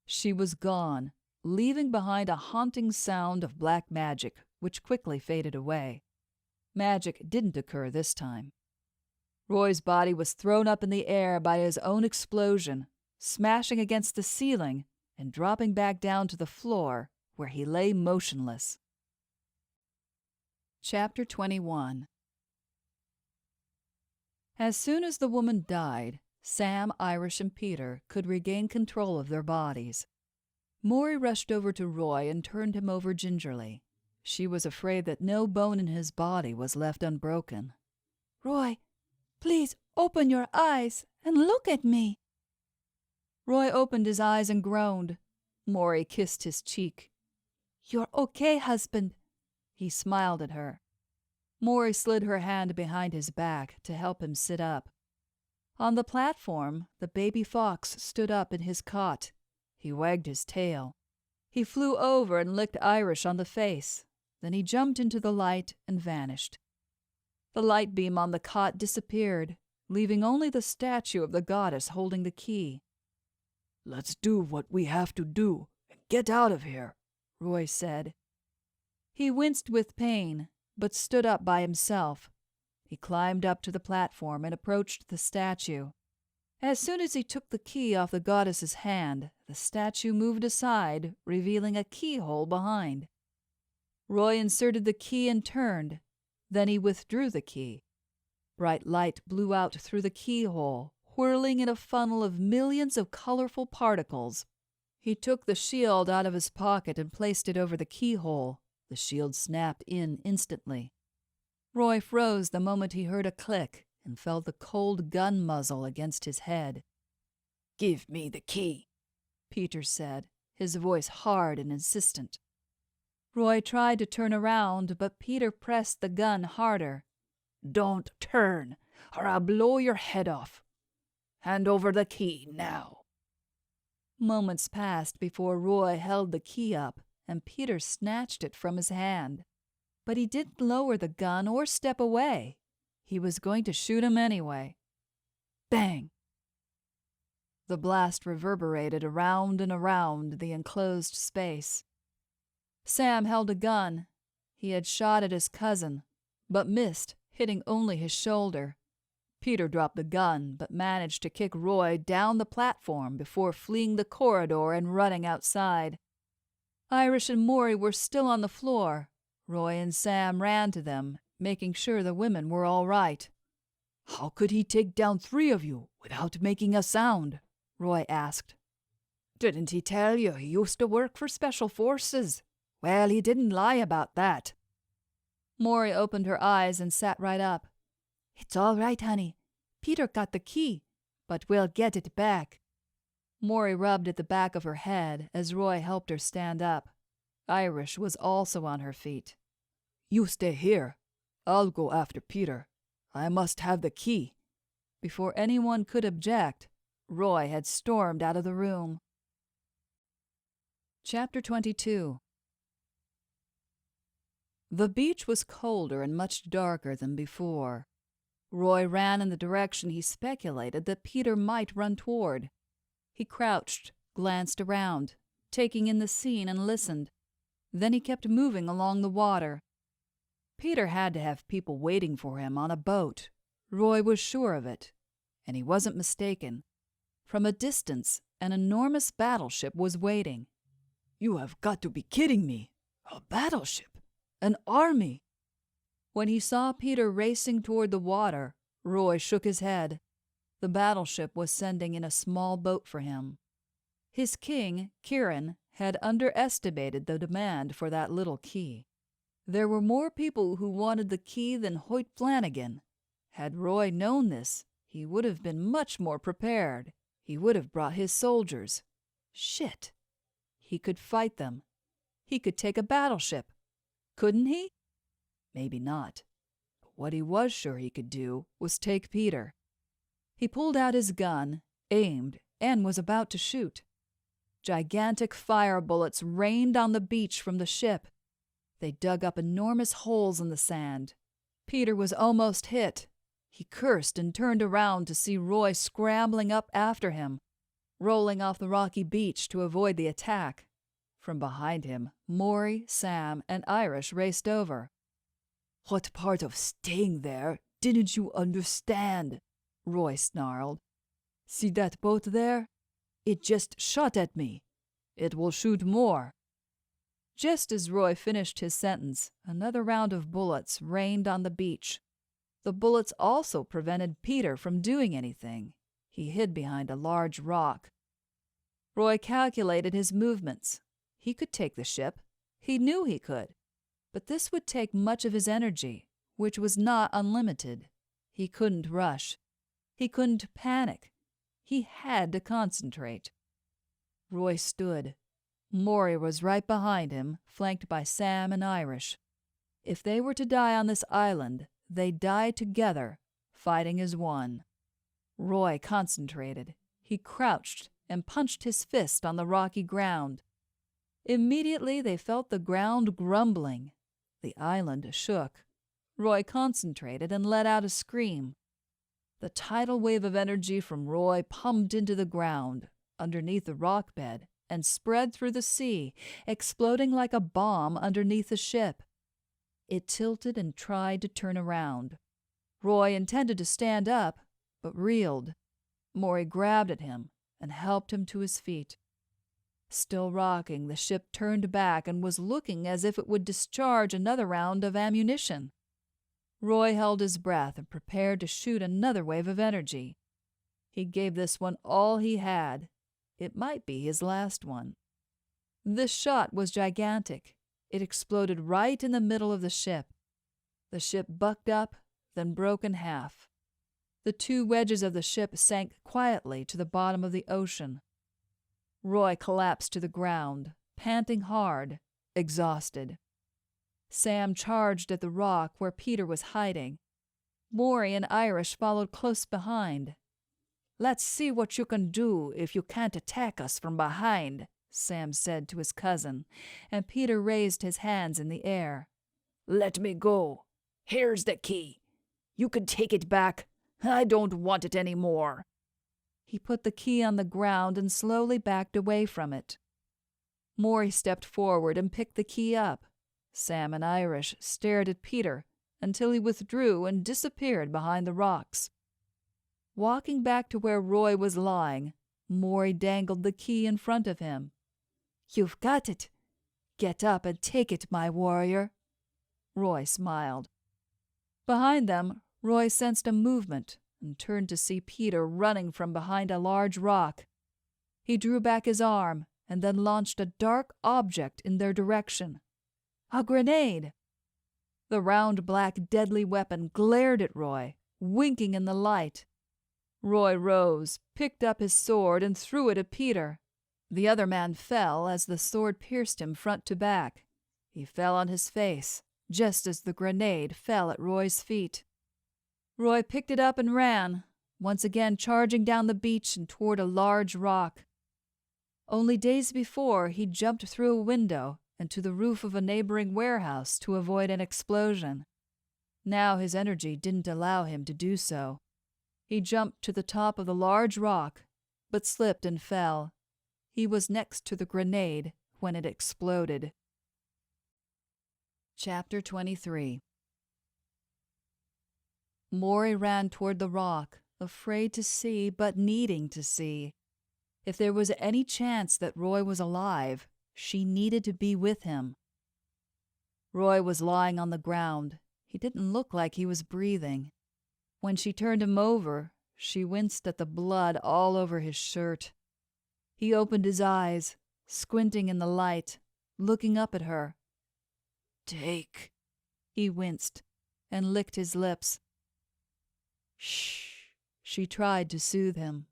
She was gone, leaving behind a haunting sound of black magic, which quickly faded away. Magic didn't occur this time. Roy's body was thrown up in the air by his own explosion, smashing against the ceiling and dropping back down to the floor, where he lay motionless. Chapter 21. As soon as the woman died, Sam, Irish, and Peter could regain control of their bodies. Maury rushed over to Roy and turned him over gingerly. She was afraid that no bone in his body was left unbroken. Roy, please open your eyes and look at me. Roy opened his eyes and groaned. Maury kissed his cheek. You're okay, husband. He smiled at her. Maury slid her hand behind his back to help him sit up. On the platform, the baby fox stood up in his cot. He wagged his tail. He flew over and licked Irish on the face. Then he jumped into the light and vanished. The light beam on the cot disappeared, leaving only the statue of the goddess holding the key. "Let's do what we have to do and get out of here," Roy said. He winced with pain, but stood up by himself. He climbed up to the platform and approached the statue. As soon as he took the key off the goddess's hand, the statue moved aside, revealing a keyhole behind. Roy inserted the key and turned. Then he withdrew the key. Bright light blew out through the keyhole, whirling in a funnel of millions of colorful particles. He took the shield out of his pocket and placed it over the keyhole. The shield snapped in instantly. Roy froze the moment he heard a click and felt the cold gun muzzle against his head. "Give me the key," Peter said, his voice hard and insistent. Roy tried to turn around, but Peter pressed the gun harder. "Don't turn, or I'll blow your head off. Hand over the key now." Moments passed before Roy held the key up, and Peter snatched it from his hand. But he didn't lower the gun or step away. He was going to shoot him anyway. Bang! The blast reverberated around and around the enclosed space. Sam held a gun. He had shot at his cousin, but missed, hitting only his shoulder. Peter dropped the gun, but managed to kick Roy down the platform before fleeing the corridor and running outside. Irish and Maury were still on the floor. Roy and Sam ran to them, making sure the women were all right. "How could he take down 3 of you without making a sound?" Roy asked. "Didn't he tell you he used to work for Special Forces? Well, he didn't lie about that." Maury opened her eyes and sat right up. It's all right, honey. Peter got the key, but we'll get it back. Maury rubbed at the back of her head as Roy helped her stand up. Irish was also on her feet. "You stay here. I'll go after Peter. I must have the key." Before anyone could object, Roy had stormed out of the room. Chapter 22. The beach was colder and much darker than before. Roy ran in the direction he speculated that Peter might run toward. He crouched, glanced around, taking in the scene and listened. Then he kept moving along the water. Peter had to have people waiting for him on a boat. Roy was sure of it, and he wasn't mistaken. From a distance, an enormous battleship was waiting. "You have got to be kidding me. A battleship? An army?" When he saw Peter racing toward the water, Roy shook his head. The battleship was sending in a small boat for him. His king, Kieran, had underestimated the demand for that little key. There were more people who wanted the key than Hoyt Flanagan. Had Roy known this, he would have been much more prepared. He would have brought his soldiers. Shit! He could fight them. He could take a battleship. Couldn't he? Maybe not. But what he was sure he could do was take Peter. He pulled out his gun, aimed, and was about to shoot. Gigantic fire bullets rained on the beach from the ship. They dug up enormous holes in the sand. Peter was almost hit. He cursed and turned around to see Roy scrambling up after him, rolling off the rocky beach to avoid the attack. From behind him, Maury, Sam, and Irish raced over. "What part of staying there didn't you understand?" Roy snarled. "See that boat there? It just shot at me. It will shoot more." Just as Roy finished his sentence, another round of bullets rained on the beach. The bullets also prevented Peter from doing anything. He hid behind a large rock. Roy calculated his movements. He could take the ship. He knew he could. But this would take much of his energy, which was not unlimited. He couldn't rush. He couldn't panic. He had to concentrate. Roy stood. Maury was right behind him, flanked by Sam and Irish. If they were to die on this island, they'd die together, fighting as one. Roy concentrated. He crouched and punched his fist on the rocky ground. Immediately they felt the ground grumbling. The island shook. Roy concentrated and let out a scream. The tidal wave of energy from Roy pumped into the ground, underneath the rock bed, and spread through the sea, exploding like a bomb underneath the ship. It tilted and tried to turn around. Roy intended to stand up, but reeled. Maury grabbed at him and helped him to his feet. Still rocking, the ship turned back and was looking as if it would discharge another round of ammunition. Roy held his breath and prepared to shoot another wave of energy. He gave this one all he had. It might be his last one. This shot was gigantic. It exploded right in the middle of the ship. The ship bucked up, then broke in half. The two wedges of the ship sank quietly to the bottom of the ocean. Roy collapsed to the ground, panting hard, exhausted. Sam charged at the rock where Peter was hiding. Maury and Irish followed close behind. "Let's see what you can do if you can't attack us from behind," Sam said to his cousin, and Peter raised his hands in the air. "Let me go. Here's the key. You can take it back. I don't want it any more." He put the key on the ground and slowly backed away from it. Maury stepped forward and picked the key up. Sam and Irish stared at Peter until he withdrew and disappeared behind the rocks. Walking back to where Roy was lying, Maury dangled the key in front of him. "You've got it. Get up and take it, my warrior." Roy smiled. Behind them, Roy sensed a movement and turned to see Peter running from behind a large rock. He drew back his arm and then launched a dark object in their direction. A grenade! The round black deadly weapon glared at Roy, winking in the light. Roy rose, picked up his sword, and threw it at Peter. The other man fell as the sword pierced him front to back. He fell on his face, just as the grenade fell at Roy's feet. Roy picked it up and ran, once again charging down the beach and toward a large rock. Only days before, he jumped through a window and to the roof of a neighboring warehouse to avoid an explosion. Now his energy didn't allow him to do so. He jumped to the top of the large rock, but slipped and fell. He was next to the grenade when it exploded. Chapter 23. Maury ran toward the rock, afraid to see but needing to see. If there was any chance that Roy was alive, she needed to be with him. Roy was lying on the ground. He didn't look like he was breathing. When she turned him over, she winced at the blood all over his shirt. He opened his eyes, squinting in the light, looking up at her. "Take," he winced, and licked his lips. "Shh," she tried to soothe him.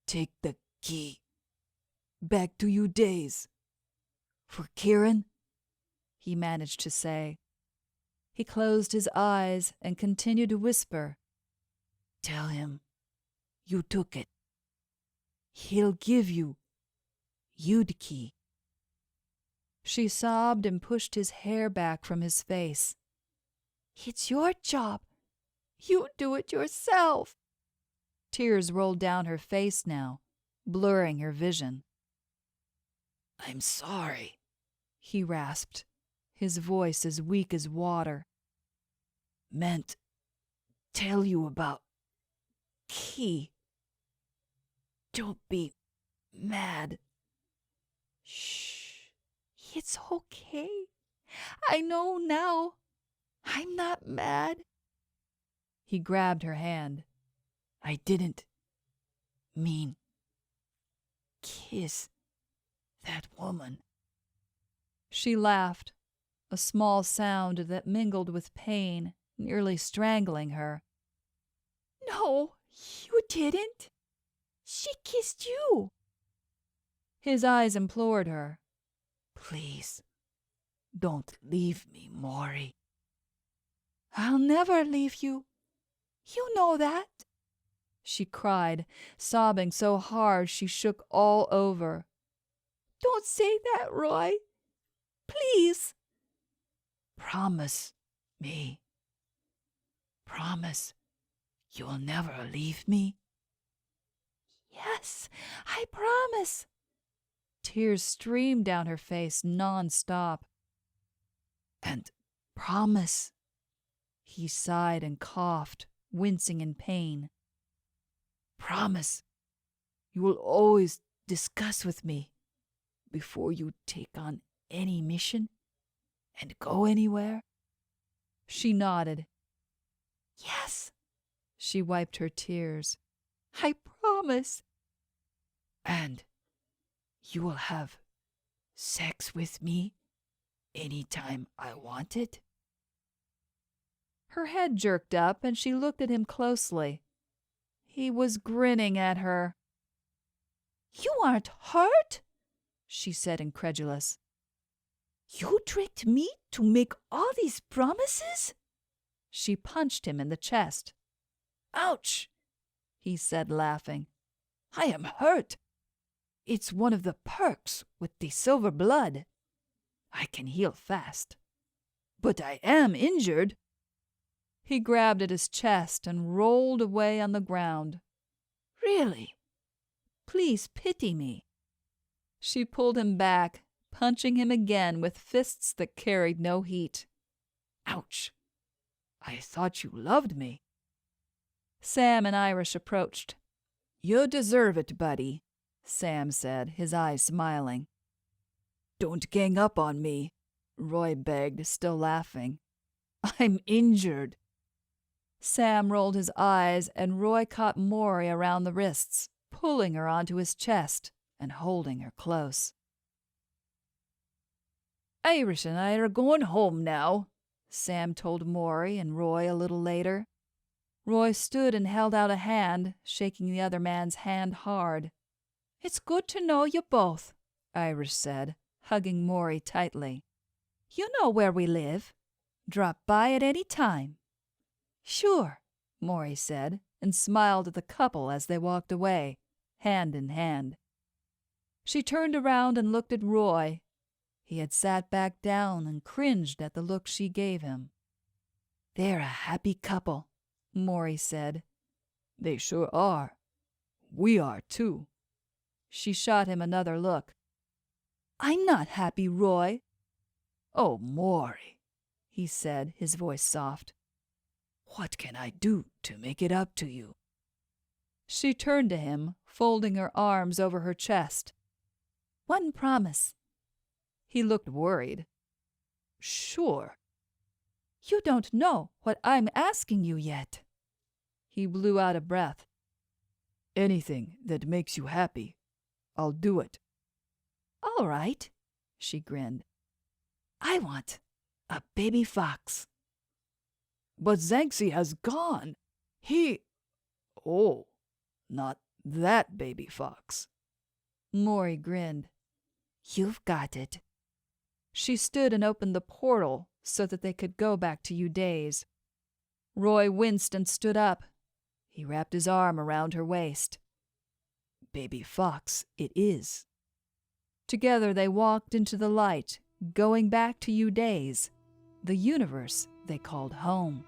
"Take the key. Back to your days. For Kieran," he managed to say. He closed his eyes and continued to whisper. "Tell him you took it. He'll give you the key." She sobbed and pushed his hair back from his face. "It's your job. You do it yourself." Tears rolled down her face now, blurring her vision. I'm sorry, he rasped, his voice as weak as water. Meant tell you about Key. Don't be mad. Shh. It's okay. I know now. I'm not mad. He grabbed her hand. I didn't mean kiss that woman. She laughed, a small sound that mingled with pain, nearly strangling her. No, you didn't. She kissed you. His eyes implored her. Please, don't leave me, Maury. I'll never leave you. You know that. She cried, sobbing so hard she shook all over. Don't say that, Roy. Please. Promise me. Promise you'll never leave me. Yes, I promise. Tears streamed down her face non-stop. And promise. He sighed and coughed, wincing in pain. Promise you will always discuss with me before you take on any mission and go anywhere. She nodded. Yes. She wiped her tears. I promise. And you will have sex with me anytime I want it? Her head jerked up and she looked at him closely. He was grinning at her. You aren't hurt? She said, incredulous. You tricked me to make all these promises? She punched him in the chest. Ouch, he said, laughing. I am hurt. It's one of the perks with the silver blood. I can heal fast. But I am injured. He grabbed at his chest and rolled away on the ground. Really? Please pity me. She pulled him back, punching him again with fists that carried no heat. Ouch. I thought you loved me. Sam and Irish approached. You deserve it, buddy, Sam said, his eyes smiling. Don't gang up on me, Roy begged, still laughing. I'm injured. Sam rolled his eyes, and Roy caught Maury around the wrists, pulling her onto his chest and holding her close. Irish and I are going home now, Sam told Maury and Roy a little later. Roy stood and held out a hand, shaking the other man's hand hard. It's good to know you both, Irish said, hugging Maury tightly. You know where we live. Drop by at any time. Sure, Maury said, and smiled at the couple as they walked away, hand in hand. She turned around and looked at Roy. He had sat back down and cringed at the look she gave him. They're a happy couple, Maury said. They sure are. We are, too. She shot him another look. I'm not happy, Roy. Oh, Maury, he said, his voice soft. What can I do to make it up to you? She turned to him, folding her arms over her chest. One promise. He looked worried. Sure. You don't know what I'm asking you yet. He blew out a breath. Anything that makes you happy, I'll do it. All right, she grinned. I want a baby fox. But Zanxi has gone. Oh, not that baby fox. Maury grinned. You've got it. She stood and opened the portal so that they could go back to Udays. Roy winced and stood up. He wrapped his arm around her waist. Baby fox it is. Together they walked into the light, going back to Udays, the universe they called home.